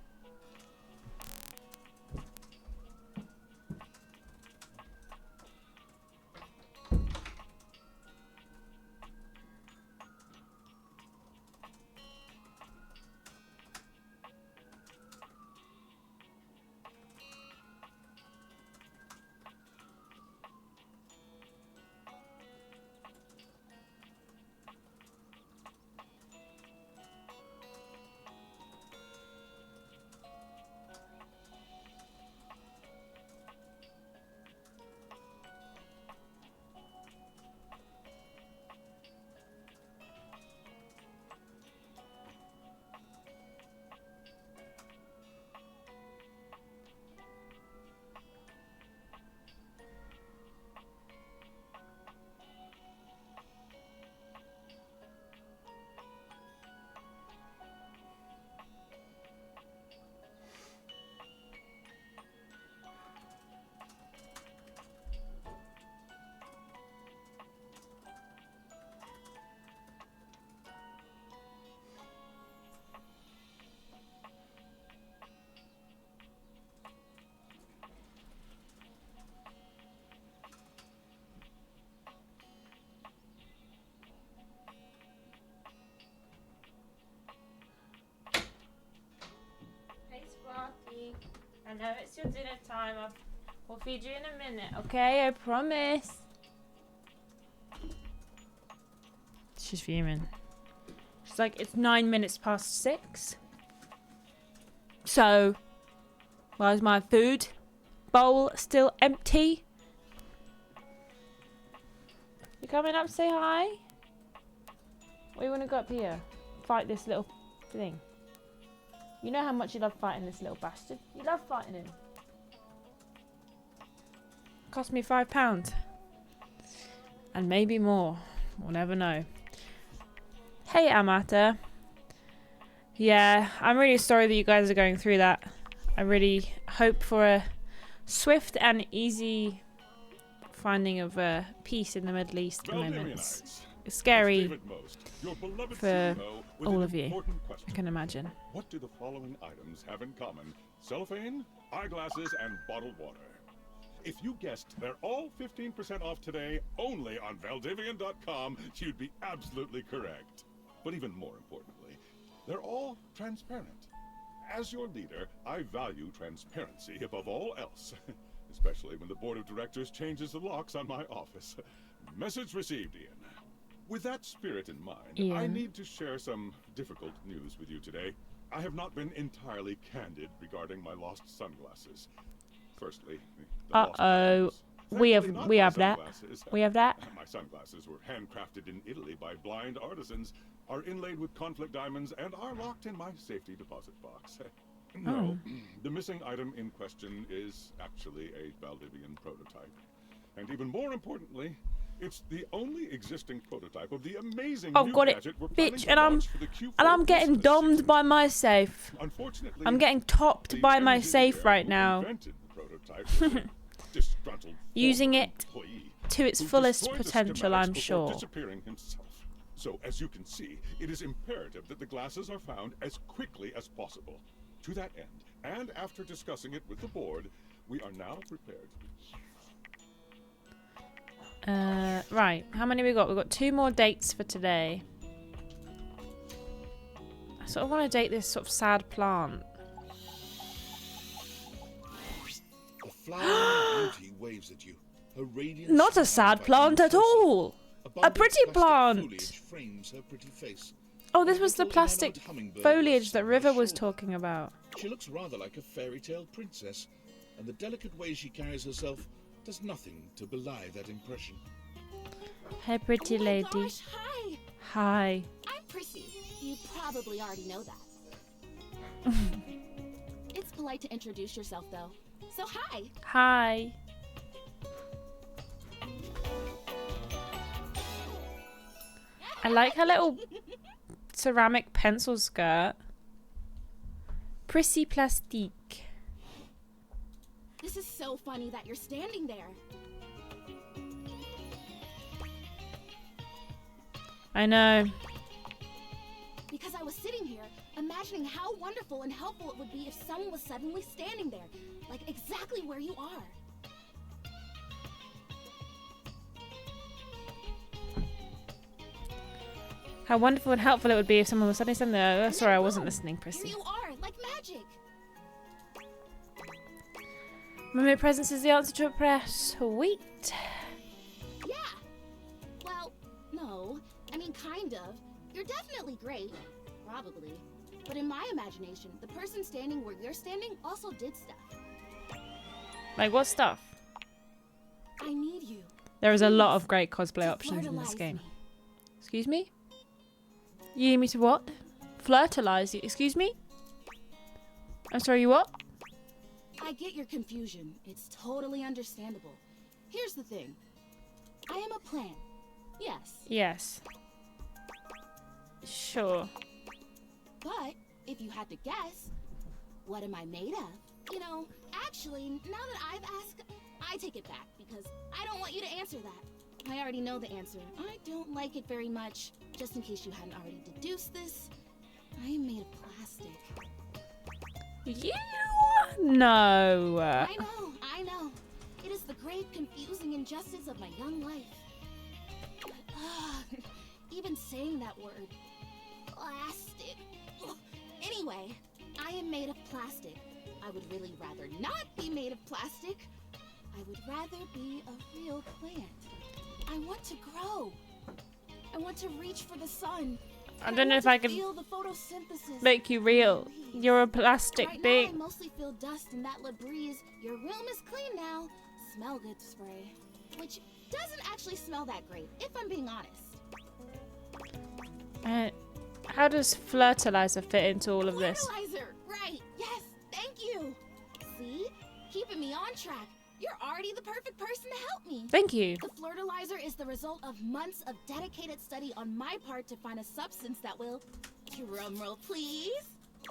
I know it's your dinner time. We'll feed you in a minute, okay? I promise. She's fuming. She's like, it's 9 minutes past 6. So, why is my food bowl still empty? You coming up to say hi? Or you want to go up here? Fight this little thing? You know how much you love fighting this little bastard. You love fighting him. Cost me £5. And maybe more. We'll never know. Hey, Amata. Yeah, I'm really sorry that you guys are going through that. I really hope for a swift and easy finding of peace in the Middle East at the moment. It's scary for all of you, I can imagine. What do the following items have in common? Cellophane, eyeglasses, and bottled water. If you guessed they're all 15% off today only on Valdivian.com, you'd be absolutely correct. But even more importantly, they're all transparent. As your leader, I value transparency above all else, especially when the board of directors changes the locks on my office. Message received, Ian. With that spirit in mind, I need to share some difficult news with you today. I have not been entirely candid regarding my lost sunglasses. Firstly, we have that. We have that. My sunglasses were handcrafted in Italy by blind artisans, are inlaid with conflict diamonds, and are locked in my safety deposit box. No, the missing item in question is actually a Valdivian prototype. And even more importantly, it's the only existing prototype of the amazing new gadget we're planning to launch for the Q4 I'm getting Christmas domed season. by my safe. Unfortunately, I'm getting topped by my safe right now. Using it to its fullest potential, I'm sure. Disappearing himself. So, as you can see, it is imperative that the glasses are found as quickly as possible. To that end, and after discussing it with the board, we are now prepared. Right, how many we got? We've got 2 more dates for today. I sort of want to date this sort of sad plant. A flower of beauty waves at you. Her radiant Not a sad plant at all. A pretty plant. Frames her pretty face. Oh, this was the plastic foliage that River was talking about. She looks rather like a fairy tale princess, and the delicate way she carries herself does nothing to belie that impression. Hey, pretty lady. Gosh, hi. Hi. I'm Prissy. You probably already know that. It's polite to introduce yourself, though. So hi. Hi. I like her little ceramic pencil skirt. Prissy plastique. This is so funny that you're standing there. I know. Because I was sitting here, imagining how wonderful and helpful it would be if someone was suddenly standing there, like exactly where you are. How wonderful and helpful it would be if someone was suddenly standing there. Oh, sorry, I wasn't listening, Here Prissy. you are, like magic. Mummy presence is the answer to a prayer. Sweet. Yeah. Well, no. I mean, kind of. You're definitely great. Probably. But in my imagination, the person standing where you're standing also did stuff. Like what stuff? I need you. There is a lot of great cosplay options in this game. Excuse me? You need me to what? Flirtalize you? Excuse me? I'm sorry, you what? I get your confusion. It's totally understandable. Here's the thing. I am a plant. Yes. Yes. Sure. But if you had to guess, what am I made of? You know, actually, now that I've asked, I take it back because I don't want you to answer that. I already know the answer. I don't like it very much. Just in case you hadn't already deduced this, I am made of plastic. You? No. I know. It is the great confusing injustice of my young life. Even saying that word. Plastic. Anyway, I am made of plastic. I would really rather not be made of plastic. I would rather be a real plant. I want to grow. I want to reach for the sun. I don't know if I can feel the photosynthesis. make you real. You're a plastic Right being. now I mostly feel dust in that Labreeze. Your room is clean now. Smell good spray. Which doesn't actually smell that great, if I'm being honest. How does fertilizer fit into all of this? Fertilizer! Right, yes, thank you! See? Keeping me on track. You're already the perfect person to help me. Thank you. The fertilizer is the result of months of dedicated study on my part to find a substance that will, drumroll please,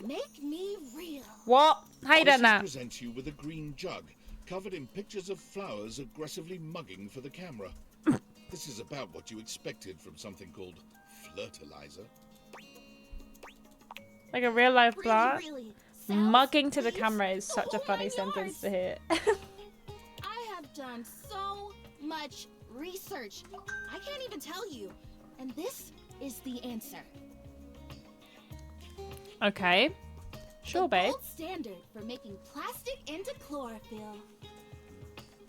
make me real. What? Hey, Prissy Dana. presents you with a green jug, covered in pictures of flowers aggressively mugging for the camera. This is about what you expected from something called fertilizer. Like a real life plant? Really. Mugging to the camera is such a funny sentence to hear. I have done so much research. I can't even tell you. And this is the answer. Okay. Sure, babe. Gold standard for making plastic into chlorophyll.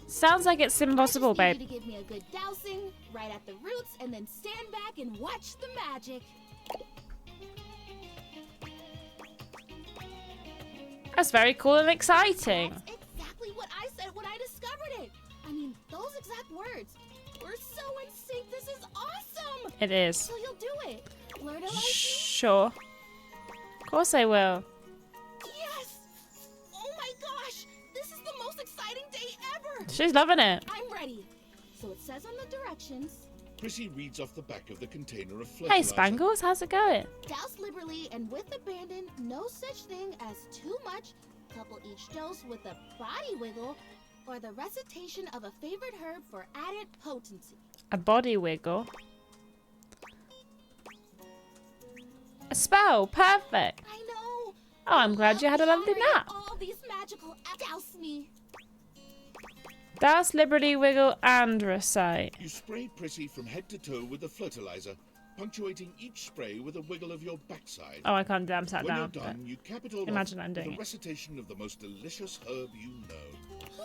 Sounds like it's impossible, I just need babe. you to give me a good dousing right at the roots and then stand back and watch the magic. That's very cool and exciting. That's exactly what I said when I discovered it. I mean, those exact words. We're so in sync. This is awesome. It is. So you'll do it. Fertilize me? Sure. Of course I will. Yes! Oh my gosh! This is the most exciting day ever! She's loving it. I'm ready. So it says on the directions. Prissy reads off the back of the container of fertilizer. Hey, Spangles, how's it going? Douse liberally and with abandon. No such thing as too much. Couple each dose with a body wiggle or the recitation of a favorite herb for added potency. A body wiggle. A spell. Perfect. I know. Oh, I'm glad you had a lovely nap. All these magical douse me. Douse, liberty, wiggle, and recite. You spray Prissy from head to toe with the fertilizer, punctuating each spray with a wiggle of your backside. Oh, I can't do. I'm sat When down. you're done, you cap it all imagine off I'm doing with it. a recitation of the most delicious herb you know.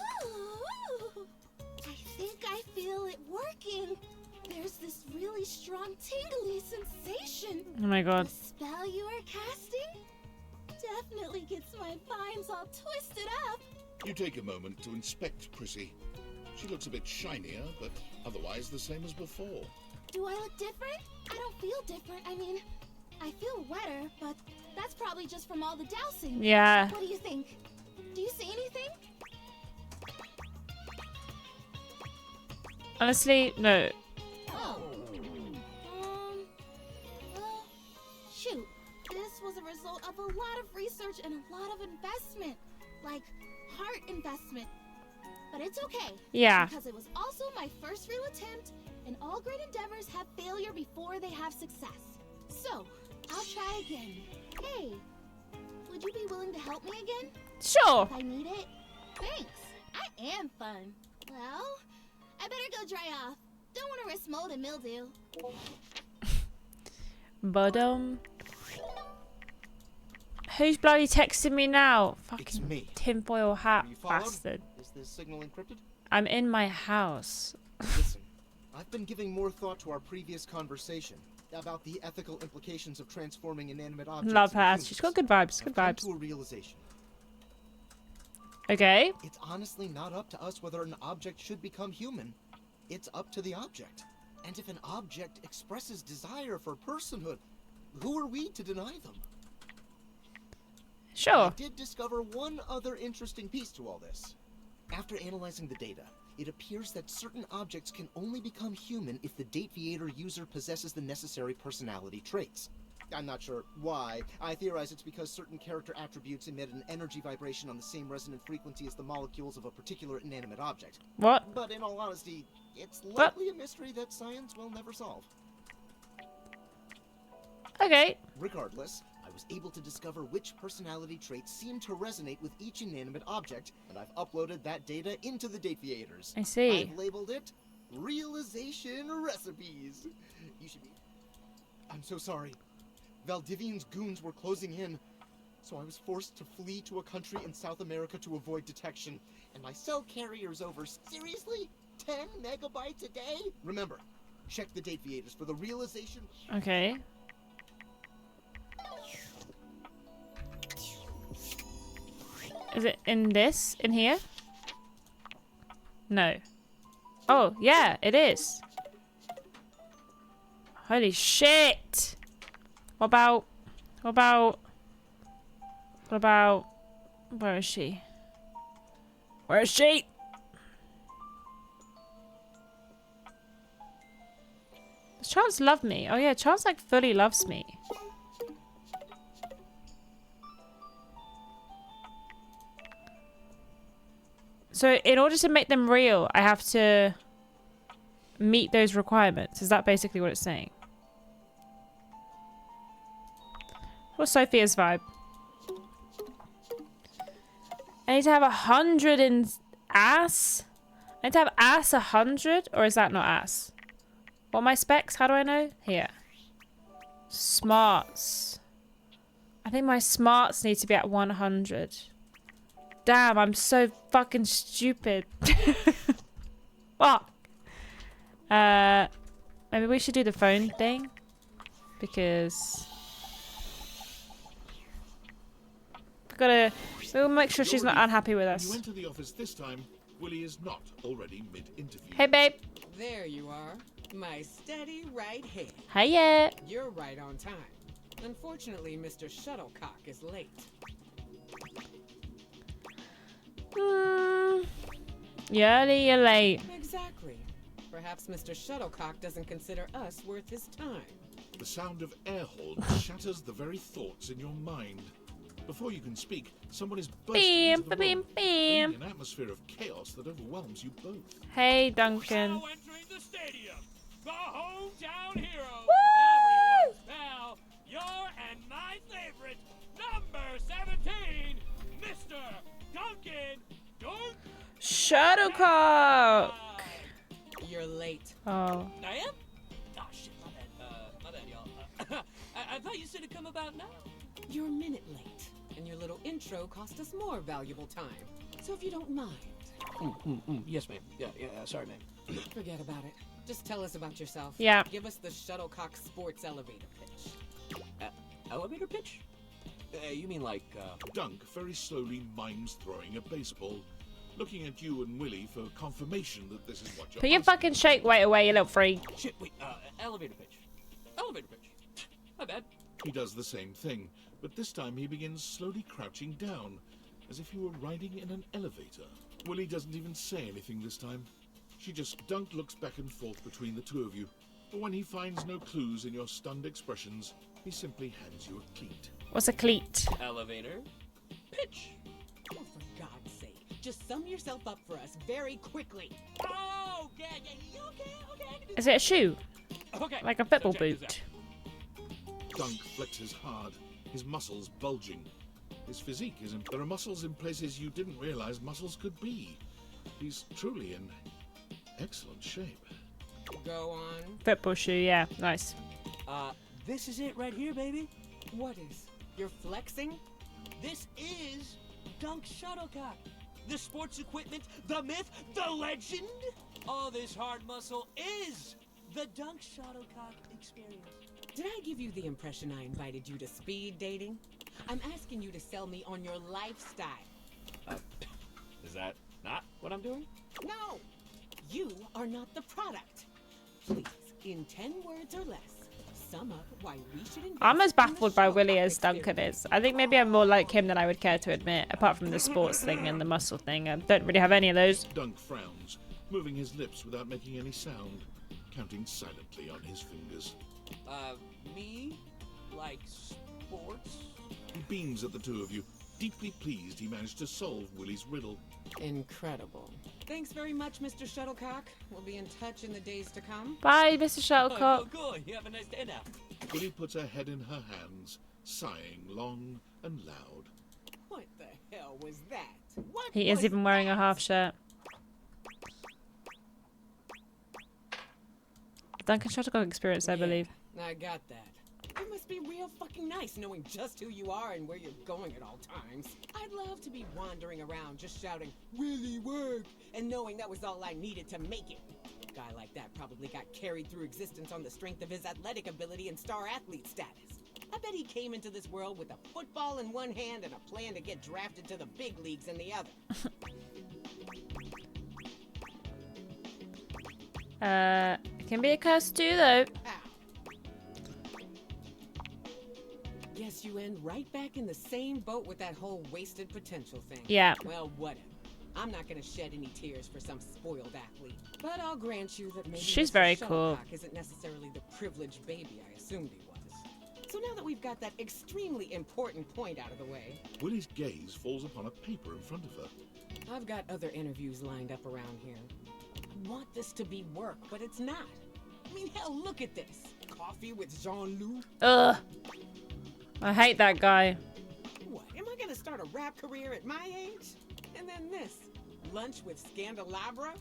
Ooh, I think I feel it working. There's this really strong tingly sensation. Oh my god. The spell you are casting definitely gets my vines all twisted up. You take a moment to inspect Prissy. She looks a bit shinier, but otherwise the same as before. Do I look different? I don't feel different. I mean, I feel wetter, but that's probably just from all the dousing. Yeah. What do you think? Do you see anything? Honestly, no. Oh. Well, shoot. This was a result of a lot of research and a lot of investment. Like, heart investment. But it's okay. Yeah. Because it was also my first real attempt, and all great endeavors have failure before they have success. So, I'll try again. Hey, would you be willing to help me again? Sure. If I need it? Thanks. I am fun. Well, I better go dry off. Don't want to risk mold and mildew. But who's bloody texting me now? Fucking me. tinfoil hat Are you followed? bastard. Is this signal encrypted? I'm in my house. Listen, I've been giving more thought to our previous conversation about the ethical implications of transforming inanimate objects. Love into her. humans. She's got good vibes. Good I've come vibes. to a realization. Okay. It's honestly not up to us whether an object should become human. It's up to the object. And if an object expresses desire for personhood, who are we to deny them? Sure. I did discover one other interesting piece to all this. After analyzing the data, it appears that certain objects can only become human if the Dateviator user possesses the necessary personality traits. I'm not sure why. I theorize it's because certain character attributes emit an energy vibration on the same resonant frequency as the molecules of a particular inanimate object. What? But in all honesty, it's likely a mystery that science will never solve. Okay. Regardless, I was able to discover which personality traits seem to resonate with each inanimate object, and I've uploaded that data into the Dateviators. I see. I've labeled it Realization Recipes. You should be... I'm so sorry. Valdivian's goons were closing in. So I was forced to flee to a country in South America to avoid detection. And my cell carrier's over, seriously? 10 megabytes a day? Remember, check the date viators for the realization... Okay. Is it in this? In here? No. Oh, yeah, it is. Holy shit! What about... Where is she? Where is she? Does Charles love me? Oh yeah, Charles like fully loves me. So in order to make them real, I have to meet those requirements. Is that basically what it's saying? What's Sophia's vibe? I need to have 100 in ass? I need to have ass 100? Or is that not ass? What are my specs? How do I know? Here. Smarts. I think my smarts need to be at 100. Damn, I'm so fucking stupid. Fuck. Maybe we should do the phone thing. Because... we'll make sure she's not unhappy with us. When you enter the office this time, Willie is not already mid-interview. Hey, babe. There you are. My steady right hand. Hiya. You're right on time. Unfortunately, Mr. Shuttlecock is late. You're early, you're late. Exactly. Perhaps Mr. Shuttlecock doesn't consider us worth his time. The sound of air horns shatters the very thoughts in your mind. Before you can speak, someone is bursting into the room, creating an atmosphere of chaos that overwhelms you both. Hey, Duncan. Now entering the stadium, the hometown hero, Woo! everyone's pal, your and my favorite, number 17, Mr. Duncan Shuttlecock. You're late. Oh. I am? Oh, shit, my bad, y'all. I thought you said to come about now. You're a minute late, and your little intro cost us more valuable time. So if you don't mind. Yes, ma'am. Yeah, sorry, ma'am. Forget about it. Just tell us about yourself. Yeah. Give us the Shuttlecock sports elevator pitch. Elevator pitch? You mean like, Dunk very slowly mimes throwing a baseball, looking at you and Willie for confirmation that this is what you're Put your fucking shake weight away, you little freak. Shit, wait, elevator pitch. Elevator pitch. My bad. He does the same thing, but this time he begins slowly crouching down, as if you were riding in an elevator. Willie doesn't even say anything this time. Dunk looks back and forth between the two of you, but when he finds no clues in your stunned expressions, he simply hands you a cleat. What's a cleat? Elevator pitch. Oh, for God's sake. Just sum yourself up for us very quickly. Oh, yeah, okay, I can do Is it a shoe? Okay. Like a football So check boot? Dunk flexes hard, his muscles bulging. His physique is there are muscles in places you didn't realize muscles could be. He's truly in excellent shape. Go on. Football shoe, yeah. Nice. This is it right here, baby. What is? You're flexing? This is Dunk Shuttlecock. The sports equipment, the myth, the legend. All this hard muscle is the Dunk Shuttlecock experience. Did I give you the impression I invited you to speed dating? I'm asking you to sell me on your lifestyle. Is that not what I'm doing? No! You are not the product. Please, in 10 words or less, sum up why we should invest. I'm as baffled by Willie as Duncan is. I think maybe I'm more like him than I would care to admit, apart from the sports thing and the muscle thing. I don't really have any of those. Dunk frowns, moving his lips without making any sound, counting silently on his fingers. Me? Like sports? He beams at the two of you, deeply pleased he managed to solve Willie's riddle. Incredible. Thanks very much, Mr. Shuttlecock. We'll be in touch in the days to come. Bye, Mr. Shuttlecock. Cool. You have a nice day now. Willie puts her head in her hands, sighing long and loud. What the hell was that? What He is even wearing a half shirt. Duncan Shuttlecock experience, I believe. I got that. It must be real fucking nice knowing just who you are and where you're going at all times. I'd love to be wandering around just shouting, "Willy work," and knowing that was all I needed to make it. A guy like that probably got carried through existence on the strength of his athletic ability and star athlete status. I bet he came into this world with a football in one hand and a plan to get drafted to the big leagues in the other. It can be a curse too, though. Guess you end right back in the same boat with that whole wasted potential thing. Yeah. Well, whatever. I'm not gonna shed any tears for some spoiled athlete, but I'll grant you that maybe She's Mr. very Shuttlecock cool. isn't necessarily the privileged baby I assumed he was. So now that we've got that extremely important point out of the way, Willie's gaze falls upon a paper in front of her. I've got other interviews lined up around here. I want this to be work, but it's not. I mean, hell, look at this. Coffee with Jean-Loup. Ugh. I hate that guy. What, am I gonna start a rap career at my age? And then this, lunch with Scandelabra?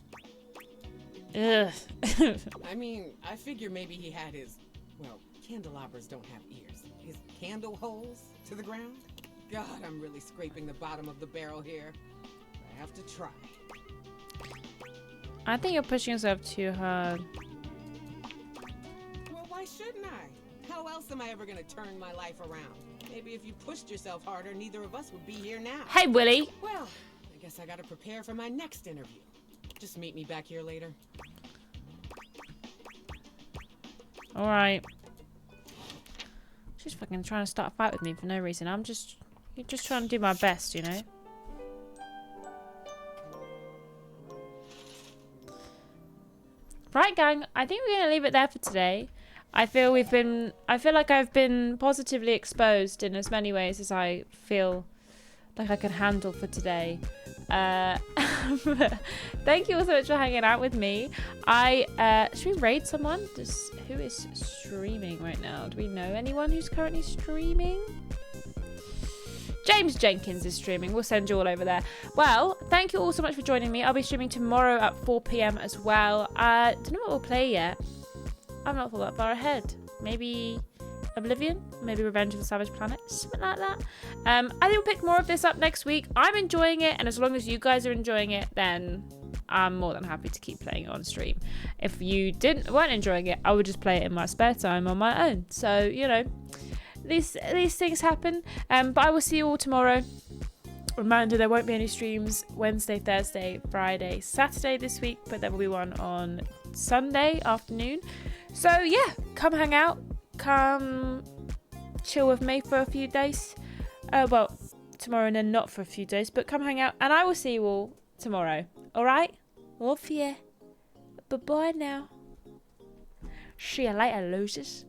Ugh. I mean, I figure maybe he had his, well, candelabras don't have ears. His candle holes to the ground? God, I'm really scraping the bottom of the barrel here. I have to try. I think you're pushing yourself too hard. Well, why shouldn't I? How else am I ever gonna turn my life around? Maybe if you pushed yourself harder, neither of us would be here now. Hey, Willie. Well, I guess I gotta prepare for my next interview. Just meet me back here later. All right. She's fucking trying to start a fight with me for no reason. You're just trying to do my best, you know? Right, gang. I think we're gonna leave it there for today. I feel like I've been positively exposed in as many ways as I feel like I can handle for today. Thank you all so much for hanging out with me. Should we raid someone? Who is streaming right now? Do we know anyone who's currently streaming? James Jenkins is streaming. We'll send you all over there. Well, thank you all so much for joining me. I'll be streaming tomorrow at 4 PM as well. Don't know what we'll play yet. I've not thought that far ahead. Maybe Oblivion? Maybe Revenge of the Savage Planet? Something like that. I think we'll pick more of this up next week. I'm enjoying it, and as long as you guys are enjoying it, then I'm more than happy to keep playing it on stream. If you weren't enjoying it, I would just play it in my spare time on my own. So, you know, these things happen. But I will see you all tomorrow. Reminder, there won't be any streams Wednesday, Thursday, Friday, Saturday this week, but there will be one on Sunday afternoon. So yeah, come hang out, come chill with me for a few days. Well, tomorrow and then not for a few days, but come hang out, and I will see you all tomorrow. All right? Love you. Bye-bye now. See you later, losers.